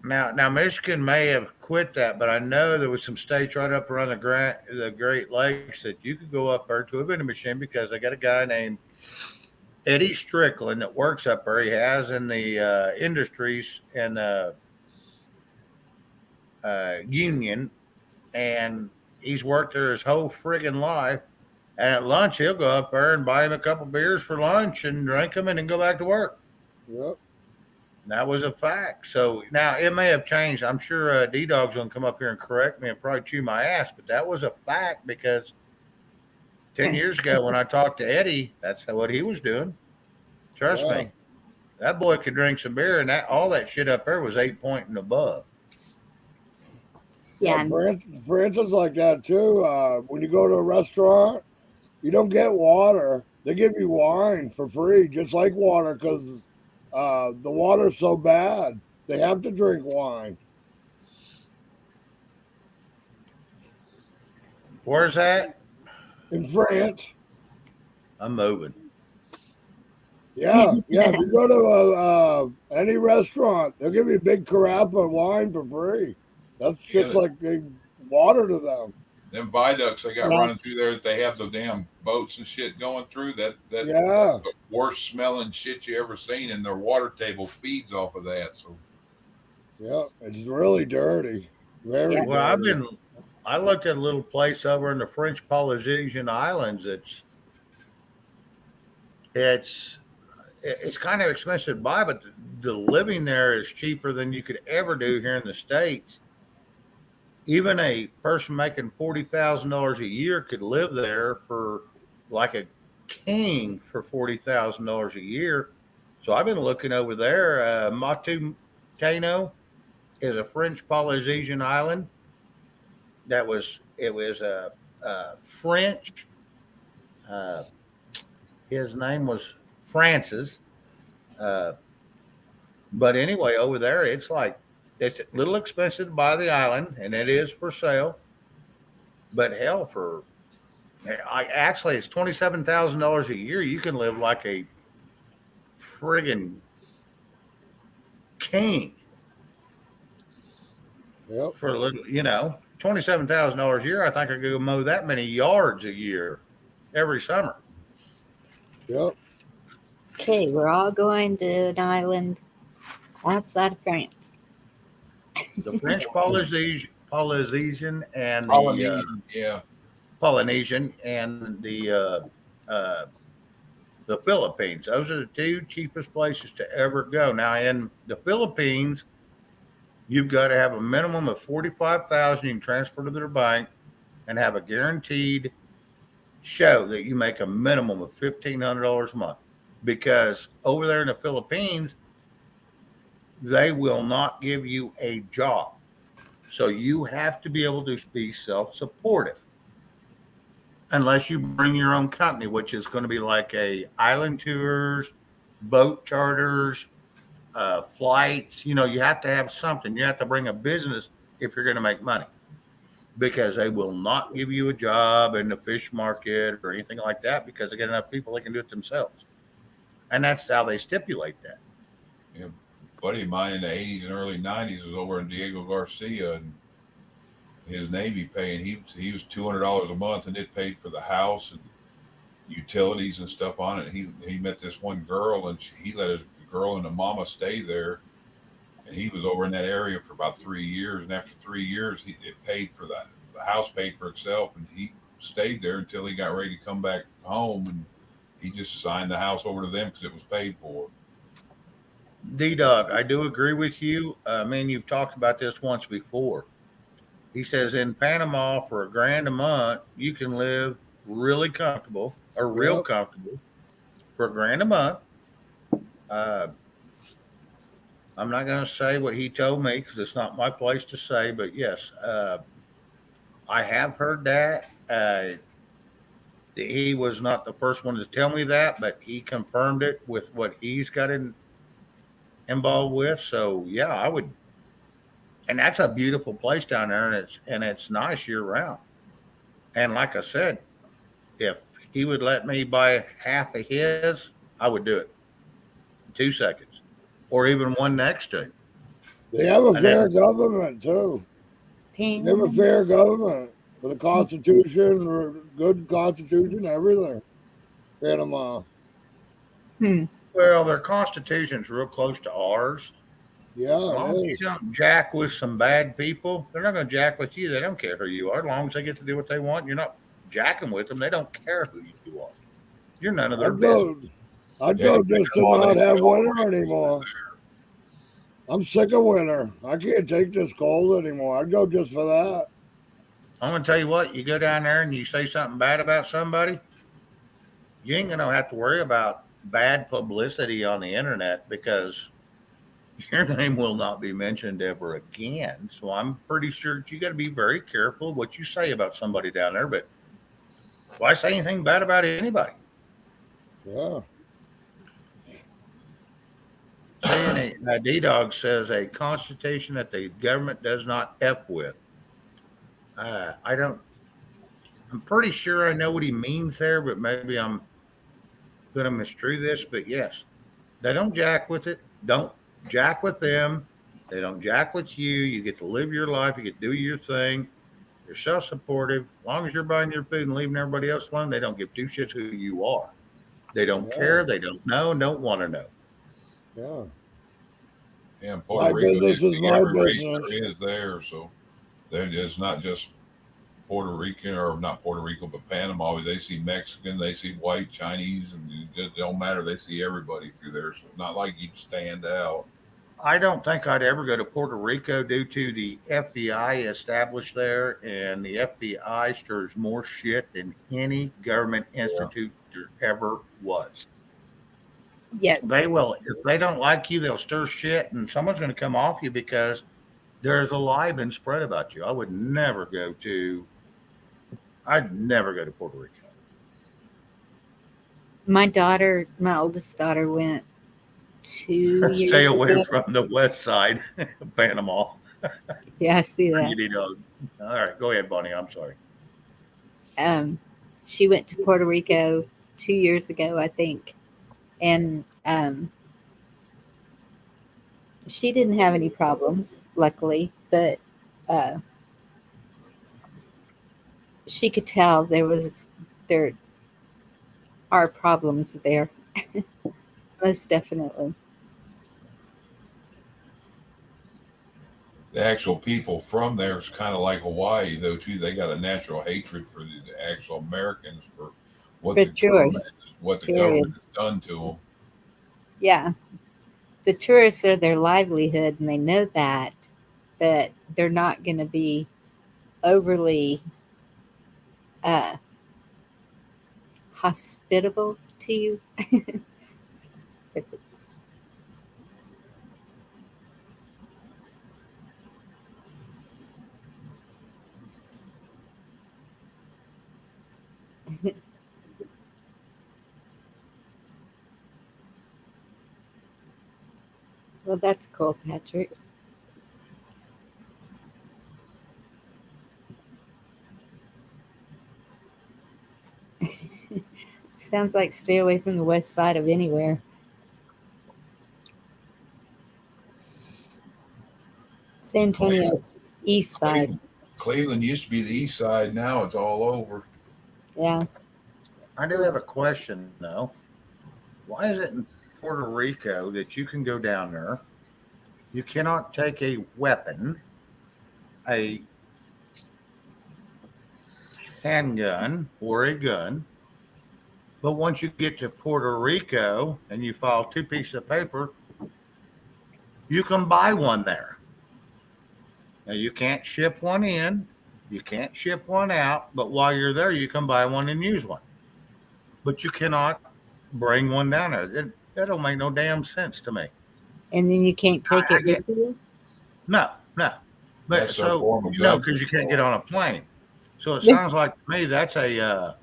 Now, Michigan may have quit that, but I know there was some states right up around the Great Lakes that you could go up there to a vending machine because they got a guy named Eddie Strickland that works up there. He has in the industries and union, and he's worked there his whole friggin' life. And at lunch, he'll go up there and buy him a couple beers for lunch and drink them and then go back to work. Yep. That was a fact. So now it may have changed. I'm sure D-Dog's going to come up here and correct me and probably chew my ass, but that was a fact because 10 years ago when I talked to Eddie, that's what he was doing. Trust me. That boy could drink some beer, and all that shit up there was 8 point and above. Yeah. For instance, like that too, when you go to a restaurant, you don't get water. They give you wine for free, just like water, because the water's so bad they have to drink wine. Where's that? In France. I'm moving. Yeah, yeah. If you go to any restaurant, they'll give you a big carafe of wine for free. That's just like water to them. Them viaducts they got Yeah. running through there that they have the damn boats and shit going through. That's Yeah. the worst smelling shit you ever seen, and their water table feeds off of that. So Yeah, it's really dirty. Very Well, dirty. I looked at a little place over in the French Polynesian Islands. It's kind of expensive to buy, but the living there is cheaper than you could ever do here in the States. Even a person making $40,000 a year could live there for like a king for $40,000 a year. So I've been looking over there. Matu Kano is a French Polynesian island. It was French. Uh, his name was Francis. Uh, but anyway, over there, it's a little expensive to buy the island, and it is for sale. But hell, it's $27,000 a year. You can live like a friggin' king. Yep. For a little, $27,000 a year. I think I could go mow that many yards a year every summer. Yep. Okay, we're all going to an island outside of France. The French Polynesian and Polynesian and the Philippines. Those are the two cheapest places to ever go. Now, in the Philippines, you've got to have a minimum of $45,000 you can transfer to their bank and have a guaranteed show that you make a minimum of $1,500 a month. Because over there in the Philippines, they will not give you a job. So you have to be able to be self-supportive. Unless you bring your own company, which is going to be like a island tours, boat charters, flights. You have to have something. You have to bring a business if you're going to make money, because they will not give you a job in the fish market or anything like that, because they get enough people that can do it themselves. And that's how they stipulate that. Yeah, buddy of mine in the 80s and early 90s was over in Diego Garcia, and his Navy paying, he was $200 a month, and it paid for the house and utilities and stuff on it. He met this one girl, and he let his girl and the mama stay there, and he was over in that area for about 3 years. And after 3 years, it paid for the house paid for itself, and he stayed there until he got ready to come back home, and he just signed the house over to them because it was paid for. D-Dog, I do agree with you. You've talked about this once before. He says in Panama for $1,000 a month, you can live really comfortable or real comfortable for $1,000 a month. I'm not going to say what he told me because it's not my place to say, but yes, I have heard that. He was not the first one to tell me that, but he confirmed it with what he's got involved with. So yeah, I would. And that's a beautiful place down there, and it's nice year round. And like I said, if he would let me buy half of his, I would do it in 2 seconds, or even one next to him. They have a fair government too. They have a fair government with a constitution, good constitution, everything. Panama. Well, their constitution's real close to ours. Yeah, as long as you don't jack with some bad people, they're not going to jack with you. They don't care who you are. As long as they get to do what they want, you're not jacking with them. They don't care who you are. You're none of their business. I'd go just to not have winter anymore. I'm sick of winter. I can't take this cold anymore. I'd go just for that. I'm going to tell you what, you go down there and you say something bad about somebody, you ain't going to have to worry about bad publicity on the internet, because your name will not be mentioned ever again. So I'm pretty sure that you got to be very careful what you say about somebody down there. But why say anything bad about anybody? Yeah. saying D-Dog says a constitution that the government does not F with. I don't. I'm pretty sure I know what he means there, but maybe I'm going to misdrew this. But yes, they don't jack with it. Don't jack with them. They don't jack with you. You get to live your life. You get to do your thing. You're self-supportive. As long as you're buying your food and leaving everybody else alone, they don't give two shits who you are. They don't care. They don't know and don't want to know. Yeah. Yeah, in Puerto My Rico, business is my every race business. there is there, so it's not just Puerto Rican or not Puerto Rico, but Panama. They see Mexican, they see white, Chinese, and it don't matter. They see everybody through there, so it's not like you'd stand out. I don't think I'd ever go to Puerto Rico due to the FBI established there, and the FBI stirs more shit than any government institute there ever was. Yes. They will, if they don't like you, they'll stir shit, and someone's going to come off you because there's a lie been spread about you. I'd never go to Puerto Rico. My oldest daughter went 2 years Stay away ago. from the west side of Panama. Yeah, I see that. All right, go ahead, Bonnie. I'm sorry. She went to Puerto Rico 2 years ago, I think, and she didn't have any problems, luckily, but she could tell there are problems there. Most definitely. The actual people from there is kind of like Hawaii, though, too. They got a natural hatred for the actual Americans for what the government has done to them. Yeah. The tourists are their livelihood, and they know that, but they're not going to be overly hospitable to you. Well, that's cool, Patrick. Sounds like stay away from the west side of anywhere. San Antonio's east side. Cleveland used to be the east side. Now it's all over. Yeah. I do have a question, though. Why is it in Puerto Rico that you can go down there? You cannot take a weapon, a handgun or a gun. But once you get to Puerto Rico and you file 2 pieces of paper, you can buy one there. Now, you can't ship one in, you can't ship one out, but while you're there, you can buy one and use one. But you cannot bring one down there. That don't make no damn sense to me. And then you can't take it with you? No. But That's so, because you can't get on a plane. So it sounds like to me that's a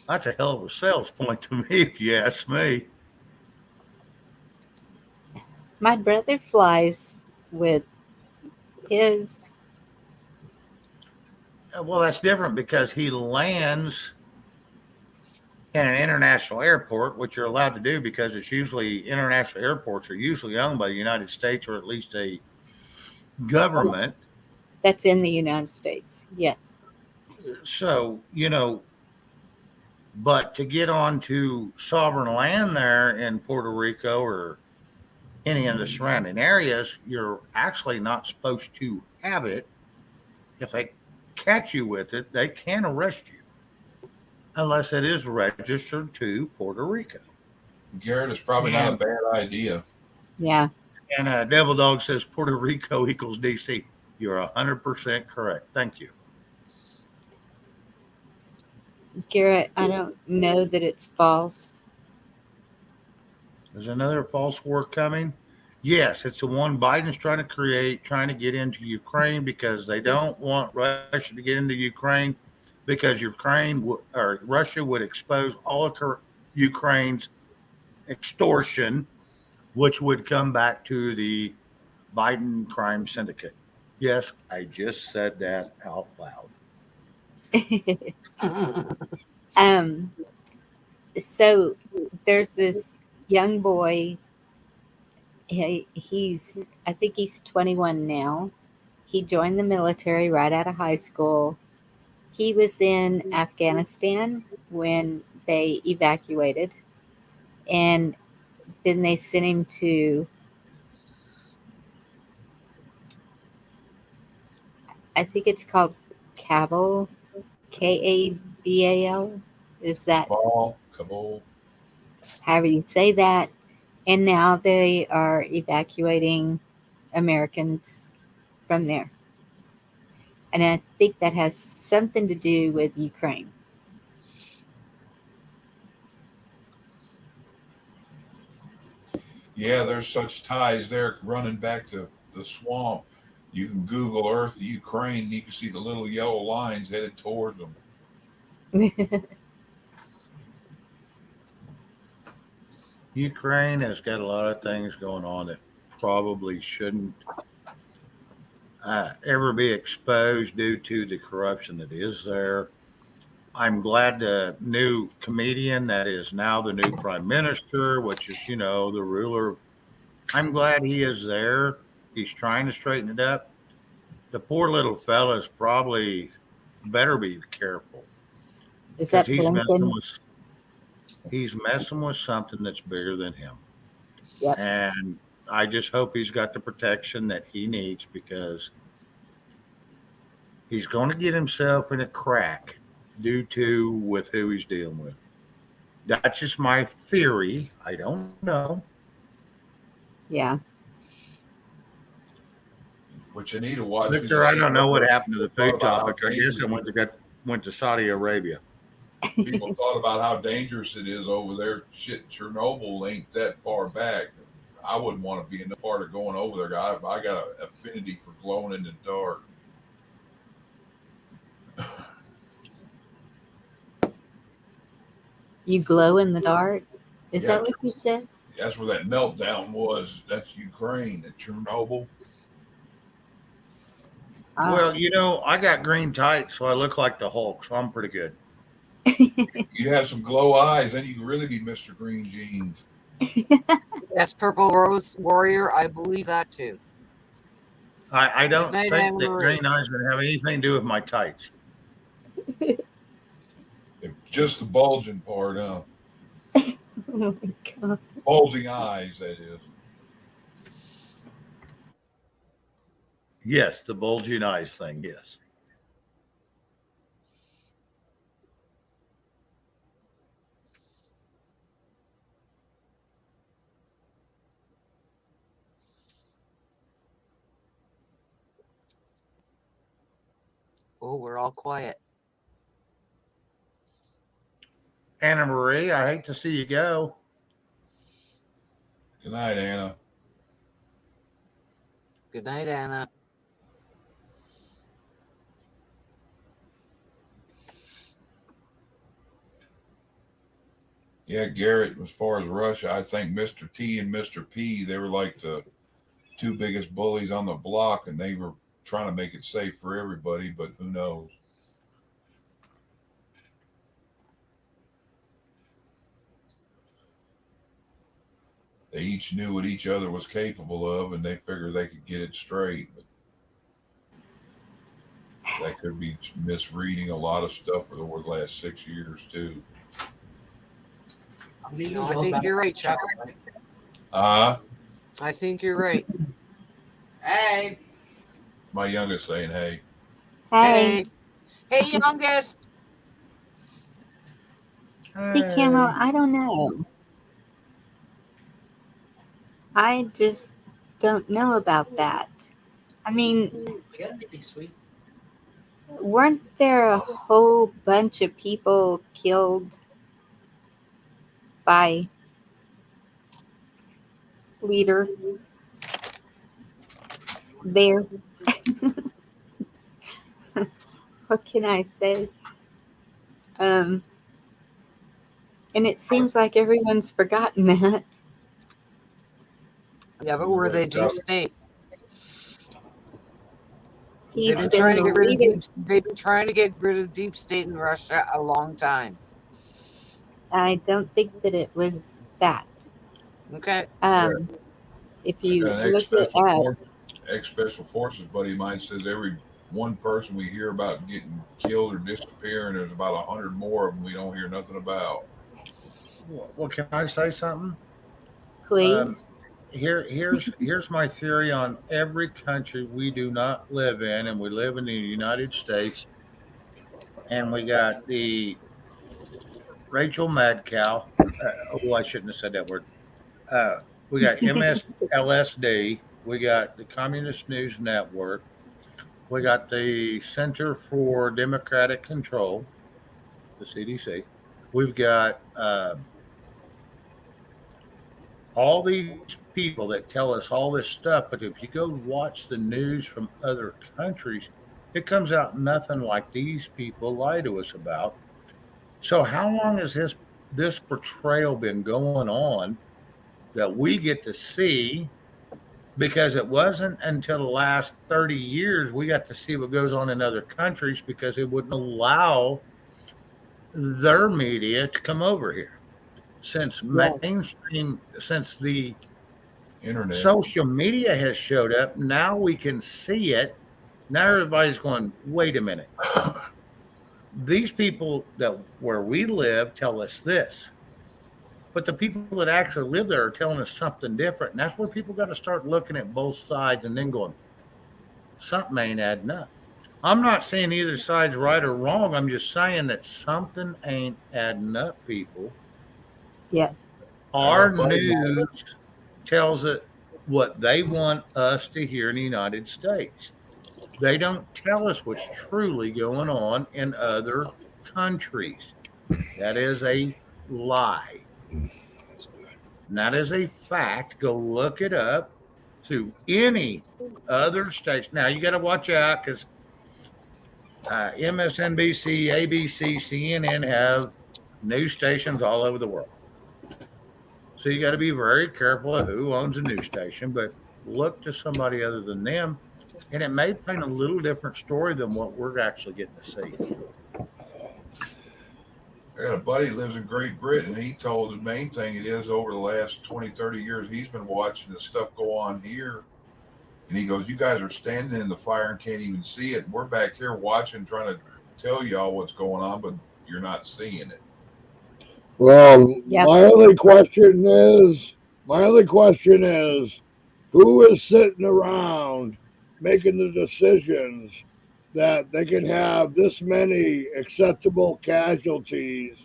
that's a hell of a sales point to me, if you ask me. My brother flies with his. Well, that's different because he lands in an international airport, which you're allowed to do because it's usually international airports are usually owned by the United States or at least a government. That's in the United States, yes. So, but to get onto sovereign land there in Puerto Rico or any of the surrounding areas, you're actually not supposed to have it. If they catch you with it, they can arrest you unless it is registered to Puerto Rico. Garrett, is probably not a bad idea. Yeah. And Devil Dog says Puerto Rico equals DC. You're 100% correct. Thank you. Garrett, I don't know that it's false. Is another false war coming? Yes, it's the one Biden's trying to create, trying to get into Ukraine because they don't want Russia to get into Ukraine because Russia would expose all of Ukraine's extortion which would come back to the Biden crime syndicate. Yes, I just said that out loud. So there's this young boy. I think he's 21 now. He joined the military right out of high school. He was in Afghanistan when they evacuated, and then they sent him to, I think it's called Kabul, Kabal. Is that Kabul. however you say that? And now they are evacuating Americans from there. And I think that has something to do with Ukraine. Yeah, there's such ties there running back to the swamp. You can Google Earth Ukraine, and you can see the little yellow lines headed towards them. Ukraine has got a lot of things going on that probably shouldn't ever be exposed due to the corruption that is there. I'm glad the new comedian that is now the new prime minister, which is, the ruler, I'm glad he is there. He's trying to straighten it up. The poor little fella's probably better be careful Is because that Blinken? he's messing with something that's bigger than him. Yep. And I just hope he's got the protection that he needs because he's going to get himself in a crack due to with who he's dealing with. That's just my theory. I don't know. Yeah. But you need to watch. Victor, I don't know what happened to the food topic. I guess it went to Saudi Arabia. People thought about how dangerous it is over there. Shit, Chernobyl ain't that far back. I wouldn't want to be in the part of going over there. I got an affinity for glowing in the dark. You glow in the dark? Is that what you said? That's where that meltdown was. That's Ukraine, at Chernobyl. Well, I got green tights, so I look like the Hulk, so I'm pretty good. You have some glow eyes, then you can really be Mr. Green Jeans. Yes, Purple Rose Warrior. I believe that too. I don't think that green eyes would have anything to do with my tights. Just the bulging part, huh? Oh my God. Bulging eyes, that is. Yes, the bulging eyes thing, yes. Oh, we're all quiet. Anna Marie, I hate to see you go. Good night, Anna. Good night, Anna. Yeah, Garrett, as far as Russia, I think Mr. T and Mr. P, they were like the two biggest bullies on the block, and they were trying to make it safe for everybody, but who knows? They each knew what each other was capable of, and they figured they could get it straight. But that could be misreading a lot of stuff for the last 6 years, too. No, I think you're right, Chuck. I think you're right. Hey. My youngest saying, hey. Hey. Hey, youngest. See, Camo, I don't know. I just don't know about that. I mean, weren't there a whole bunch of people killed by leader there? What can I say? And it seems like everyone's forgotten that. Yeah, but we're the deep state. He's They've been trying to been get rid of leading. they've been trying to get rid of deep state in Russia a long time. I don't think that it was that. Okay. If I you got an look at ex special forces buddy of mine says every one person we hear about getting killed or disappearing, there's about 100 more of them we don't hear nothing about. Well, can I say something? please, Here's my theory on every country we do not live in, and we live in the United States, and we got the Rachel Madcow. I shouldn't have said that word. We got MSLSD. We got the Communist News Network. We got the Center for Democratic Control, the CDC. We've got all these people that tell us all this stuff, but if you go watch the news from other countries, it comes out nothing like these people lie to us about. So how long has this portrayal been going on that we get to see? Because it wasn't until the last 30 years we got to see what goes on in other countries because it wouldn't allow their media to come over here. Since mainstream, since the Internet. social media has showed up, now we can see it. Now everybody's going, wait a minute. These people that where we live tell us this, but the people that actually live there are telling us something different. And that's where people got to start looking at both sides and then going, something ain't adding up. I'm not saying either side's right or wrong. I'm just saying that something ain't adding up, people. yes, Our news tells it what they want us to hear in the United States. They don't tell us what's truly going on in other countries. That is a lie. And that is a fact. Go look it up to any other station. Now, you got to watch out because MSNBC, ABC, CNN have news stations all over the world. So you got to be very careful of who owns a news station, but look to somebody other than them, and it may paint a little different story than what we're actually getting to see. I got a buddy who lives in Great Britain, and he told the main thing it is over the last 20, 30 years, he's been watching the stuff go on here. And he goes, you guys are standing in the fire and can't even see it. And we're back here watching, trying to tell y'all what's going on, but you're not seeing it. Well, my only question is, who is sitting around making the decisions that they can have this many acceptable casualties,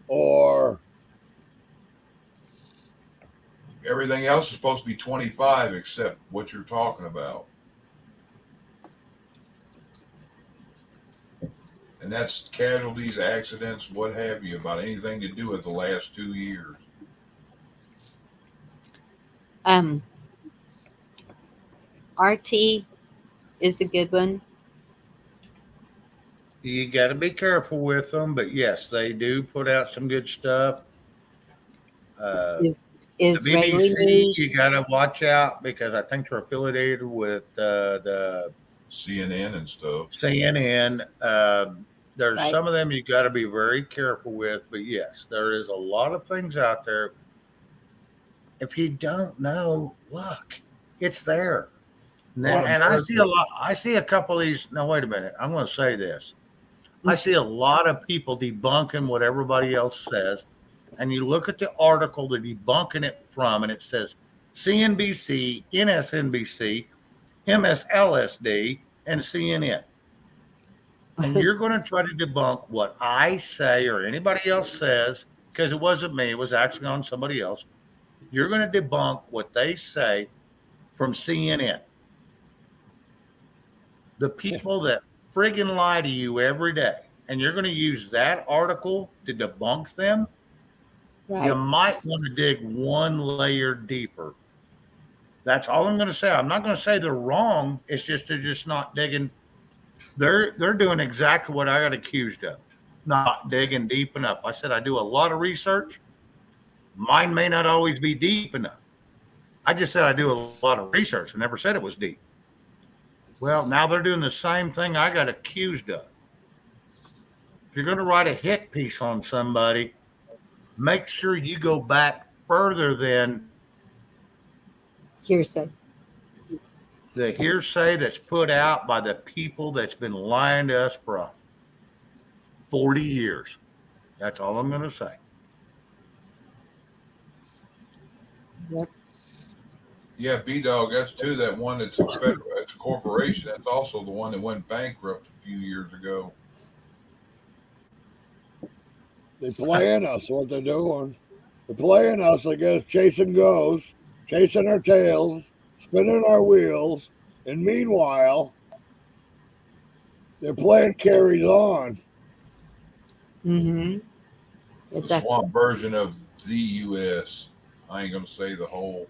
or everything else is supposed to be 25 except what you're talking about. And that's casualties, accidents, what have you, about anything to do with the last 2 years. RT is a good one. You got to be careful with them, but yes, they do put out some good stuff. Is the Israeli BBC, news. you got to watch out because I think they're affiliated with the CNN and stuff. CNN. There's Right. some of them you got to be very careful with, but yes, there is a lot of things out there. If you don't know, look, it's there. And I see a lot. I see a couple of these. No, wait a minute. I'm going to say this. I see a lot of people debunking what everybody else says. And you look at the article they're debunking it from, and it says CNBC, NSNBC, MSLSD, and CNN. And you're going to try to debunk what I say or anybody else says, because it wasn't me. It was actually on somebody else. You're going to debunk what they say from CNN. The people that friggin' lie to you every day, and you're going to use that article to debunk them, Right. you might want to dig one layer deeper. That's all I'm going to say. I'm not going to say they're wrong. It's just they're just not digging. They're doing exactly what I got accused of, not digging deep enough. I said I do a lot of research. Mine may not always be deep enough. I just said I do a lot of research. I never said it was deep. Well, now they're doing the same thing I got accused of. If you're going to write a hit piece on somebody, make sure you go back further than Hearsay. the hearsay that's put out by the people that's been lying to us for 40 years. That's all I'm going to say. Yep. Yeah, B Dog, that's too that one that's a federal, it's a corporation. That's also the one that went bankrupt a few years ago. They playing us what they're doing. They're playing us, I guess, chasing ghosts, chasing our tails, spinning our wheels, and meanwhile, their plan carries on. Mm-hmm. The Exactly. swamp version of the U.S. I ain't gonna say the whole.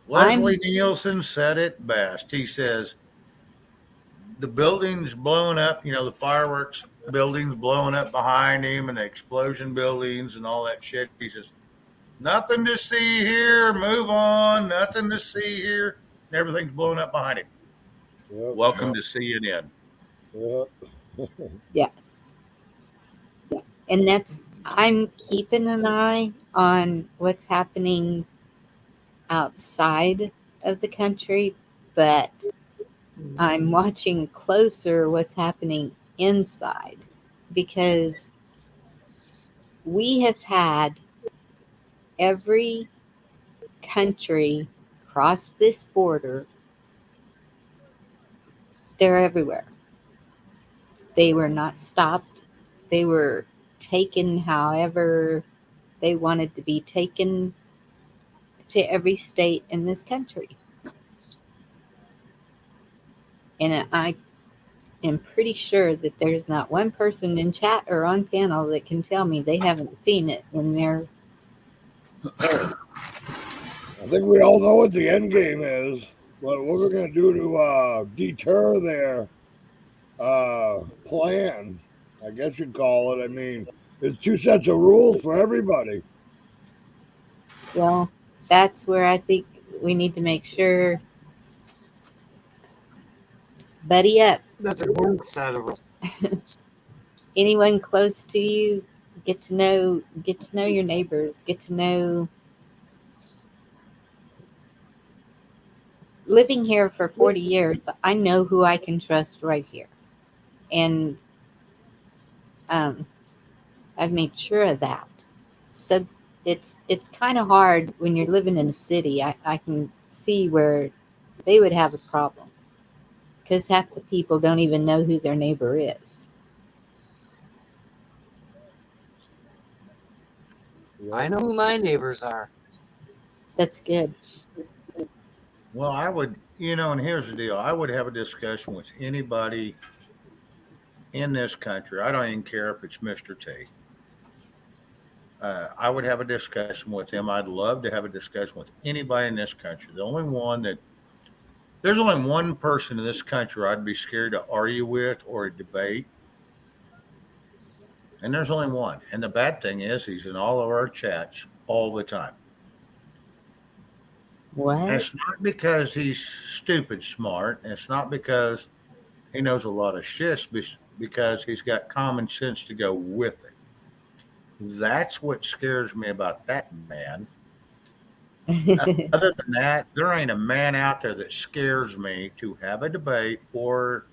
Leslie Nielsen said it best. He says, the buildings blowing up, the fireworks buildings blowing up behind him and the explosion buildings and all that shit. He says, nothing to see here, move on, nothing to see here. And everything's blowing up behind him. Yep. Welcome to CNN. Yep. Yes. And I'm keeping an eye on what's happening outside of the country, but I'm watching closer what's happening inside, because we have had every country cross this border. They're everywhere. They were not stopped. They were taken however they wanted to be taken to every state in this country. And I am pretty sure that there's not one person in chat or on panel that can tell me they haven't seen it in their area. I think we all know what the end game is. What we're going to do to deter their plan, I guess you'd call it. I mean, there's two sets of rules for everybody. Well, that's where I think we need to make sure. Buddy up. That's a good set of rules. Anyone close to you, get to know your neighbors, get to know. Living here for 40 years, I know who I can trust right here. And I've made sure of that. So it's kind of hard when you're living in a city. I can see where they would have a problem, because half the people don't even know who their neighbor is. I know who my neighbors are. That's good. Well, I would, and here's the deal. I would have a discussion with anybody in this country. I don't even care if it's Mr. T. I would have a discussion with him. I'd love to have a discussion with anybody in this country. There's only one person in this country I'd be scared to argue with or debate. And there's only one. And the bad thing is he's in all of our chats all the time. What? And it's not because he's stupid smart. And it's not because he knows a lot of shit, because he's got common sense to go with it. That's what scares me about that man. Other than that, there ain't a man out there that scares me to have a debate or,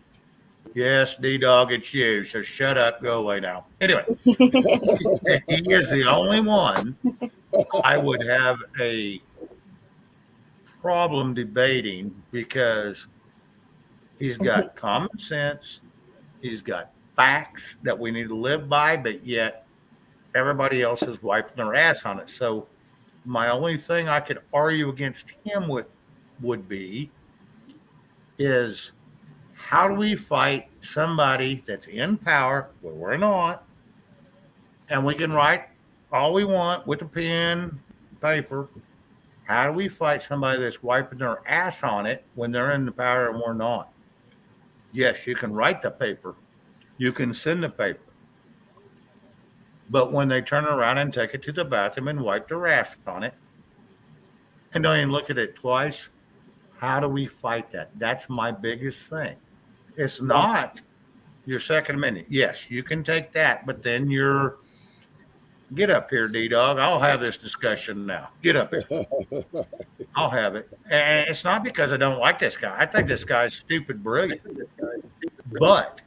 yes, D-Dog, it's you, so shut up, go away now. Anyway, he is the only one I would have a problem debating, because he's got common sense, he's got facts that we need to live by, but yet everybody else is wiping their ass on it. So my only thing I could argue against him with is how do we fight somebody that's in power where we're not, and we can write all we want with a pen, paper. How do we fight somebody that's wiping their ass on it when they're in the power and we're not? Yes, you can write the paper. You can send the paper. But when they turn around and take it to the bathroom and wipe their ass on it and don't even look at it twice, how do we fight that? That's my biggest thing. It's not your Second Amendment. Yes, you can take that, but then you're get up here, D Dog. I'll have this discussion now. Get up here. I'll have it. And it's not because I don't like this guy. I think this guy's stupid brilliant. But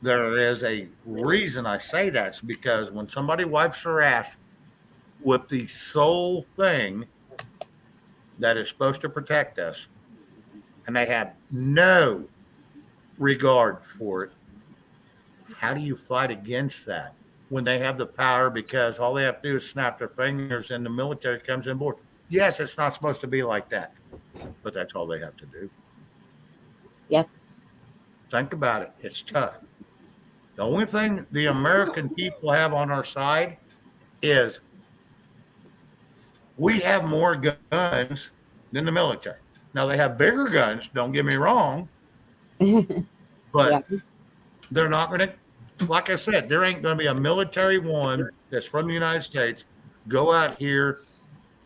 there is a reason I say that's because when somebody wipes their ass with the sole thing that is supposed to protect us, and they have no regard for it, how do you fight against that when they have the power? Because all they have to do is snap their fingers and the military comes on board. Yes, it's not supposed to be like that, but that's all they have to do. Yep. Think about it. It's tough. The only thing the American people have on our side is we have more guns than the military. Now, they have bigger guns, don't get me wrong, but they're not going to, like I said, there ain't going to be a military one that's from the United States go out here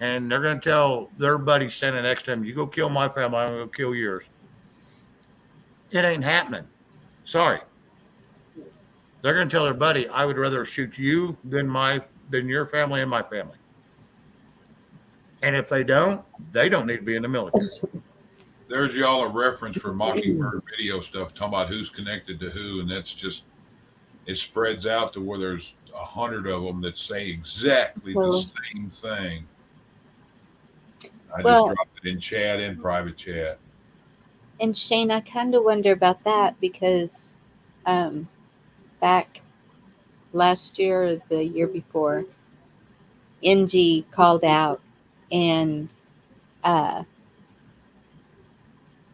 and they're going to tell their buddy standing next to them, you go kill my family, I'm going to kill yours. It ain't happening. Sorry. They're going to tell their buddy, I would rather shoot you than your family and my family. And if they don't need to be in the military. There's y'all a reference for Mockingbird video stuff, talking about who's connected to who, and that's just, it spreads out to where there's 100 of them that say exactly the same thing. I just dropped it in chat, in private chat. And Shane, I kind of wonder about that because back last year or the year before, NG called out and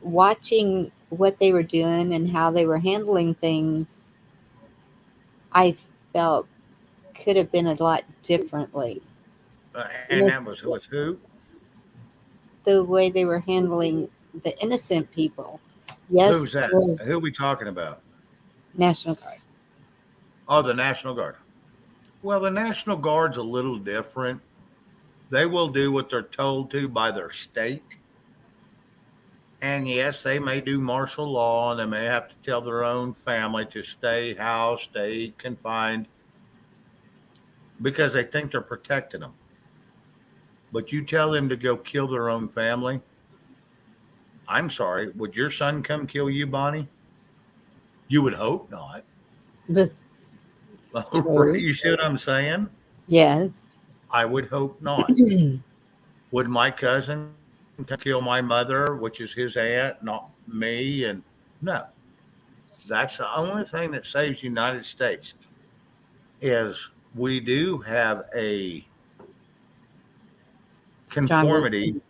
watching what they were doing and how they were handling things, I felt could have been a lot differently. And that was with who? The way they were handling the innocent people. Yes. Who's that? Who are we talking about? National Guard. Oh, the National Guard. Well, the National Guard's a little different. They will do what they're told to by their state. And yes, they may do martial law and they may have to tell their own family to stay housed, stay confined because they think they're protecting them. But you tell them to go kill their own family. I'm sorry. Would your son come kill you, Bonnie? You would hope not. You see what I'm saying? Yes. I would hope not. Would my cousin kill my mother, which is his aunt, not me? And no. That's the only thing that saves the United States is we do have a conformity.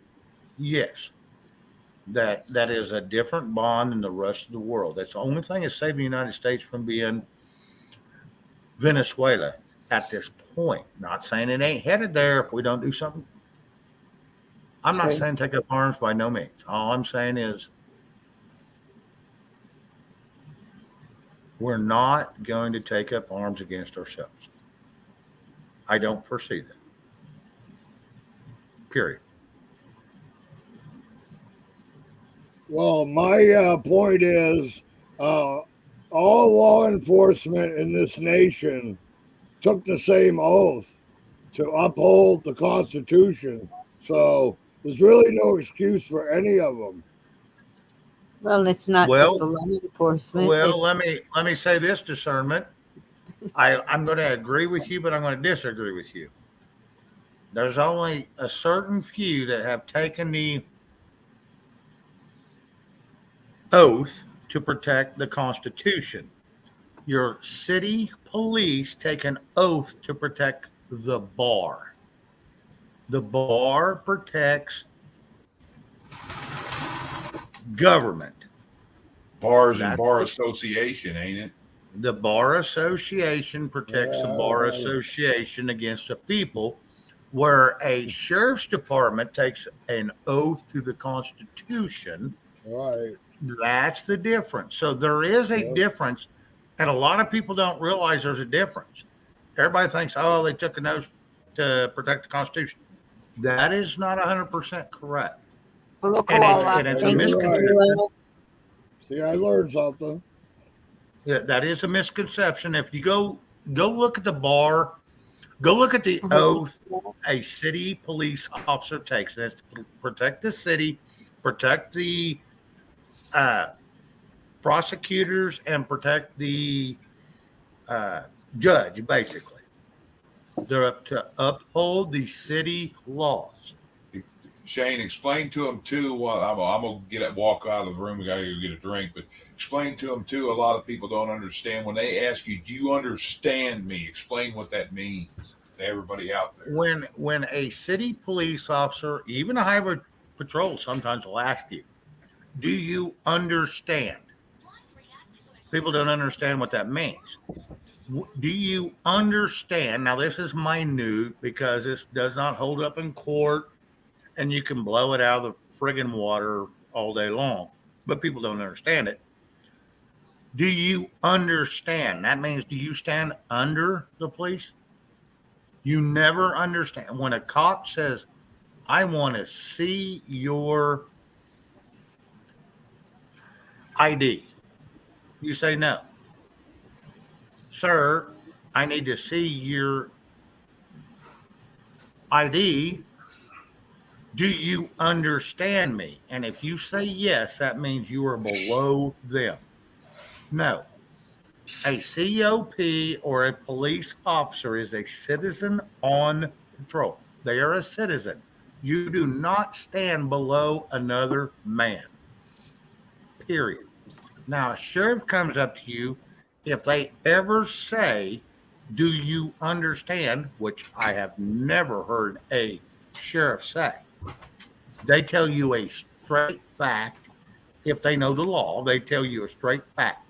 Yes. That is a different bond than the rest of the world. That's the only thing that's saving the United States from being Venezuela at this point. Not saying it ain't headed there if we don't do something. I'm not saying take up arms by no means. All I'm saying is we're not going to take up arms against ourselves. I don't foresee that. Period. Well, my point is all law enforcement in this nation took the same oath to uphold the Constitution. So there's really no excuse for any of them. Well, it's not just the law enforcement. Well, let me say this, discernment. I'm going to agree with you, but I'm going to disagree with you. There's only a certain few that have taken the oath to protect the Constitution. Your city police take an oath to protect the bar. The bar protects government. Bars and bar association, ain't it? The bar association protects the bar association against the people, where a sheriff's department takes an oath to the Constitution. Right. That's the difference. So there is a difference, and a lot of people don't realize there's a difference. Everybody thinks, oh, they took an oath to protect the Constitution. That is not 100% correct. And it's a Thank you, misconception. Koala. See, I learned something. Yeah, that is a misconception. If you go look at the bar, go look at the Uh-huh. oath a city police officer takes. That's to protect the city, protect the prosecutors, and protect the judge, basically. They're up to uphold the city laws. Shane, explain to them too. Well, I'm gonna walk out of the room. We gotta go get a drink, but explain to them too. A lot of people don't understand when they ask you, "Do you understand me?" Explain what that means to everybody out there. When a city police officer, even a highway patrol, sometimes will ask you, "Do you understand?" People don't understand what that means. Do you understand? Now, this is minute because this does not hold up in court, and you can blow it out of the friggin' water all day long, but people don't understand it. Do you understand? That means, do you stand under the police? You never understand. When a cop says, I want to see your ID, you say no. Sir, I need to see your ID. Do you understand me? And if you say yes, that means you are below them. No. A COP or a police officer is a citizen on patrol. They are a citizen. You do not stand below another man. Period. Now, a sheriff comes up to you. If they ever say, do you understand? Which I have never heard a sheriff say. They tell you a straight fact. If they know the law, they tell you a straight fact.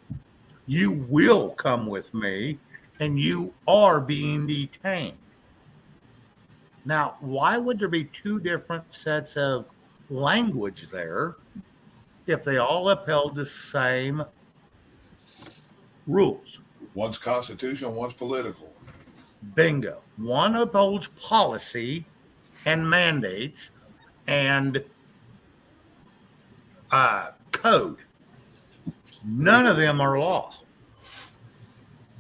You will come with me and you are being detained. Now, why would there be two different sets of language there if they all upheld the same rules? One's constitutional, one's political. Bingo. One upholds policy and mandates and code. None of them are law.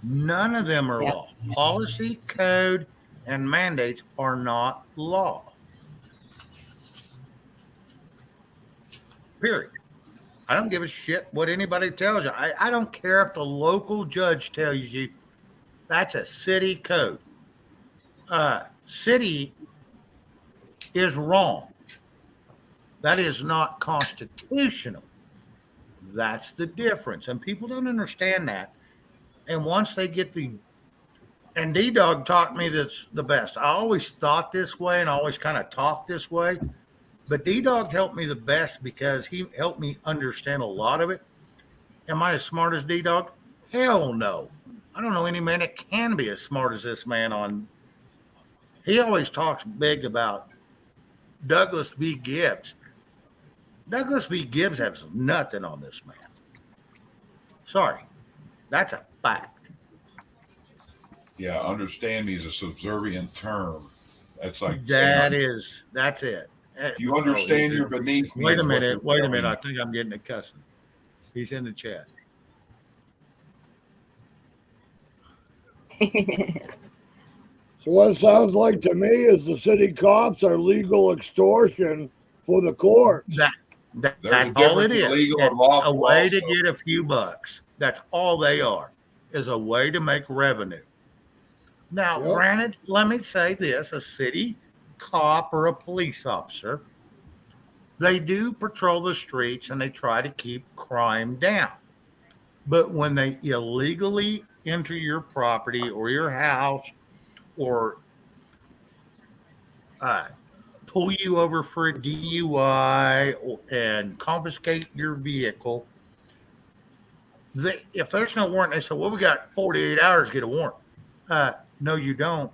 None of them are law. Policy, code, and mandates are not law. Period. I don't give a shit what anybody tells you. I don't care if the local judge tells you that's a city code. City is wrong. That is not constitutional. That's the difference. And people don't understand that. And once they get and D-Dog taught me that's the best. I always thought this way and always kind of talked this way. But D-Dog helped me the best because he helped me understand a lot of it. Am I as smart as D-Dog? Hell no. I don't know any man that can be as smart as this man on. He always talks big about Douglas B. Gibbs. Douglas B. Gibbs has nothing on this man. Sorry. That's a fact. Yeah, understand me is a subservient term. That's like that's it. You understand you're beneath me. Wait a minute. I think I'm getting a cussing. He's in the chat. So what it sounds like to me is the city cops are legal extortion for the courts. That's all it is. It's a way to get a few bucks. That's all they are, is a way to make revenue. Now, granted, let me say this, a city cop or a police officer, they do patrol the streets and they try to keep crime down. But when they illegally enter your property or your house or pull you over for a DUI and confiscate your vehicle, if there's no warrant, they say, well, we got 48 hours to get a warrant. No, you don't,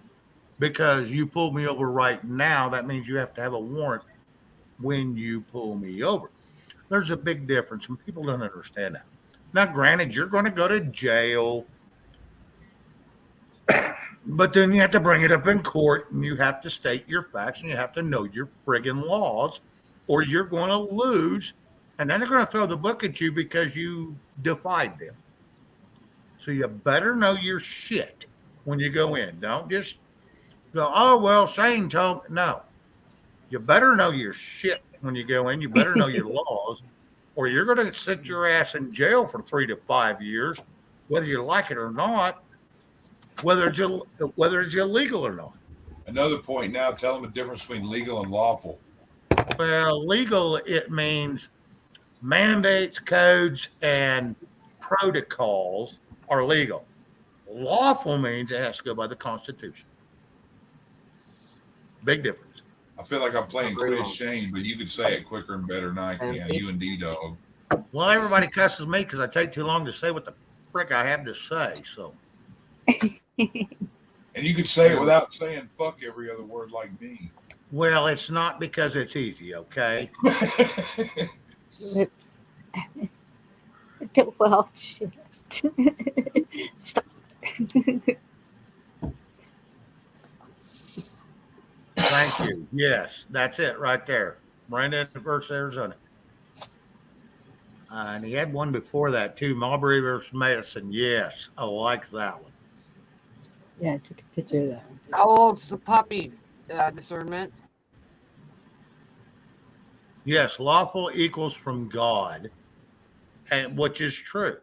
because you pulled me over right now. That means you have to have a warrant when you pull me over. There's a big difference, and people don't understand that. Now, granted, you're going to go to jail. But then you have to bring it up in court, and you have to state your facts, and you have to know your friggin' laws, or you're going to lose. And then they're going to throw the book at you because you defied them. So you better know your shit when you go in. Don't just go, oh, well, Shane told me. No. You better know your shit when you go in. You better know your laws, or you're going to sit your ass in jail for 3 to 5 years, whether you like it or not, whether it's illegal or not. Another point now, tell them the difference between legal and lawful. Well, legal, it means mandates, codes, and protocols are legal. Lawful means it has to go by the Constitution. Big difference. I feel like I'm playing Quiz Shane, but you could say it quicker and better than I can. You and D-Dog. Well, everybody cusses me because I take too long to say what the frick I have to say. So, and you could say it without saying fuck every other word like me. Well, it's not because it's easy, okay? Lips. Well, shit. Stop. Thank you. Yes, that's it right there. Brandon versus Arizona. And he had one before that too. Marbury versus Madison. Yes, I like that one. Yeah, I took a picture of that one. How old's the puppy? Discernment. Yes, lawful equals from God, and which is true.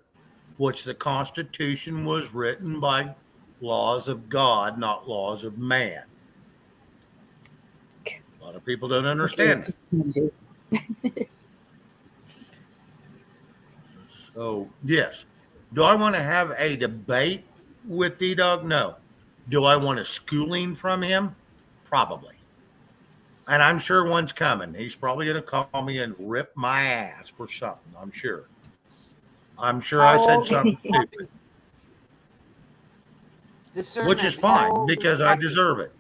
Which the Constitution was written by laws of God, not laws of man. A lot of people don't understand that. So, yes. Do I want to have a debate with D-Dog? No. Do I want a schooling from him? Probably. And I'm sure one's coming. He's probably going to call me and rip my ass for something. I'm sure. I said something stupid. Which is fine because I deserve it.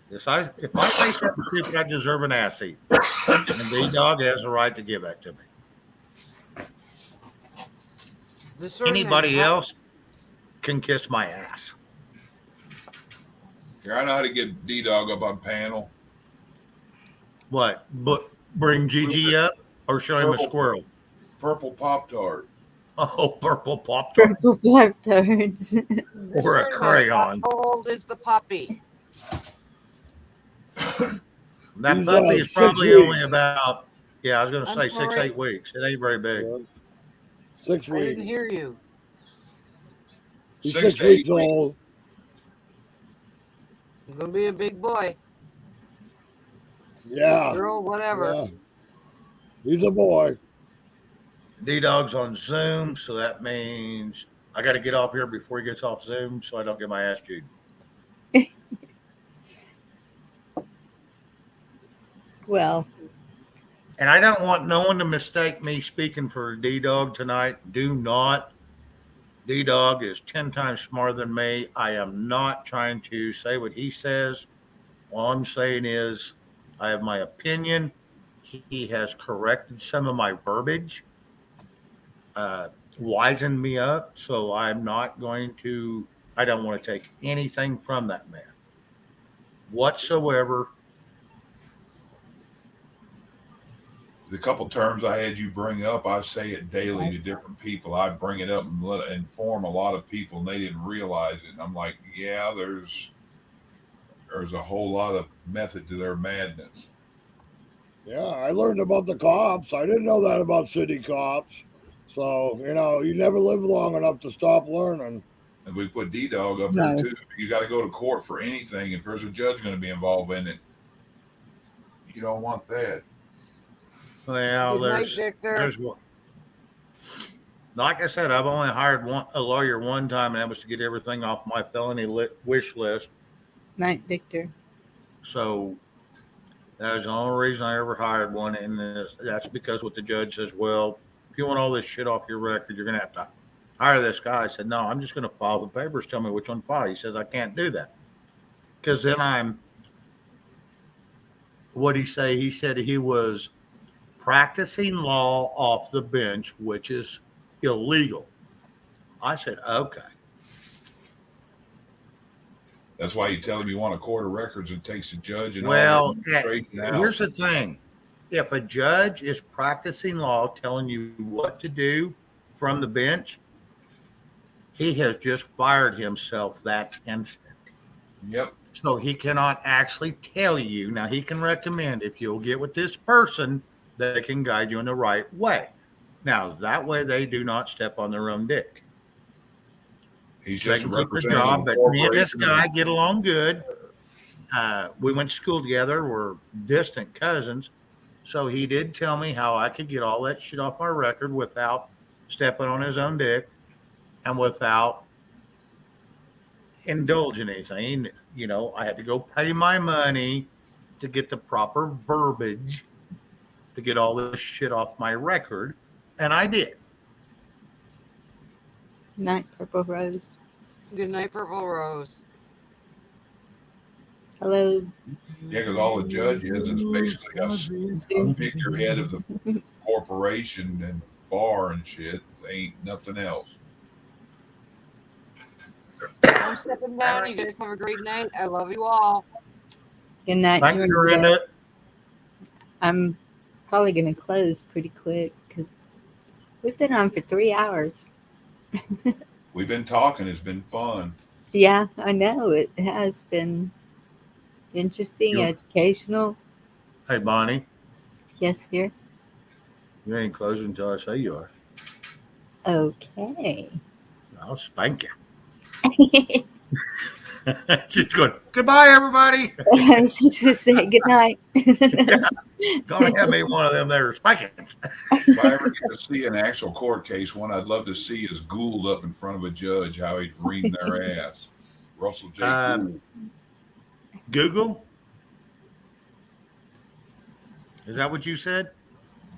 If I say something stupid, I deserve an ass eat. And D-Dog has a right to give that to me. Anybody else can kiss my ass. Here, I know how to get D-Dog up on panel. What? But bring Gigi up or show him a squirrel? Purple Pop-Tart. Oh, purple Pop-Tart. Purple Pop-Tarts. Or a crayon. How old is the puppy? That puppy is probably only about, I was going to say 6-8 weeks. It ain't very big. 6 weeks. I didn't hear you. He's 6 weeks old. He's going to be a big boy. Yeah. Girl, whatever. Yeah. He's a boy. D-Dog's on Zoom, so that means I got to get off here before he gets off Zoom so I don't get my ass chewed. Well. And I don't want no one to mistake me speaking for D-Dog tonight. Do not. D-Dog is 10 times smarter than me. I am not trying to say what he says. All I'm saying is I have my opinion. He has corrected some of my verbiage, wisened me up. So I'm not going to, I don't want to take anything from that man whatsoever. The couple terms I had you bring up, I say it daily to different people. I bring it up and inform a lot of people, and they didn't realize it. And I'm like, yeah, there's a whole lot of method to their madness. Yeah, I learned about the cops. I didn't know that about city cops. So, you never live long enough to stop learning. And we put D-Dog up there too. You got to go to court for anything. If there's a judge going to be involved in it, you don't want that. Well, there's one. Like I said, I've only hired a lawyer one time, and that was to get everything off my felony wish list. Night, Victor. So that was the only reason I ever hired one, and that's because what the judge says, well, if you want all this shit off your record, you're going to have to hire this guy. I said, no, I'm just going to file the papers. Tell me which one to file. He says, I can't do that. Because then what'd he say? He said he was practicing law off the bench, which is illegal. I said, okay. That's why you tell him you want a court of records and takes the judge and Well, all the straighten out. here's the thing. If a judge is practicing law telling you what to do from the bench, he has just fired himself that instant. Yep. So he cannot actually tell you. Now, he can recommend if you'll get with this person, they can guide you in the right way. Now, that way they do not step on their own dick. He's They just can keep the representing job, the but me and this corporation. guy get along good. We went to school together. We're distant cousins. So he did tell me how I could get all that shit off my record without stepping on his own dick and without indulging anything. You know, I had to go pay my money to get the proper verbiage to get all this shit off my record. And I did. Night, Purple Rose. Good night, Purple Rose. Hello. Yeah, because all the judge is basically a figurehead of the corporation and bar and shit. They ain't nothing else. I'm stepping down. You guys have a great night. I love you all. Good night. Thank you, Dorinda. I'm probably going to close pretty quick because we've been on for 3 hours. We've been talking. It's been fun. Yeah, I know. It has been interesting, educational. Hey, Bonnie. Yes, dear. You ain't closing until I say you are. Okay. I'll spank you. She's going, goodbye, everybody. I was just to say good night. Gonna have me one of them there spankings. If I ever get to see an actual court case, one I'd love to see is Gould up in front of a judge, how he'd ream their ass. Russell J. Gould. Google? Is that what you said?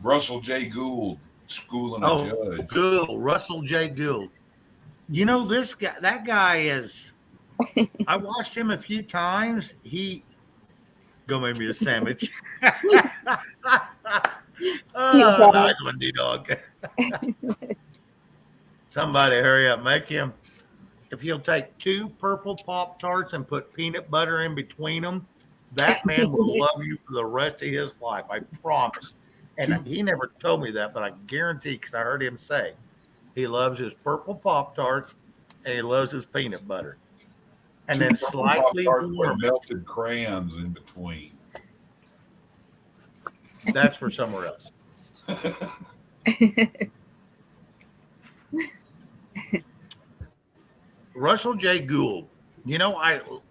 Russell J. Gould schooling a judge. Gould, Russell J. Gould. You know, this guy, that guy is, I watched him a few times. He, go make me a sandwich. Oh, nice one, D-Dog. Somebody hurry up. Make him, if he'll take 2 purple Pop-Tarts and put peanut butter in between them, that man will love you for the rest of his life. I promise. And he never told me that, but I guarantee, because I heard him say, he loves his purple Pop-Tarts and he loves his peanut butter. And then slightly warm. Melted crayons in between. That's for somewhere else. Russell J. Gould. You know,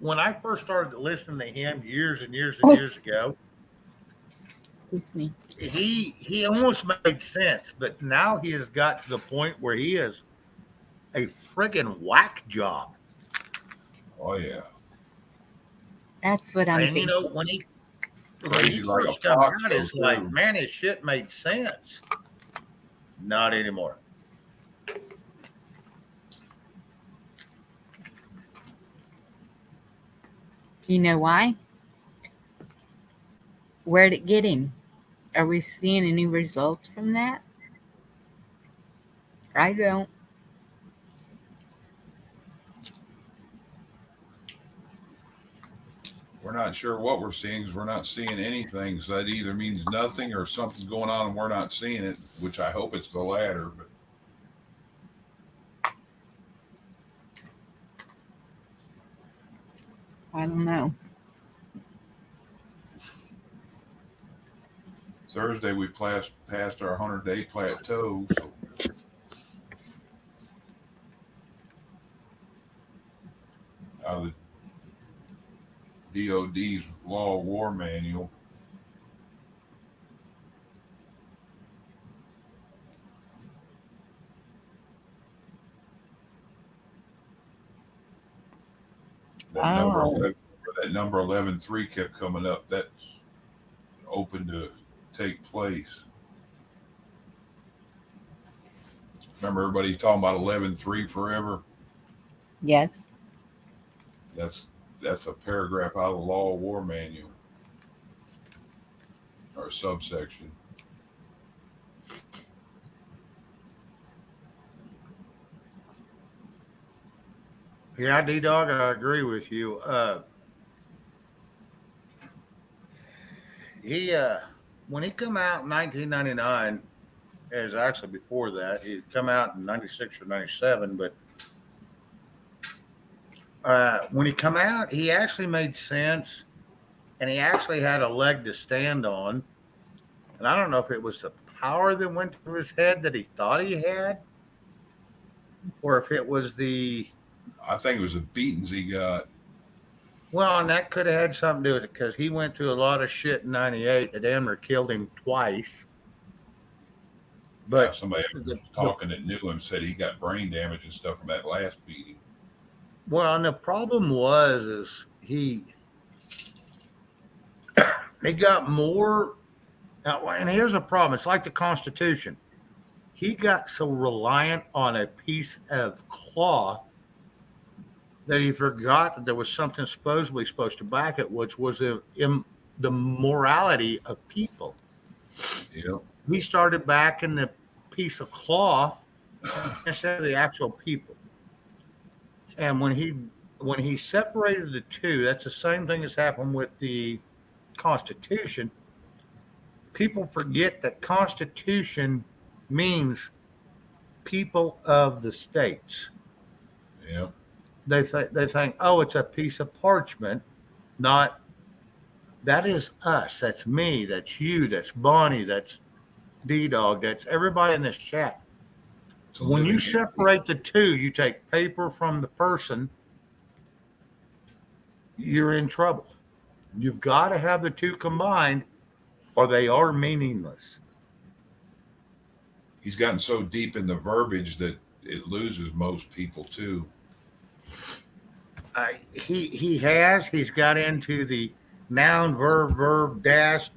when I first started listening to him years and years and years ago, excuse me, he almost made sense, but now he has got to the point where he is a friggin' whack job. Oh yeah. That's what I'm thinking. You know, when he first come out, it's like, man, his shit made sense. Not anymore. You know why? Where'd it get him? Are we seeing any results from that? I don't. We're not sure what we're seeing because we're not seeing anything. So that either means nothing or something's going on and we're not seeing it, which I hope it's the latter. But I don't know. Thursday we passed our 100-day plateau. So out of the DOD's Law of War Manual. That number 11.3 kept coming up. That's open to take place. Remember everybody talking about 11.3 forever? Yes. That's a paragraph out of the Law of War Manual or a subsection. Yeah, D Dog, I agree with you. He when he come out in 1999, is actually before that. He'd come out in 96 or 97, but when he come out, he actually made sense, and he actually had a leg to stand on. And I don't know if it was the power that went through his head that he thought he had, or if it was the I think it was the beatings he got. well, and that could have had something to do with it because he went through a lot of shit in '98 that damn near killed him twice. But somebody was talking that knew him said he got brain damage and stuff from that last beating. Well, and the problem is he got more. And here's a problem. It's like the Constitution. He got so reliant on a piece of cloth that he forgot that there was something supposedly supposed to back it, which was the morality of people. Yeah. He started backing the piece of cloth instead of the actual people. And when he separated the two, that's the same thing that's happened with the Constitution. People forget that Constitution means people of the states. Yeah. They think, oh, it's a piece of parchment, not that is us. That's me. That's you. That's Bonnie. That's D Dog. That's everybody in this chat. When you separate the two, you take paper from the person, you're in trouble. You've got to have the two combined, or they are meaningless. He's gotten so deep in the verbiage that it loses most people too. He's got into the noun, verb, dash,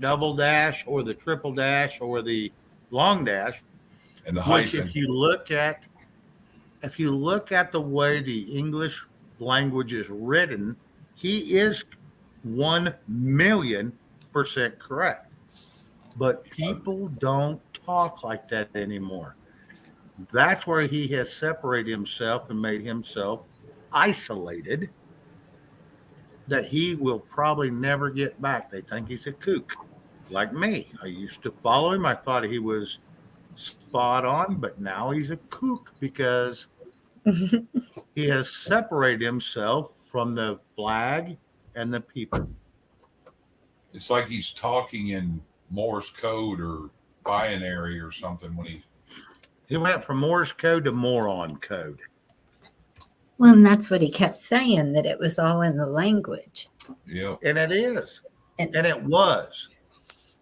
double dash, or the triple dash, or the long dash. And the which, hyphen. if you look at the way the English language is written, he is 1,000,000% correct. But people don't talk like that anymore. That's where he has separated himself and made himself isolated, that he will probably never get back. They think he's a kook, like me. I used to follow him. I thought he was spot on, but now he's a kook because he has separated himself from the flag and the people. It's like he's talking in Morse code or binary or something when he went from Morse code to moron code. Well, and that's what he kept saying, that it was all in the language. Yeah. And it is. And it was.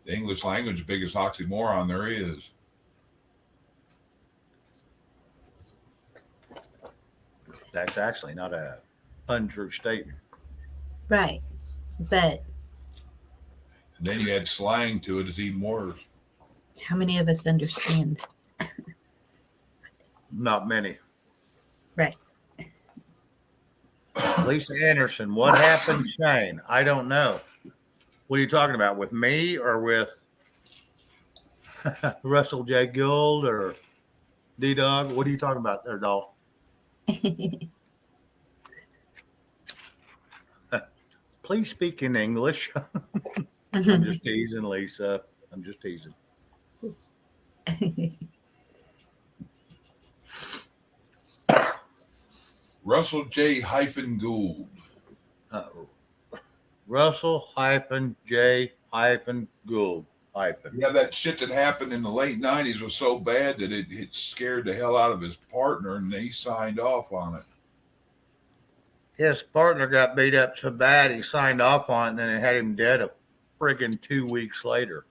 The English language, the biggest oxymoron there is. That's actually not a untrue statement. Right. But and then you add slang to it, it's even worse. How many of us understand? Not many. Right. Lisa Anderson, what happened, Shane? I don't know. What are you talking about? With me or with Russell J. Gould or D Dog? What are you talking about there, doll? Please speak in English. I'm just teasing, Lisa. I'm just teasing. Russell J. Gould. Russell J. Gould. Yeah, that shit that happened in the late 90s was so bad that it scared the hell out of his partner, and he signed off on it. His partner got beat up so bad he signed off on it, and then they had him dead a friggin' 2 weeks later.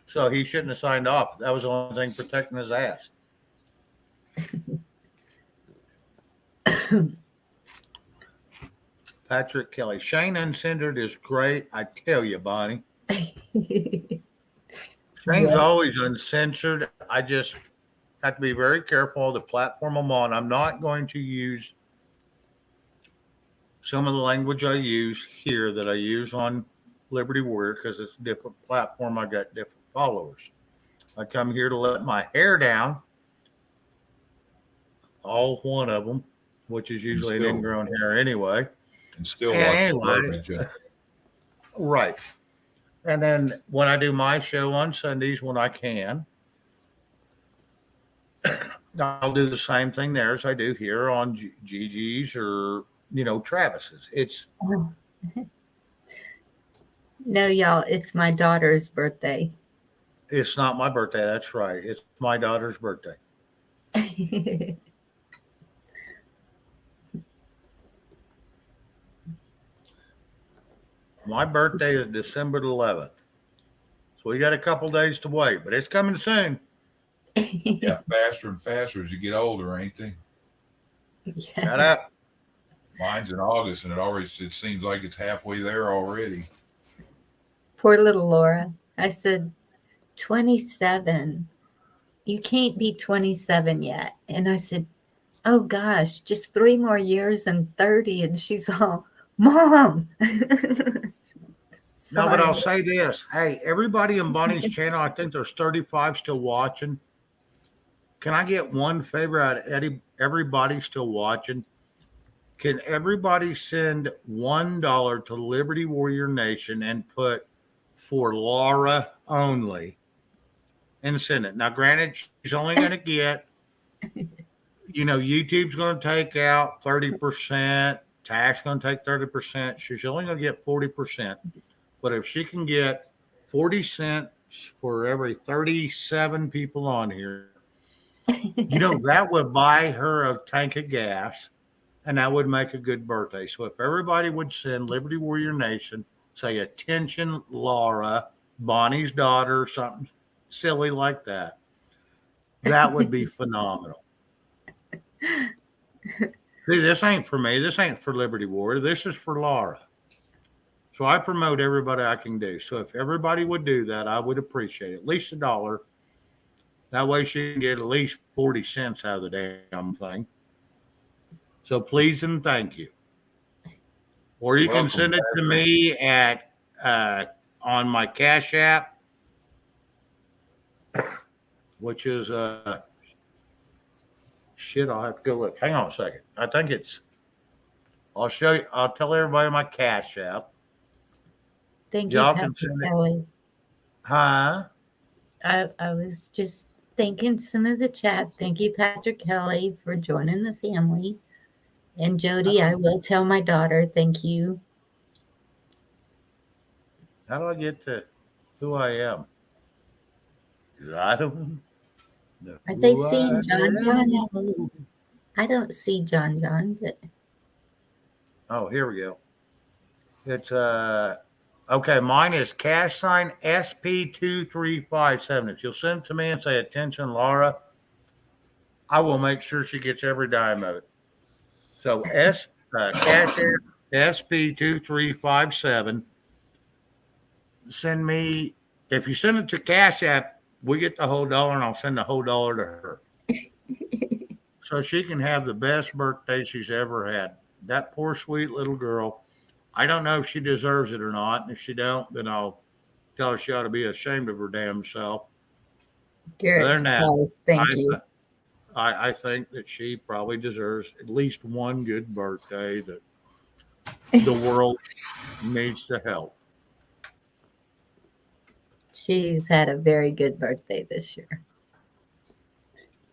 So he shouldn't have signed off. That was the only thing protecting his ass. Patrick Kelly. Shane Uncensored is great. I tell you, Bonnie. Shane's always uncensored. I just have to be very careful of the platform I'm on. I'm not going to use some of the language I use here that I use on Liberty Warrior because it's a different platform. I got different followers. I come here to let my hair down. all one of them, which is usually an still- ingrown hair anyway. And still lots of Anyway. verbiage. Right. And then when I do my show on Sundays when I can, I'll do the same thing there as I do here on Gigi's or, Travis's. No, y'all, it's my daughter's birthday. It's not my birthday. That's right. It's my daughter's birthday. My birthday is December 11th. So we got a couple days to wait, but it's coming soon. Yeah, faster and faster as you get older, ain't they? Yes. Shut up. Mine's in August, and it seems like it's halfway there already. Poor little Laura. I said, 27. You can't be 27 yet. And I said, oh gosh, just 3 more years and 30. And she's all, Mom. No, but I'll say this. Hey, everybody in Bonnie's channel, I think there's 35 still watching. Can I get one favor out of everybody still watching? Can everybody send $1 to Liberty Warrior Nation and put for Laura only and send it? Now, granted, she's only going to get, YouTube's going to take out 30%, tax going to take 30%. She's only going to get 40%. But if she can get 40 cents for every 37 people on here, that would buy her a tank of gas, and that would make a good birthday. So if everybody would send Liberty Warrior Nation, say, attention, Laura, Bonnie's daughter, something silly like that, that would be phenomenal. See, this ain't for me. This ain't for Liberty Warrior. This is for Laura. So I promote everybody I can do. So if everybody would do that, I would appreciate it. At least $1. That way she can get at least 40 cents out of the damn thing. So please and thank you. Or you can send it to me at on my Cash App, which is shit. I'll have to go look. Hang on a second. I think I'll show you. I'll tell everybody my Cash App. Thank you, Patrick Kelly. Huh? I was just thanking some of the chat. Thank you, Patrick Kelly, for joining the family. And Jody, I will tell my daughter, thank you. How do I get to who I am? I don't know. Are they seeing John? I don't see John, but. Oh, here we go. It's okay. Mine is #SP2357. If you'll send it to me and say attention, Laura, I will make sure she gets every dime of it. So Cash App SP2357. Send me, if you send it to Cash App, we get the whole $1 and I'll send the whole $1 to her. So she can have the best birthday she's ever had. That poor sweet little girl. I don't know if she deserves it or not. And if she don't, then I'll tell her she ought to be ashamed of her damn self. Garrett, thank you. I think that she probably deserves at least one good birthday that the world needs to help. She's had a very good birthday this year.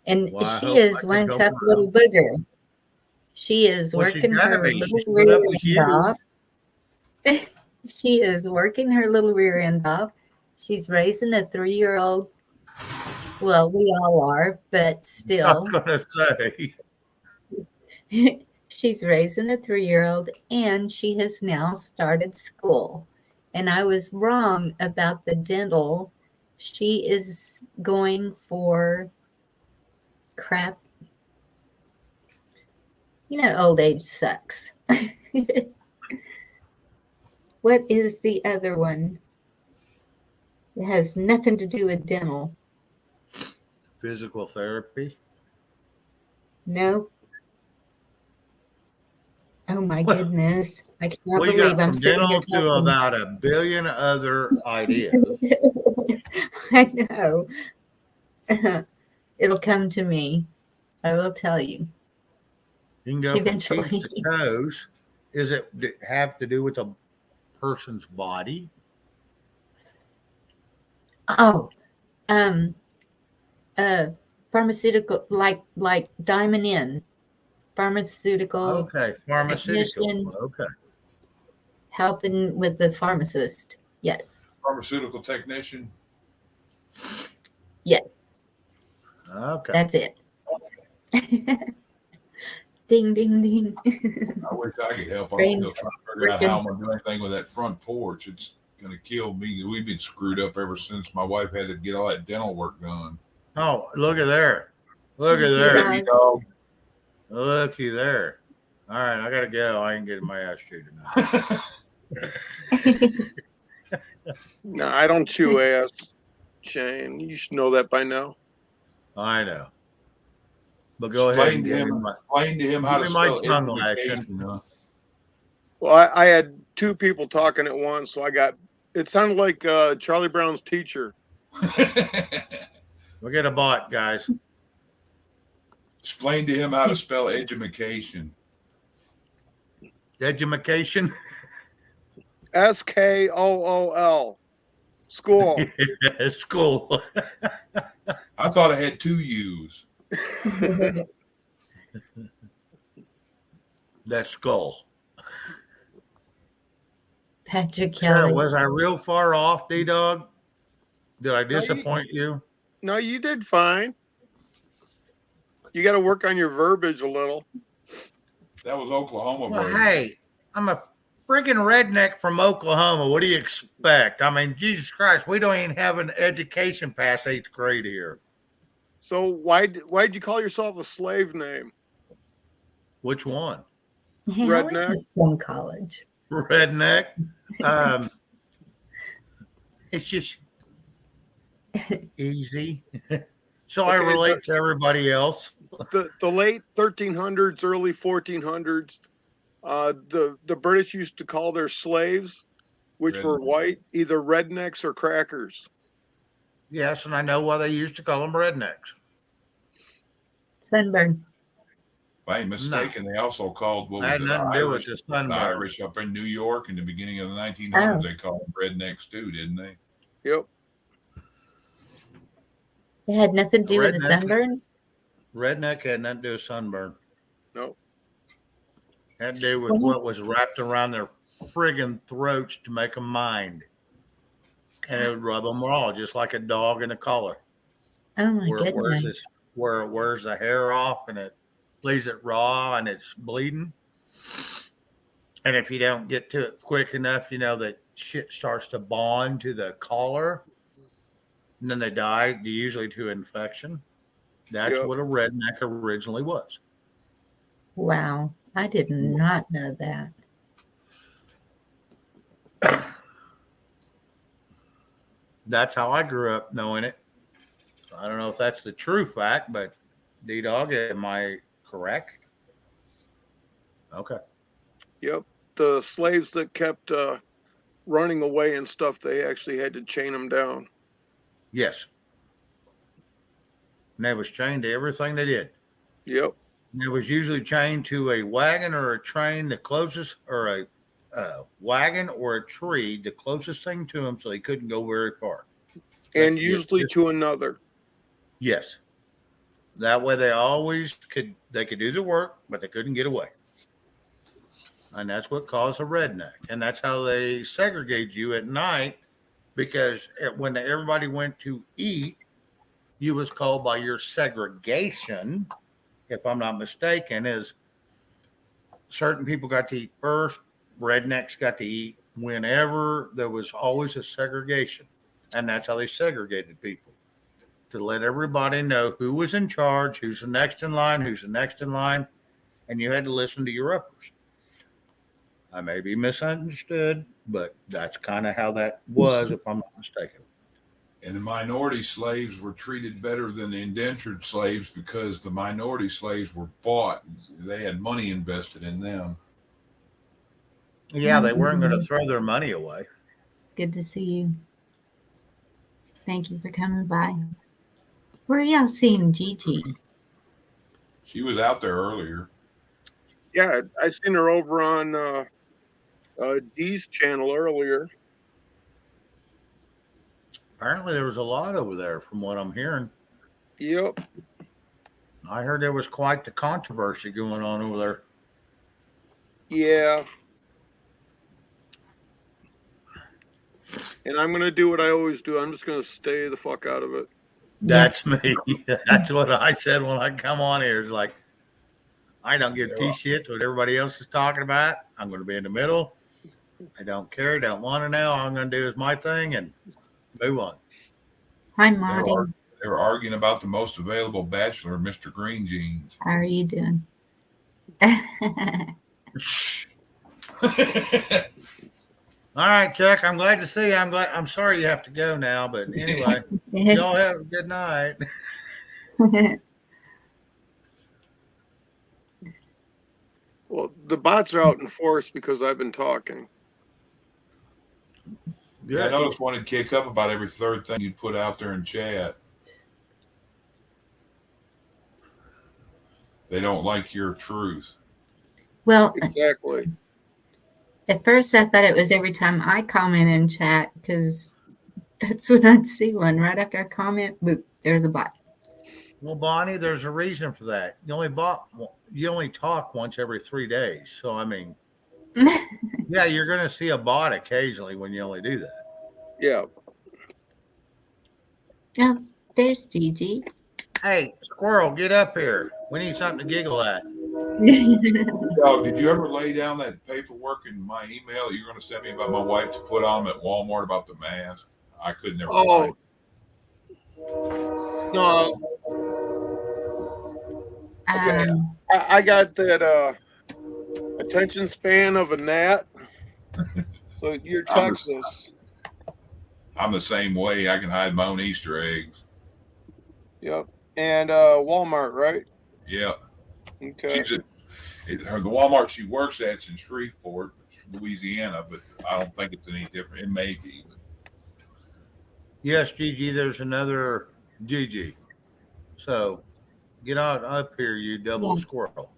And she is one tough little booger. She is working her little rear end off. She is working her little rear end off. She's raising a 3-year-old. Well, we all are, but still. I was going to say. She's raising a 3-year-old, and she has now started school. And I was wrong about the dental. She is going for crap. Old age sucks. What is the other one? It has nothing to do with dental. Physical therapy? No. Oh my goodness. I cannot believe I'm sitting here to about 1 billion other ideas. I know. It'll come to me. I will tell you. You can go from Eventually. teeth to toes. Is it have to do with a person's body? Oh, um, pharmaceutical, like Diamond Inn, pharmaceutical Okay, pharmaceutical. technician Okay. helping with the pharmacist. Yes, Pharmaceutical technician. yes, Okay. that's it. Ding, ding, ding. I wish I could help. I'm Brains still trying to figure out how I'm working. going to do anything with that front porch. It's going to kill me. We've been screwed up ever since my wife had to get all that dental work done. Oh, look at there. Look at Yeah. there. Baby dog. Looky there. All right, I got to go. I ain't getting my ass chewed tonight. No, I don't chew ass, Shane. You should know that by now. I know. But go ahead and Explain to him how to spell education. Huh? Well, I had two people talking at once, so it sounded like Charlie Brown's teacher. We'll get a bot, guys. Explain to him how to spell education. Education? SKOOL. School. School. I thought I had two U's. That's skull. Patrick Sarah, Kelly. was I real far off, D-Dog? Did I disappoint you? No, you did fine. You got to work on your verbiage a little. That was Oklahoma. Well, version. hey, I'm a friggin' redneck from Oklahoma. What do you expect? I mean, Jesus Christ, we don't even have an education past 8th grade here. So why'd you call yourself a slave name? Which one? Hey, I went to some college. Redneck. It's just easy. So I relate to everybody else. The late 1300s, early 1400s, the British used to call their slaves, which were white, either rednecks or crackers. Yes, and I know why they used to call them rednecks. Sunburn. If I ain't mistaken, they also called That had nothing to do with the sunburn. The Irish up in New York in the beginning of the 1900s. They called them rednecks too, didn't they? Yep. It had nothing to do with the sunburn? Redneck had nothing to do with sunburn. No. Had to do with what was wrapped around their friggin' throats to make them mind. And it would rub them raw, just like a dog in a collar. Oh my where goodness. Where it wears the hair off and it leaves it raw and it's bleeding. And if you don't get to it quick enough, that shit starts to bond to the collar. And then they die, usually to infection. That's what a redneck originally was. Wow. I did not know that. That's how I grew up knowing it. I don't know if that's the true fact, but D-Dog, am I correct? Okay. Yep. The slaves that kept running away and stuff, they actually had to chain them down. Yes. And they was chained to everything they did. Yep. And it was usually chained to a wagon or a train, the closest, or a wagon or a tree, the closest thing to them, so they couldn't go very far. And usually to another. Yes. That way they could do the work, but they couldn't get away. And that's what caused a redneck. And that's how they segregate you at night, because when everybody went to eat, you was called by your segregation, if I'm not mistaken, is certain people got to eat first, rednecks got to eat whenever. There was always a segregation. And that's how they segregated people, to let everybody know who was in charge, who's the next in line, and you had to listen to your uppers. I may be misunderstood, but that's kind of how that was, if I'm not mistaken. And the minority slaves were treated better than the indentured slaves because the minority slaves were bought. They had money invested in them. Yeah, they weren't going to throw their money away. Good to see you. Thank you for coming by. Where are y'all seeing Gigi? She was out there earlier. Yeah, I seen her over on Dee's channel earlier. Apparently, there was a lot over there, from what I'm hearing. Yep. I heard there was quite the controversy going on over there. Yeah. And I'm gonna do what I always do. I'm just gonna stay the fuck out of it. That's me. That's what I said when I come on here. It's like, I don't give two shits what everybody else is talking about. I'm going to be in the middle. I don't care. Don't want to know. All I'm going to do is my thing and move on. Hi, They Marty. were arguing about the most available bachelor, Mr. Green Jeans. How are you doing? All right, Chuck. I'm glad to see you. I'm sorry you have to go now, but anyway, y'all have a good night. Well, the bots are out in force because I've been talking. Yeah, I noticed one would kick up about every third thing you'd put out there in chat. They don't like your truth. Well, exactly. At first, I thought it was every time I comment in chat because that's when I'd see one. Right after I comment, boop, there's a bot. Well, Bonnie, there's a reason for that. You only talk once every 3 days. So, I mean, yeah, you're going to see a bot occasionally when you only do that. Yeah. Oh, there's Gigi. Hey, Squirrel, get up here. We need something to giggle at. Yo, did you ever lay down that paperwork in my email that you're going to send me about my wife to put on at Walmart about the mask? I could never find it. No. Okay. I got that attention span of a gnat. So your Texas. I'm the same way. I can hide my own Easter eggs. Yep. And Walmart, right? Yeah. Okay. The Walmart she works at's in Shreveport, Louisiana, but I don't think it's any different. It may be. But... Yes, Gigi, there's another Gigi. So get on up here, you double squirrel.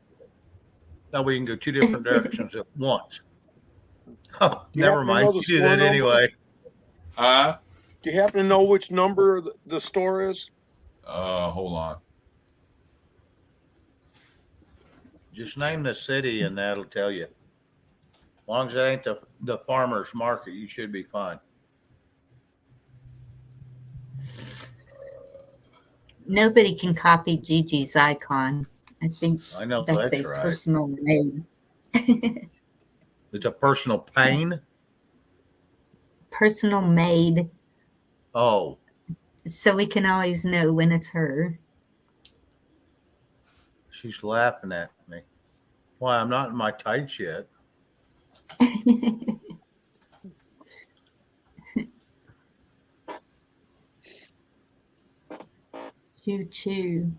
Now we can go two different directions at once. Oh, never mind. You do that anyway. Do you happen to know which number the store is? Hold on. Just name the city and that'll tell you. As long as it ain't the farmer's market, you should be fine. Nobody can copy Gigi's icon. I think I know that's that's a right. personal name. It's a personal pain? Personal made. Oh. So we can always know when it's her. She's laughing at me. Why, I'm not in my tights yet. Choo-choo.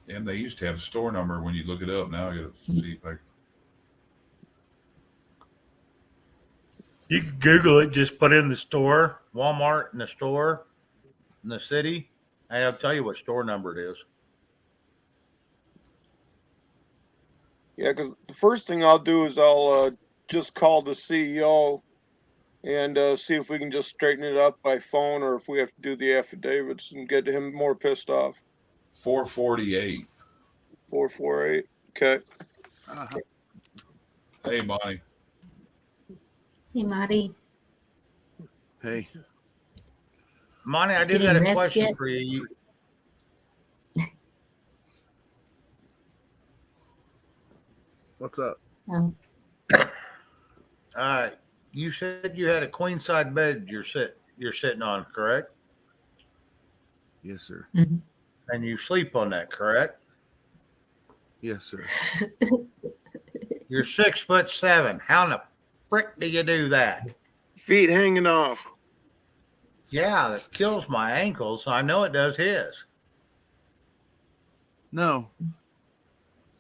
And they used to have a store number when you look it up. Now I got to see if I can. You can Google it. Just put in the store, Walmart in the store in the city. And I'll tell you what store number it is. Yeah, because the first thing I'll do is I'll just call the CEO and see if we can just straighten it up by phone or if we have to do the affidavits and get him more pissed off. 448. 448. Okay. Hey, Bonnie. Hey, Marty. Hey. Monty, I do got a question for you. What's up? You said you had a queen side bed you're sitting on, correct? Yes, sir. Mm-hmm. And you sleep on that, correct? Yes, sir. You're 6'7". How in the frick do you do that? Feet hanging off. Yeah, that kills my ankles. I know it does his. No.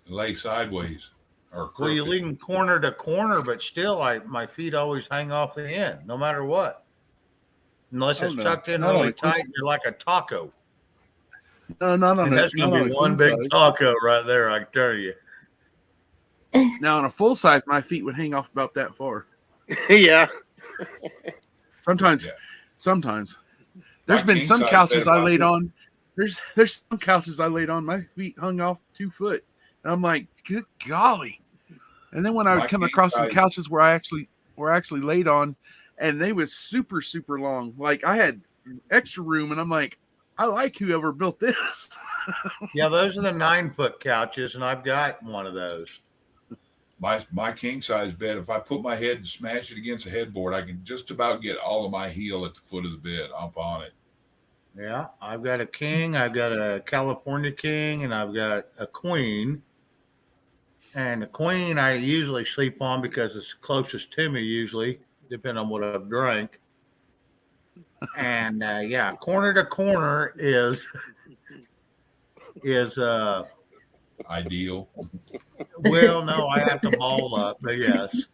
Lay sideways or Well, you crooked. lean corner to corner, but still, my feet always hang off the end, no matter what. Unless Oh it's no, tucked in not on really a queen. tight, you're like a taco. No, not on And a that's going not to on be a one queen big size. taco right there, I can tell you. Now on a full size, my feet would hang off about that far. Yeah. Sometimes, Yeah. sometimes. My There's been king some size couches bed, I if laid put- on. There's some couches I laid on. My feet hung off 2 foot, and I'm like, good golly. And then when I My would come king across some size- couches where I actually laid on, and they was super super long. Like I had extra room, and I'm like, I like whoever built this. Yeah, those are the 9-foot couches, and I've got one of those. My king size bed, if I put my head and smash it against the headboard, I can just about get all of my heel at the foot of the bed up on it. Yeah, I've got a king, I've got a California king, and I've got a queen. And the queen I usually sleep on because it's closest to me, usually, depending on what I've drank. And yeah, corner to corner is Ideal. well, no, I have to ball up, but yes.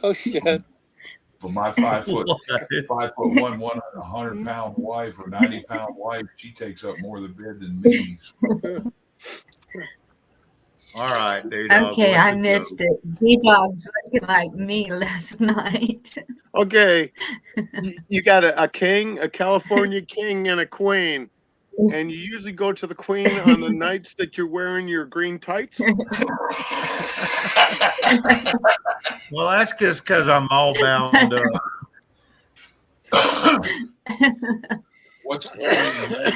Oh shit. For my 5'1", 100-pound wife or 90-pound wife, she takes up more of the bed than me. All right, D-Dog. Okay, I missed it. D-Dog's looking like me last night. Okay. You got a king, a California king, and a queen. And you usually go to the queen on the nights that you're wearing your green tights? Well, that's just because I'm all bound up. What's the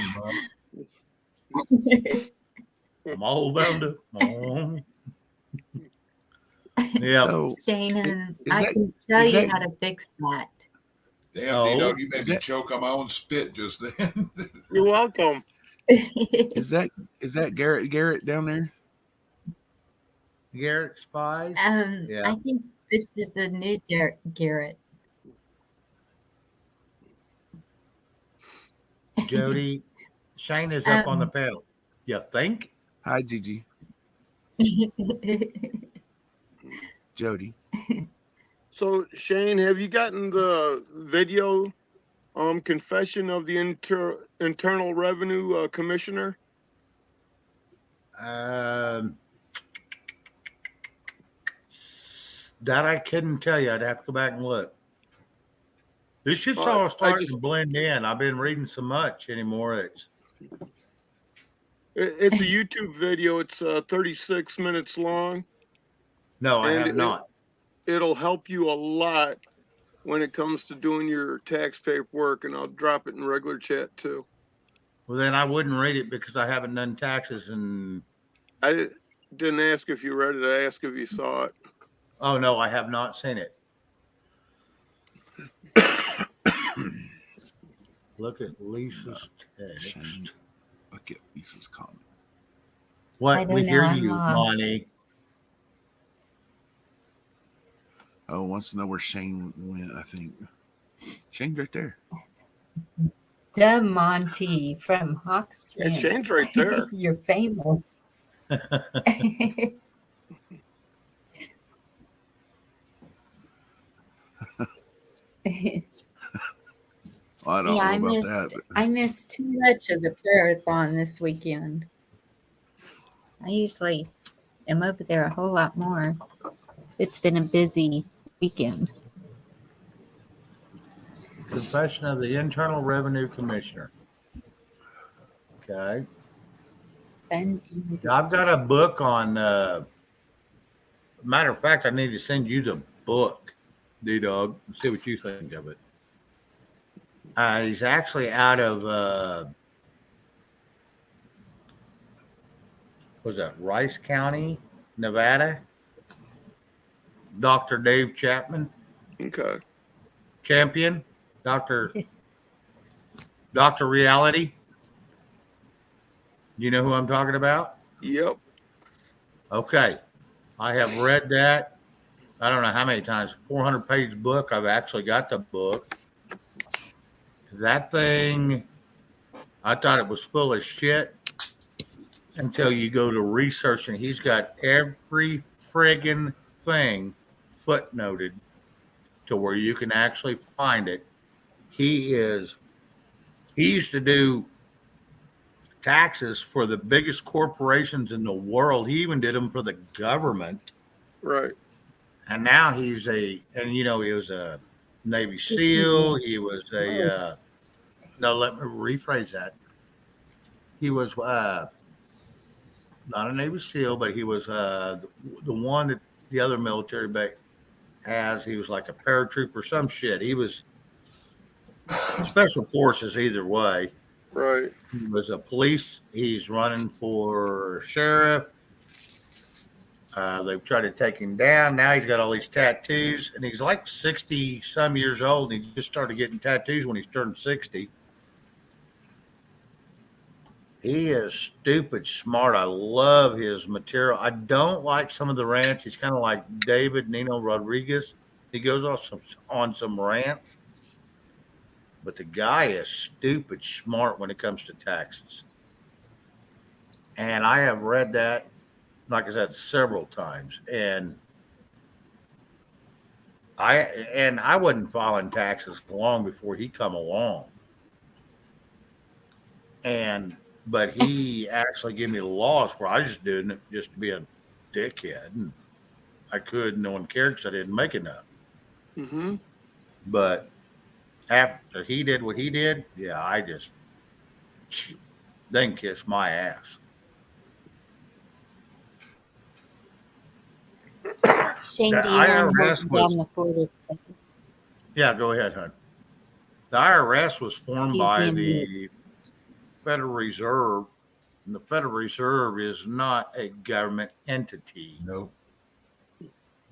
queen? I'm all bound up. Yeah. So, Shane, I can tell you how to fix that. Damn, D-Dog, you made me choke on my own spit just then. You're welcome. Is that Garrett down there? Garrett Spies? Yeah. I think this is a new Garrett. Jody, Shane is up on the pedal. You think? Hi, Gigi. Jody. So, Shane, have you gotten the video confession of the Internal Revenue Commissioner? That I couldn't tell you. I'd have to go back and look. This shit's all starting to blend in. I've been reading so much anymore. It's a YouTube video. It's 36 minutes long. No, I have not. It'll help you a lot when it comes to doing your tax paperwork, and I'll drop it in regular chat too. Well, then I wouldn't read it because I haven't done taxes and. I didn't ask if you read it. I asked if you saw it. Oh, no, I have not seen it. Look at Lisa's text. Look at Lisa's comment. What? We hear you, Lonnie. Oh, wants to know where Shane went, I think. Shane's right there. Duh, Monty from Hawks. Yeah, Shane's right there. You're famous. Well, I don't know about that. But... I missed too much of the prayer-a-thon this weekend. I usually am over there a whole lot more. It's been a busy weekend. Confession of the Internal Revenue Commissioner. Okay. I've got a book on. Matter of fact, I need to send you the book, D-Dog, and see what you think of it. He's actually out of was that Rice County, Nevada? Dr. Dave Chapman. Okay. Champion, Dr. Reality. You know who I'm talking about? Yep. Okay. I have read that. I don't know how many times. 400-page book. I've actually got the book. That thing, I thought it was full of shit. until you go to research, and he's got every friggin' thing footnoted to where you can actually find it. He used to do taxes for the biggest corporations in the world. He even did them for the government. Right. And now he was a Navy SEAL. He was no, let me rephrase that. He was not a Navy SEAL, but he was the one that the other military base has. He was like a paratrooper, some shit. He was special forces either way. Right. He was a police. He's running for sheriff. They've tried to take him down. Now he's got all these tattoos, and he's like 60 some years old. And he just started getting tattoos when he's turned 60. He is stupid smart. I love his material. I don't like some of the rants. He's kind of like David Nino Rodriguez. He goes on some rants, but the guy is stupid smart when it comes to taxes. And I have read that, like I said, several times. And I wasn't filing taxes long before he come along. But he actually gave me the laws where I just did it just to be a dickhead. And I could, no one cared because I didn't make enough. Mm-hmm. But after he did what he did, yeah, they can kiss my ass. Shane, do you want to hold down the 40 seconds? Yeah, go ahead, hon. The IRS was formed by the Federal Reserve, and the Federal Reserve is not a government entity. No.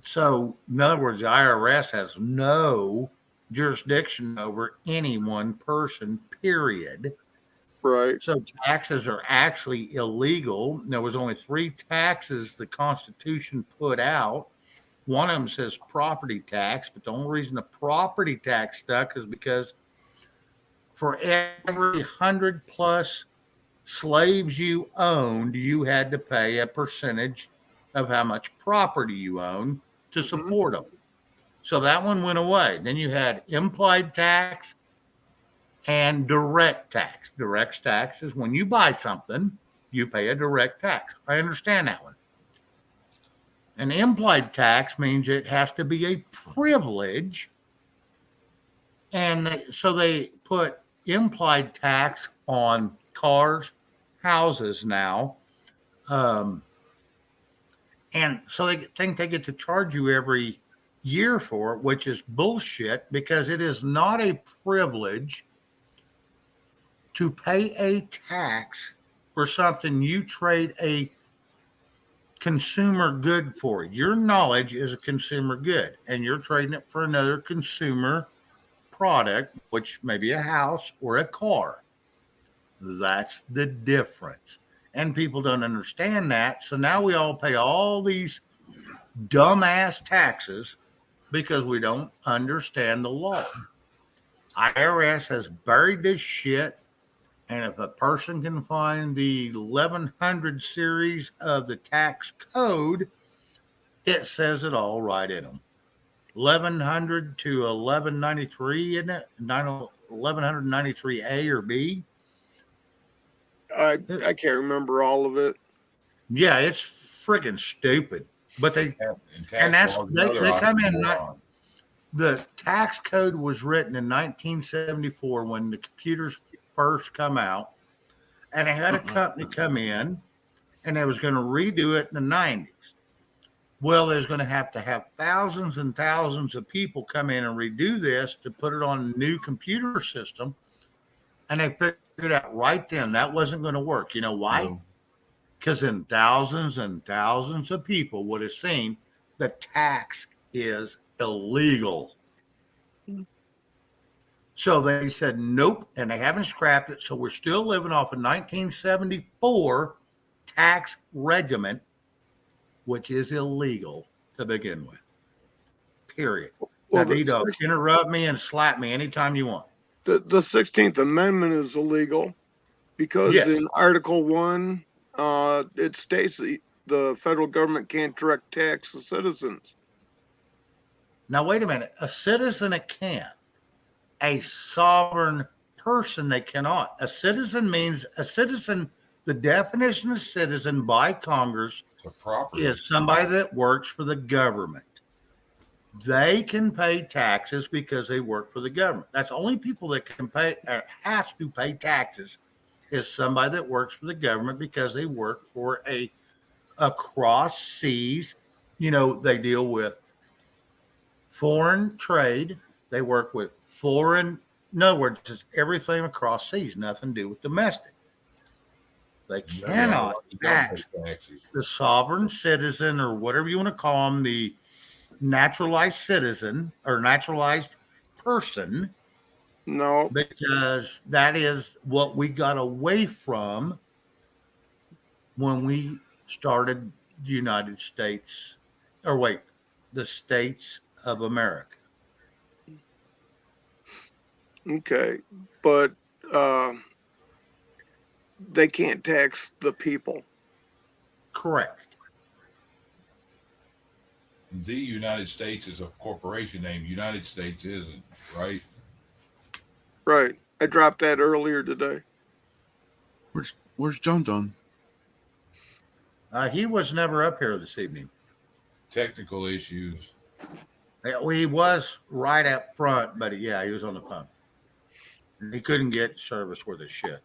So, in other words, the IRS has no jurisdiction over any one person, period. Right. So taxes are actually illegal. There was only 3 taxes the Constitution put out. One of them says property tax, but the only reason the property tax stuck is because for every 100 plus slaves you owned, you had to pay a percentage of how much property you own to support them. So that one went away. Then you had implied tax and direct tax. Direct tax is when you buy something, you pay a direct tax. I understand that one. An implied tax means it has to be a privilege. And so they put implied tax on cars, houses now. And so they think they get to charge you every year for it, which is bullshit because it is not a privilege to pay a tax for something you trade a consumer good for. Your knowledge is a consumer good, and you're trading it for another consumer product, which may be a house or a car. That's the difference. And people don't understand that. So now we all pay all these dumbass taxes because we don't understand the law. IRS has buried this shit. And if a person can find the 1100 series of the tax code, it says it all right in them. 1100 to 1193, isn't it? 1193A or B? I can't remember all of it. Yeah, it's freaking stupid. But they come in. The tax code was written in 1974 when the computers first come out, and they had a company come in, and they was going to redo it in the 90s. Well, there's going to have thousands and thousands of people come in and redo this to put it on a new computer system, and they figured out right then that wasn't going to work. You know why? Because then thousands and thousands of people would have seen the tax is illegal. So they said, nope, and they haven't scrapped it. So we're still living off a 1974 tax regiment, which is illegal to begin with, period. Well, now, Dito, interrupt me and slap me anytime you want. The 16th Amendment is illegal because in Article 1, it states that the federal government can't direct tax the citizens. Now, wait a minute. A citizen it can. A sovereign person they cannot. A citizen means a citizen. The definition of citizen by Congress is somebody that works for the government. They can pay taxes because they work for the government. That's only people that can pay or has to pay taxes is somebody that works for the government because they work for across seas. They deal with foreign trade. They work with foreign. In other words, it's everything across seas, nothing to do with domestic. They cannot tax the sovereign citizen or whatever you want to call them, the naturalized citizen or naturalized person. No. Because that is what we got away from when we started the United States, the States of America. Okay, but they can't tax the people. Correct. The United States is a corporation name. United States isn't, right? Right. I dropped that earlier today. Where's John? He was never up here this evening. Technical issues. He was right up front, but he was on the phone. He couldn't get service worth a shit.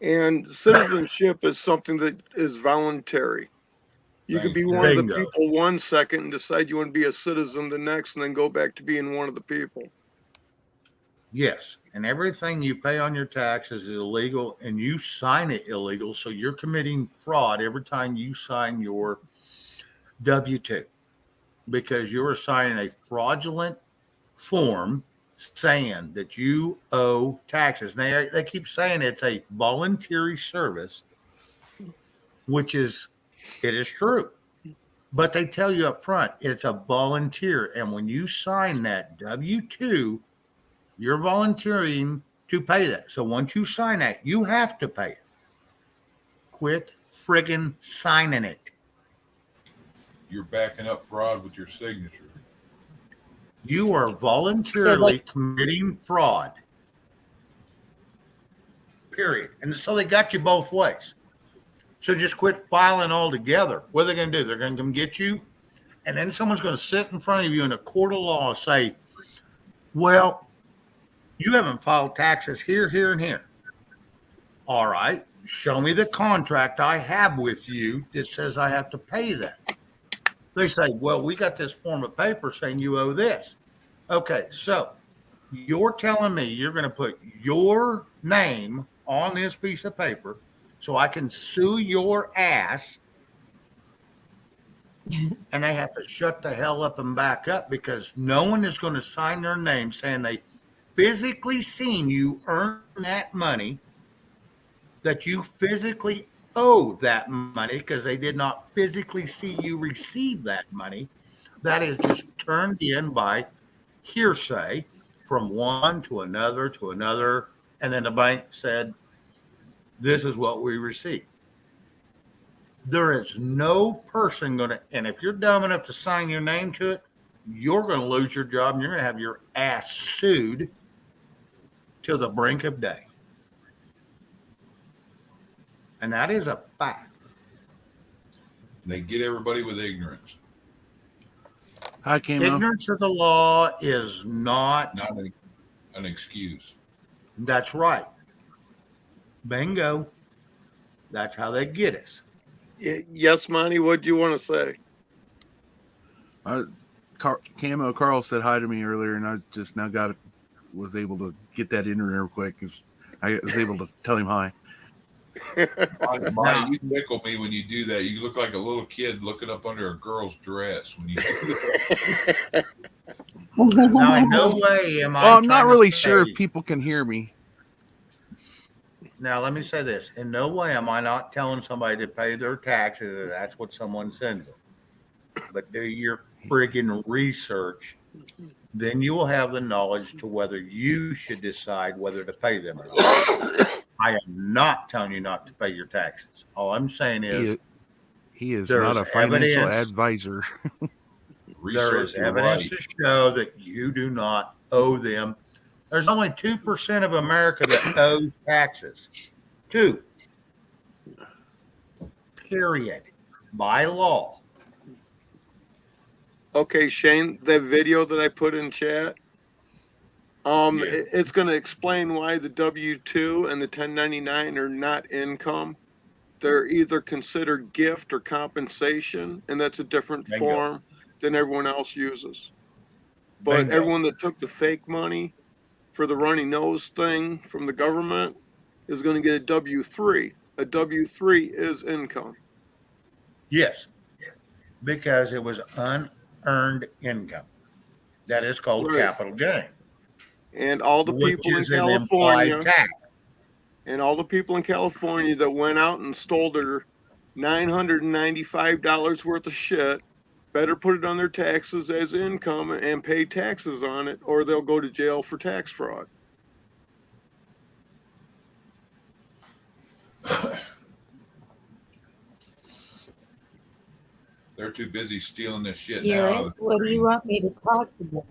And citizenship is something that is voluntary. You could be one of the people 1 second and decide you want to be a citizen the next and then go back to being one of the people. Yes. And everything you pay on your taxes is illegal and you sign it illegal. So you're committing fraud every time you sign your W-2 because you're signing a fraudulent form saying that you owe taxes. They keep saying it's a voluntary service, which is true. But they tell you up front it's a volunteer. And when you sign that W-2, you're volunteering to pay that. So once you sign that, you have to pay it. Quit friggin' signing it. You're backing up fraud with your signature. You are voluntarily committing fraud. Period. And so they got you both ways. So just quit filing all together. What are they going to do? They're going to come get you. And then someone's going to sit in front of you in a court of law and say, well, you haven't filed taxes here, here, and here. All right. Show me the contract I have with you that says I have to pay that. They say, well, we got this form of paper saying you owe this. Okay, so you're telling me you're going to put your name on this piece of paper so I can sue your ass, and they have to shut the hell up and back up because no one is going to sign their name saying they physically seen you earn that money, that you physically owe that money because they did not physically see you receive that money. That is just turned in by hearsay from one to another, and then the bank said, this is what we received. There is no person going to, and if you're dumb enough to sign your name to it, you're going to lose your job and you're going to have your ass sued till the brink of day. And that is a fact. They get everybody with ignorance. Ignorance of the law is not an excuse. That's right. Bingo. That's how they get us. Yes, Monty, what do you want to say? Camo Carl said hi to me earlier, and I just now was able to get that in real quick because I was able to tell him hi. Monty, you tickle me when you do that. You look like a little kid looking up under a girl's dress when you do that. Now, in no way am I. Well, I'm not really sure if people can hear me. Now, let me say this. In no way am I not telling somebody to pay their taxes or that's what someone sends them. But do your friggin' research. Then you will have the knowledge to whether you should decide whether to pay them or not. I am not telling you not to pay your taxes. All I'm saying is He is there not is a financial evidence- advisor. there is Research your evidence right. to show that you do not owe them. There's only 2% of America that owes taxes. 2. Period. By law. Okay, Shane, that video that I put in chat, it's going to explain why the W-2 and the 1099 are not income. They're either considered gift or compensation, and that's a different Bingo. form than everyone else uses. But Bingo. everyone that took the fake money for the runny nose thing from the government is going to get a W-3. A W-3 is income. Yes. Because it was unearned income. That is called Right. capital gain. And all the Which people in is an California, implied tax. and all the people in California that went out and stole their $995 worth of shit better put it on their taxes as income and pay taxes on it, or they'll go to jail for tax fraud. They're too busy stealing this shit Garrett, now. what do you want me to talk about?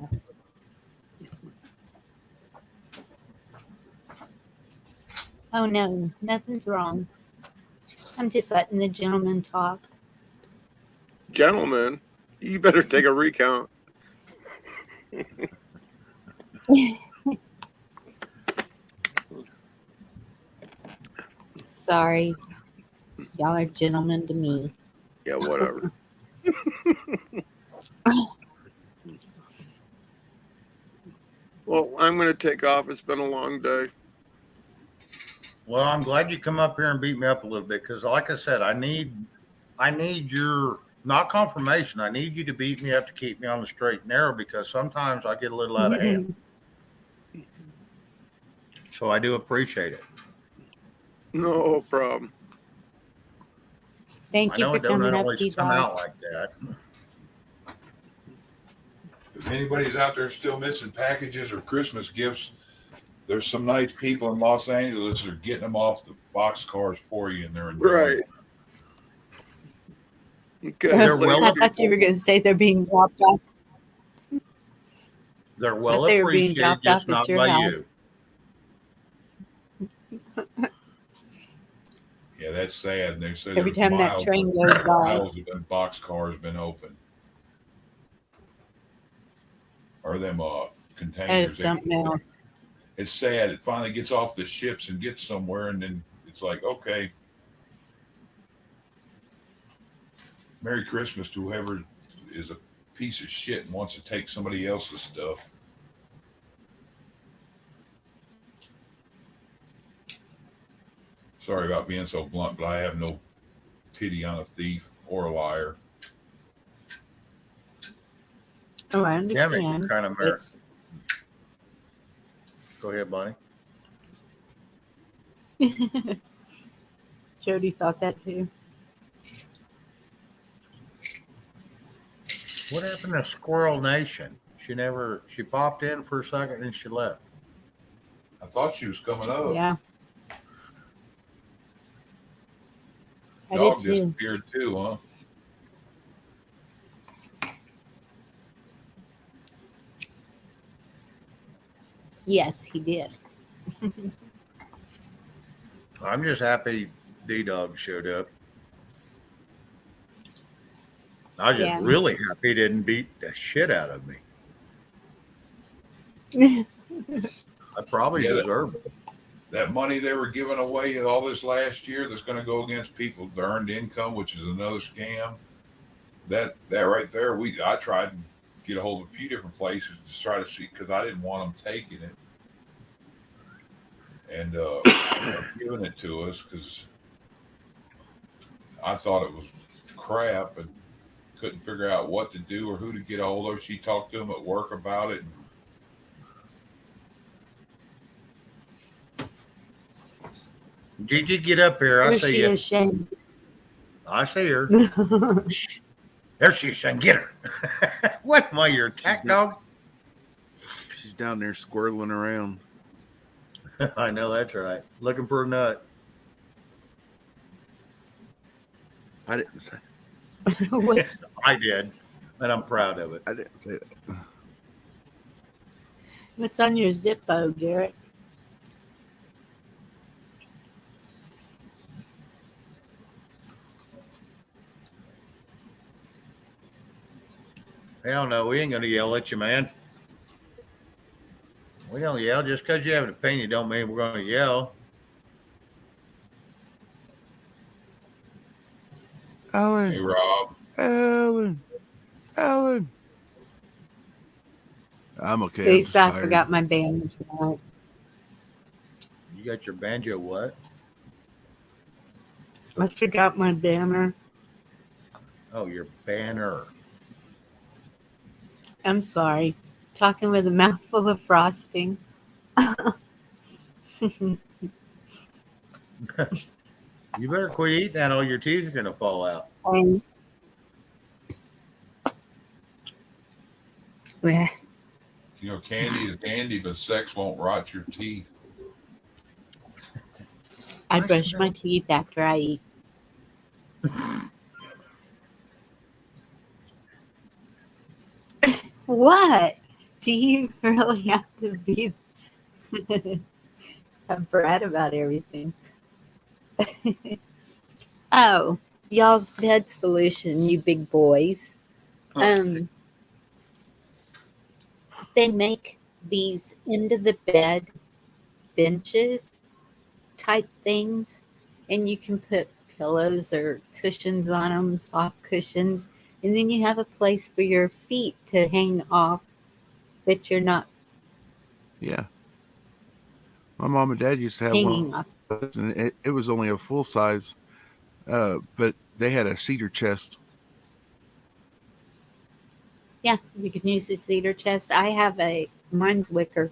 Oh no, nothing's wrong. I'm just letting the gentleman talk. Gentlemen, you better take a recount. Sorry. Y'all are gentlemen to me. Yeah, whatever. Well, I'm going to take off. It's been a long day. Well, I'm glad you come up here and beat me up a little bit because, like I said, I need your not confirmation. I need you to beat me up to keep me on the straight and narrow because sometimes I get a little out of hand. So I do appreciate it. No problem. Thank you for coming up, always come out like that. If anybody's out there still missing packages or Christmas gifts, there's some nice people in Los Angeles that are getting them off the boxcars for you, and they're enjoying Right. it. Okay. I thought you were going to say they're being dropped off. They're well They were being appreciated, dropped just off not at your by house. you. Yeah, that's sad. And they say Every there's time that miles train of- goes by. miles of them boxcars been open. Or them containers. That is something else. It's sad. It finally gets off the ships and gets somewhere, and then it's like, okay, Merry Christmas to whoever is a piece of shit and wants to take somebody else's stuff. Sorry about being so blunt, but I have no pity on a thief or a liar. Oh, I Yeah, but understand. you're kind of It's- Go ahead, Bonnie. Jody thought that too. What happened to Squirrel Nation? She popped in for a second and she left. I thought she was coming up. Yeah. I Dog did too. disappeared too, huh? Yes, he did. I'm just happy D-Dog showed up. I was just really happy he didn't beat the shit out of me. I probably deserve it. That money they were giving away all this last year that's going to go against people's earned income, which is another scam. That right there, I tried to get a hold of a few different places to try to see because I didn't want them taking it and giving it to us because I thought it was crap and couldn't figure out what to do or who to get a hold of. She talked to them at work about it. Gigi, get up here. I Where's see she you. ashamed? I see her. There she is. Son. Get her. What? Am I your attack dog? She's down there squirreling around. I know that's right. Looking for a nut. I didn't say. What's I did, and I'm proud of it. I didn't say that. what's on your Zippo, Garrett? Hell no, we ain't gonna yell at you, man. We don't yell. Just because you have an opinion don't mean we're gonna yell. Alan. Hey, Rob. Alan. I'm okay. I'm just Lisa, I tired. forgot my banjo tonight. You got your banjo what? I forgot my banner. Oh, your banner. I'm sorry. Talking with a mouthful of frosting. You better quit eating that, or your teeth are gonna fall out. Yeah. You know, candy is candy, but sex won't rot your teeth. I brush my teeth after I eat. What? Do you really have to be a brat about everything? Oh, y'all's bed solution, you big boys. They make these into the bed benches type things, and you can put pillows or cushions on them, soft cushions, and then you have a place for your feet to hang off that you're not Yeah. My mom and dad used to have hanging one, off. and it was only a full size, but they had a cedar chest. Yeah, you can use the cedar chest. I have mine's wicker.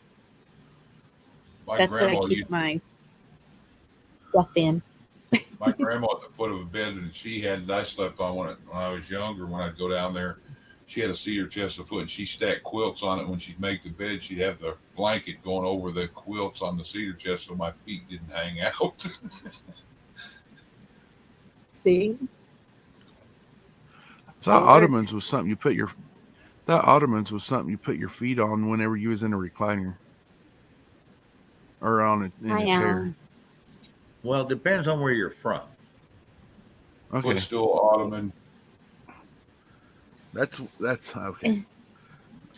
My That's what I grandma keep my stuff in. My grandma at the foot of a bed that she had that I slept on when I was younger. When I'd go down there, she had a cedar chest of foot, and she stacked quilts on it. When she'd make the bed, she'd have the blanket going over the quilts on the cedar chest, so my feet didn't hang out. See? Thought ottomans was something you put your feet on whenever you was in a recliner or on in a chair. Well, it depends on where you're from. Okay. Footstool, ottoman. That's okay.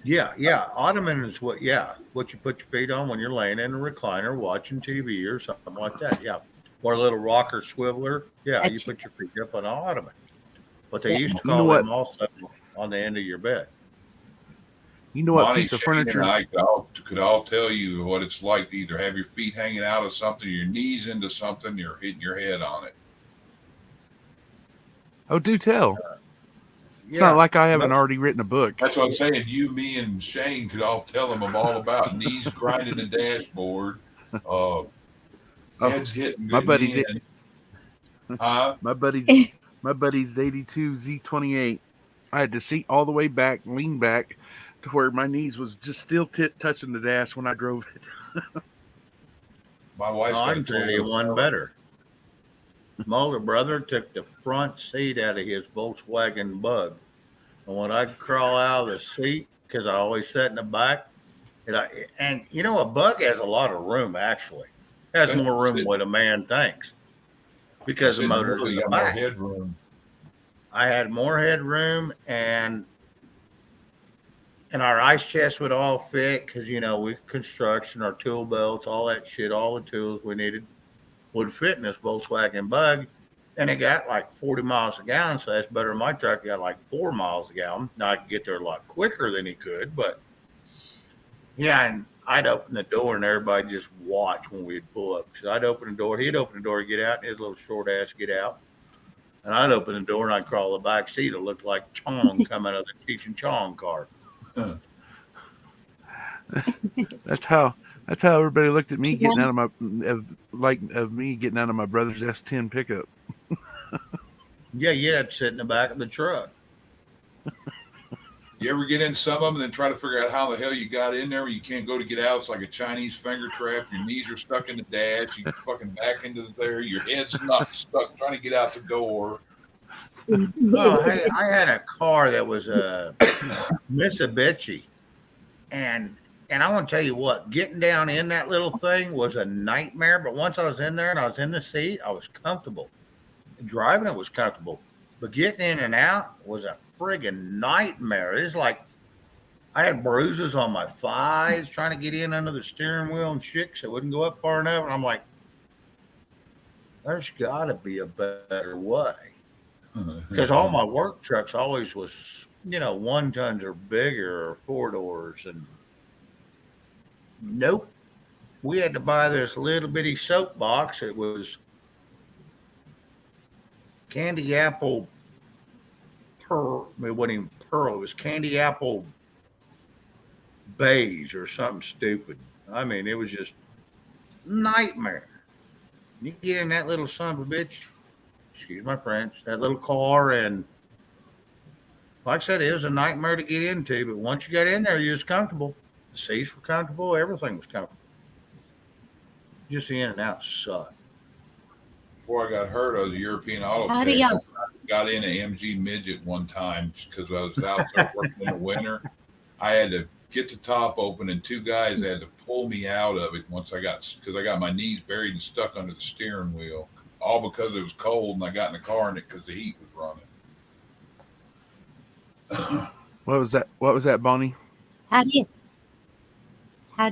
Yeah. Ottoman is what you put your feet on when you're laying in a recliner watching TV or something like that. Yeah. Or a little rocker swiveler. Yeah, you put your feet up on an ottoman. But they used to call them also on the end of your bed. You know what Monty, piece of Shane, furniture? and I could all tell you what it's like to either have your feet hanging out of something, your knees into something, you're hitting your head on it. Oh, do tell. It's not like I haven't already written a book. That's what I'm saying. You, me, and Shane could all tell them all about knees grinding the dashboard, heads hitting my good buddy's in. My buddy's 82 Z28. I had to seat all the way back, lean back to where my knees was just still touching the dash when I drove it. My wife's I can tell you one better. My older brother took the front seat out of his Volkswagen Bug, and when I'd crawl out of the seat, because I always sat in the back, and you know, a Bug has a lot of room. Actually, it has more room than what a man thinks, because the motor's in the back. More headroom. I had more headroom, and our ice chest would all fit because, you know, we construction, our tool belts, all that shit, all the tools we needed would fit in this Volkswagen Bug. And it got like 40 miles a gallon, so that's better than my truck. Got like 4 miles a gallon. Now I could get there a lot quicker than he could, but yeah, and I'd open the door and everybody just watch when we'd pull up. Because I'd open the door, he'd open the door, get out, and his little short ass get out. And I'd open the door and I'd crawl the back seat. It looked like Chong coming out of the Cheech and Chong car. That's how everybody looked at me getting out of my me getting out of my brother's S10 pickup. Yeah, you'd have to sit in the back of the truck. You ever get in some of them and then try to figure out how the hell you got in there where you can't go to get out? It's like a Chinese finger trap. Your knees are stuck in the dash. You fucking back into there. Your head's not stuck trying to get out the door. Well, hey, I had a car that was a Mitsubishi, and I want to tell you what, getting down in that little thing was a nightmare. But once I was in there and I was in the seat, I was comfortable. Driving it was comfortable, but getting in and out was a friggin' nightmare. It's like I had bruises on my thighs trying to get in under the steering wheel and shit, so it wouldn't go up far enough. And I'm like, there's got to be a better way. Because all my work trucks always was, 1 tons or bigger or 4 doors. And nope. We had to buy this little bitty soapbox. It was candy apple pearl. It wasn't even pearl. It was candy apple beige or something stupid. I mean, it was just nightmare. You get in that little son of a bitch, excuse my French, that little car, and like I said, it was a nightmare to get into. But once you got in there, you was comfortable. The seats were comfortable. Everything was comfortable. Just the in and out sucked. Before I got hurt, I was a European auto How do tech. y'all- I got in an MG midget one time because I was out there working in the winter. I had to get the top open, and 2 guys had to pull me out of it once because I got my knees buried and stuck under the steering wheel, all because it was cold, and I got in the car in it because the heat was running. What was that, Bonnie? How do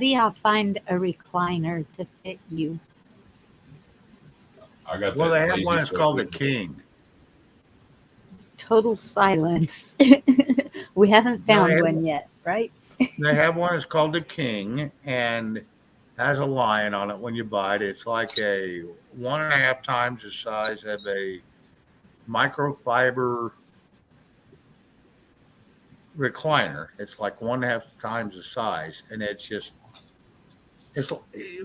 y'all find a recliner to fit you? I got Well, that they have lazy one that's boy called the with me. King. Total silence. We haven't found have- one yet, right? They have one that's called the King and has a lion on it when you buy it. It's like a 1.5 times the size of a microfiber recliner. It's like 1.5 times the size, and it's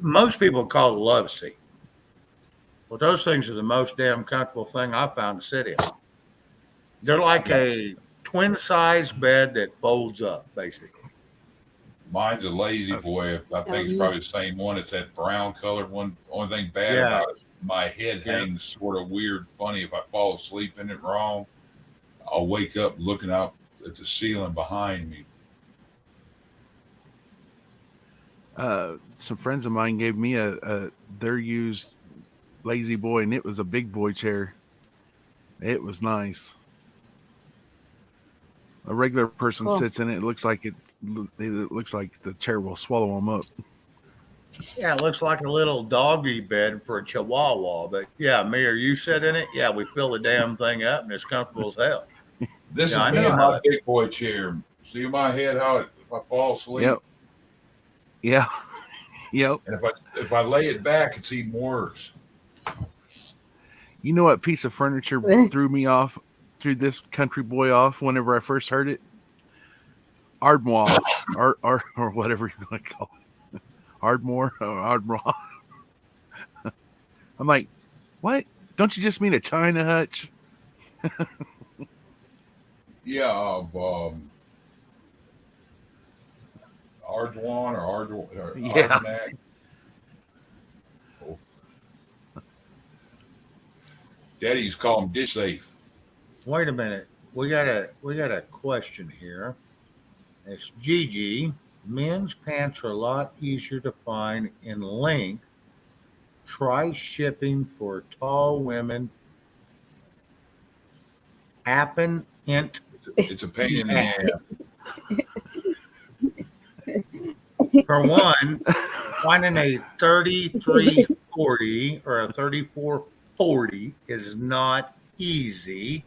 most people call it a love seat. Well, those things are the most damn comfortable thing I've found to sit in. They're like a twin size bed that folds up, basically. Mine's a lazy boy. I think it's probably the same one. It's that brown colored one. Only thing bad Yeah. about it, my head hangs sort of weird, funny. If I fall asleep in it wrong, I'll wake up looking out at the ceiling behind me. Some friends of mine gave me their used lazy boy, and it was a big boy chair. It was nice. A regular person Cool. sits in it. It looks like it looks like the chair will swallow them up. Yeah, it looks like a little doggy bed for a chihuahua. But yeah, me or you sit in it, yeah, we fill the damn thing up and it's comfortable as hell. This Yeah, I is me know in how my it- big boy chair. See my head, if I fall asleep. Yep. Yeah. Yep. And if I lay it back, it's even worse. You know what piece of furniture threw this country boy off whenever I first heard it? Ardmore, or whatever you want to call it. Ardmore or Ardmore. I'm like, what? Don't you just mean a China hutch? Yeah, Arduan or Yeah. Arduanac. Oh. Daddy used to call him dish safe. Wait a minute. We got a question here. It's Gigi. Men's pants are a lot easier to find in length. Try shipping for tall women. Appen int. It's a pain in the ass. For one, finding a 3340 or a 3440 is not easy.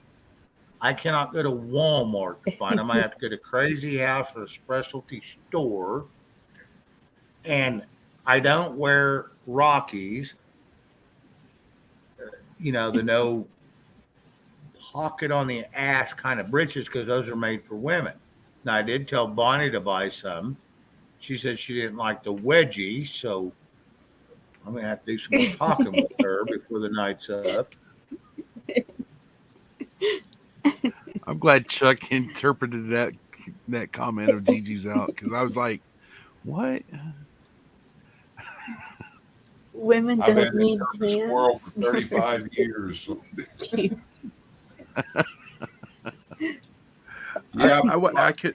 I cannot go to Walmart to find them. I have to go to Crazy House or a specialty store. And I don't wear Rockies, the no pocket on the ass kind of breeches because those are made for women. Now, I did tell Bonnie to buy some. She said she didn't like the wedgie, so I'm going to have to do some more talking with her before the night's up. I'm glad Chuck interpreted that that comment of Gigi's out because I was like, what? Women I've don't had need that purpose squirrel pants. for 35 years. Yeah, I could.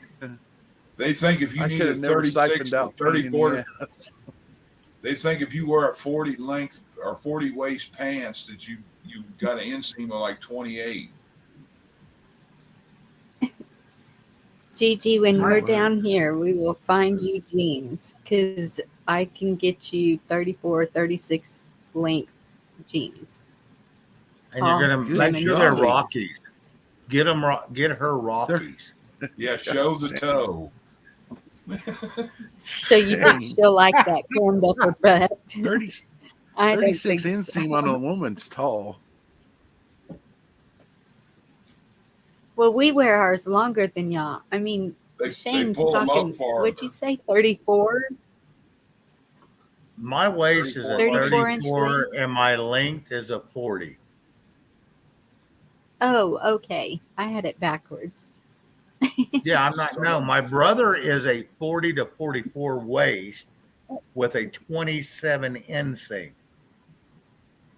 they think if you I need could a have never 36 siphoned to out pain in 34, the ass. they think if you wear a 40 length or 40 waist pants that you got an inseam of like 28. Gigi, when we're What? down here, we will find you jeans because I can get you 34, 36 length jeans. And you're All gonna make women's sure they're jeans. Rockies. Get her Rockies. Yeah, show the toe. So you think she'll like that corned upper butt? I don't 36 think inseam so. on a woman's tall. Well, we wear ours longer than y'all. I mean, They Shane's pull them talking. up farther. What'd you say? 34? My waist is a 34 inch 34 length? and my length is a 40. Oh, okay. I had it backwards. Yeah, I'm not. No, my brother is a 40 to 44 waist with a 27 inseam.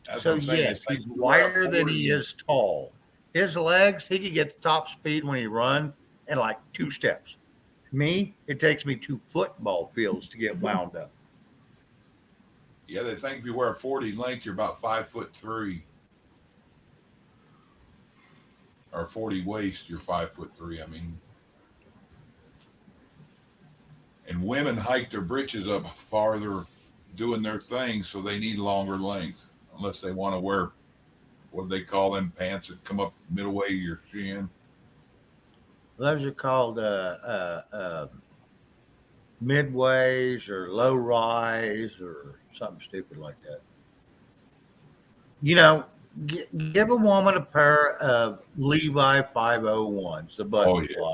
That's So what I'm saying. yes, They he's think you wear a wider than 40. he is tall. His legs, he could get the top speed when he run in like 2 steps. Me, it takes me 2 football fields to get wound up. Yeah, they think if you wear a 40 length, you're about 5'3". Or 40 waist, you're 5'3". I mean, and women hike their britches up farther doing their thing, so they need longer length, unless they want to wear what they call them pants that come up middle way of your shin. Those are called midways or low rise or something stupid like that. You know, give a woman a pair of Levi 501s, the button fly.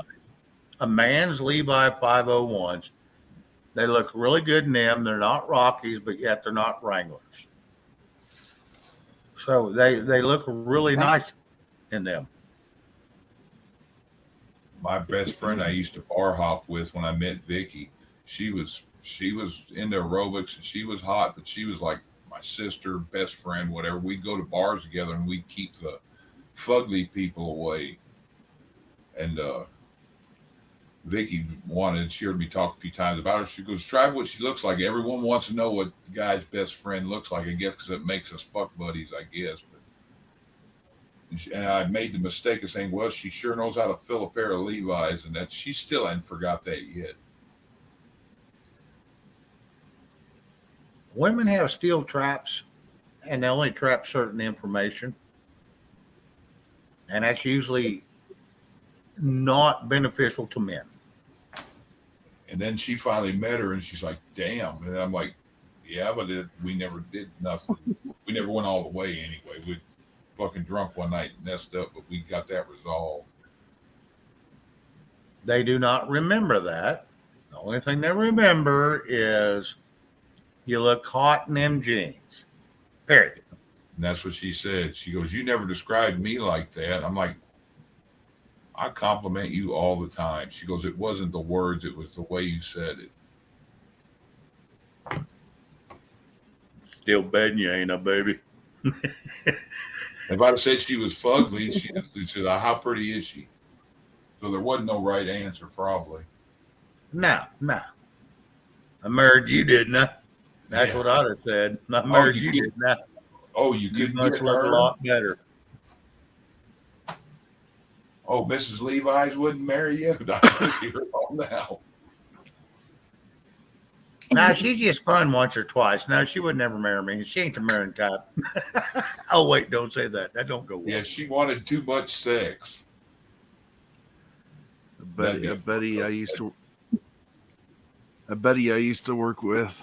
A man's Levi 501s. They look really good in them. They're not Rockies, but yet they're not Wranglers. So they look really nice in them. My best friend I used to bar hop with when I met Vicky, she was into aerobics and she was hot, but she was like my sister, best friend, whatever. We'd go to bars together and we'd keep the fugly people away. And Vicky she heard me talk a few times about her. She goes, "Describe what she looks like." Everyone wants to know what the guy's best friend looks like, I guess, because it makes us fuck buddies, I guess. And I made the mistake of saying, well, she sure knows how to fill a pair of Levi's, and that she still hadn't forgot that yet. Women have steel traps, and they only trap certain information. And that's usually not beneficial to men. And then she finally met her, and she's like, damn. And I'm like, yeah, but we never did nothing. We never went all the way anyway. We fucking drunk one night and messed up, but we got that resolved. They do not remember that. The only thing they remember is you look hot in them jeans. Period. And that's what she said. She goes, you never described me like that. I'm like, I compliment you all the time. She goes, it wasn't the words, it was the way you said it. Still betting you ain't a baby. If I'd have said she was fugly, she said, how pretty is she? So there wasn't no right answer, probably. No. I married you, didn't I? That's what I'd have said. I married you, didn't I? Oh, you could must look a lot better. Oh, Mrs. Levi's wouldn't marry you? I can hear it all now. Now, she's just fun once or twice. No, she would never marry me. She ain't the marrying type. Oh, wait, don't say that. That don't go well. Yeah, she wanted too much sex. A buddy I used to work with,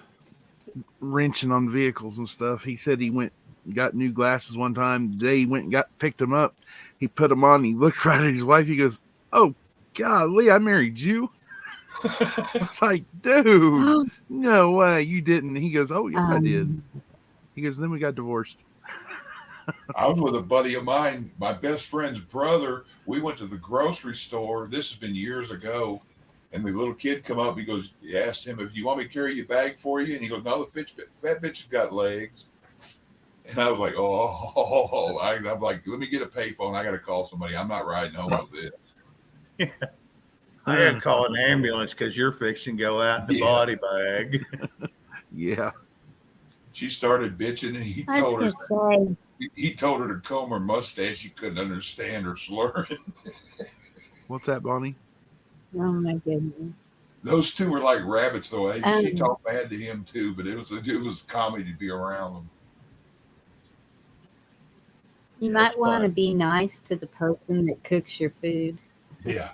wrenching on vehicles and stuff. He said he got new glasses one time. The day he went and picked them up. He put them on. He looked right at his wife. He goes, "Oh, golly, I married you." I was like, "Dude, no way, you didn't." He goes, "Oh yeah, I did." He goes, "Then we got divorced." I was with a buddy of mine, my best friend's brother. We went to the grocery store. This has been years ago. And the little kid come up. He asked him, if you want me to carry your bag for you? And he goes, no, the fat bitch has got legs. And I was like, I'm like, let me get a payphone. I got to call somebody. I'm not riding home with this. I got to call an ambulance because you're fixing to go out in the body bag. Yeah. She started bitching, and he told her to comb her mustache. She couldn't understand her slurring. What's that, Bonnie? Oh my goodness. Those two were like rabbits, though. She talked bad to him too, but it was comedy to be around them. You might want to be nice to the person that cooks your food. Yeah.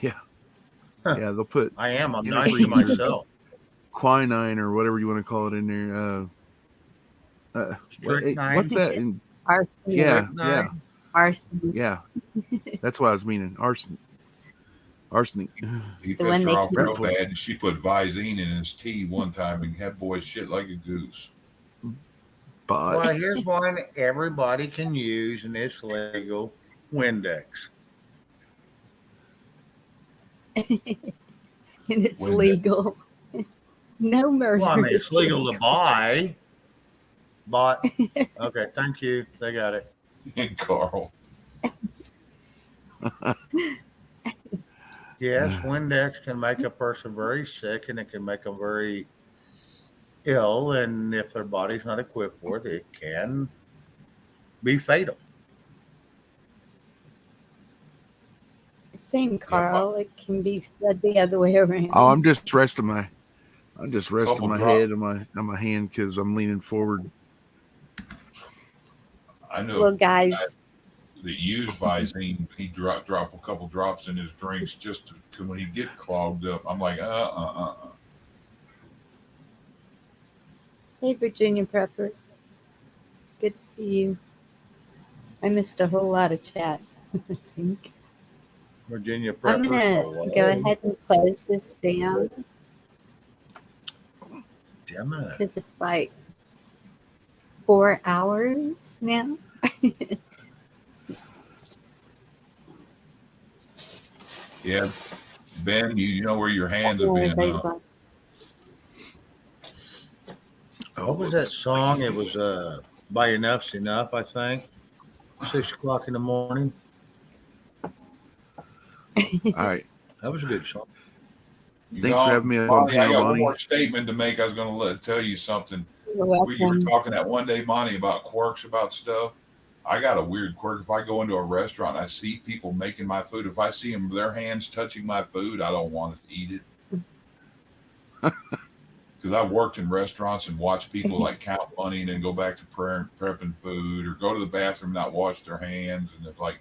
Yeah. Yeah, they'll put. I am. I'm nice to myself. Quinine or whatever you want to call it in there. What's that? Arsenic. Yeah. Arsenic. Yeah. That's what I was meaning. Arsenic. He pissed her off real bad, and she put Visine in his tea one time, and that boy shit like a goose. Well, here's one everybody can use, and it's legal: Windex. And it's legal. No murder. Well, I mean, it's legal to buy. But okay, thank you. They got it. And Carl. Yes, Windex can make a person very sick, and it can make them very ill. And if their body's not equipped for it, it can be fatal. Same, Carl. It can be said the other way around. Oh, I'm just resting my head on my hand because I'm leaning forward. I know. Well, guys, that use Visine, he drop a couple drops in his drinks just to when he get clogged up. I'm like, Hey, Virginia Prepper. Good to see you. I missed a whole lot of chat, I think. Virginia Prepper. I'm going to go ahead and close this down. Damn it. Because it's like 4 hours now. Yeah, Ben, you know where your hands have been. What was that song? It was by Enough's Enough, I think. 6 o'clock in the morning. All right. That was a good song. Thanks for having me on Monty, I got one Bonnie. more statement to make. I was going to tell you something. You're welcome. You were talking that one day, Monty, about quirks about stuff. I got a weird quirk. If I go into a restaurant, I see people making my food. If I see them, their hands touching my food, I don't want to eat it. Because I've worked in restaurants and watched people like count money and then go back to prepping food, or go to the bathroom and not wash their hands. And it's like,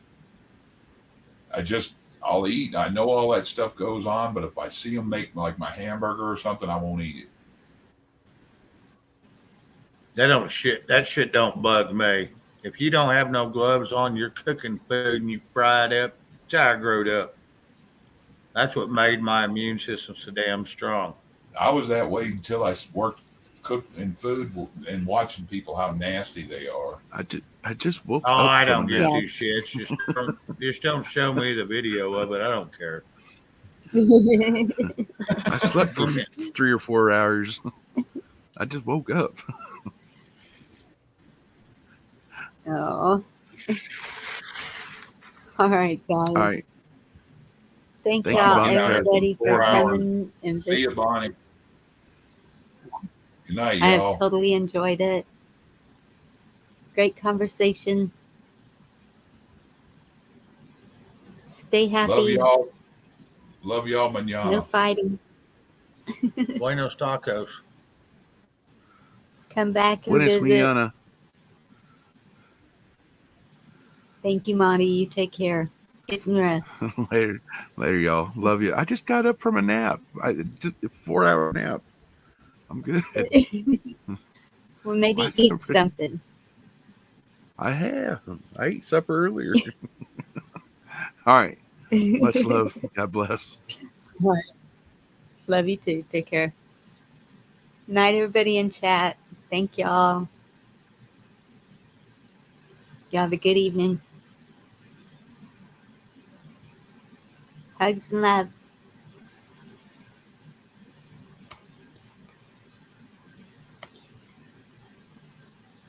I'll eat. I know all that stuff goes on, but if I see them make like my hamburger or something, I won't eat it. That shit don't bug me. If you don't have no gloves on, you're cooking food and you fry it up. It's how I growed up. That's what made my immune system so damn strong. I was that way until I worked cooking food and watching people how nasty they are. I just woke up. I don't give two shits. Just don't show me the video of it. I don't care. I slept for 3 or 4 hours. I just woke up. Oh. All right, guys. All right. Thank you, y'all, Bonnie, everybody, for 4 hours. coming and See you, Bonnie. Good night, I y'all. have totally enjoyed it. Great conversation. Stay happy. Love y'all. Love y'all, manana. No fighting. Buenos tacos. Come back and Buenas visit. mañana. Thank you, Monty. You take care. Get some rest. Later, y'all. Love you. I just got up from a nap. Just a 4-hour nap. I'm good. Well, maybe Watch eat the- something. I have. I ate supper earlier. All right. Much love. God bless. All right. Love you too. Take care. Night, everybody in chat. Thank y'all. Y'all have a good evening. Hugs and love.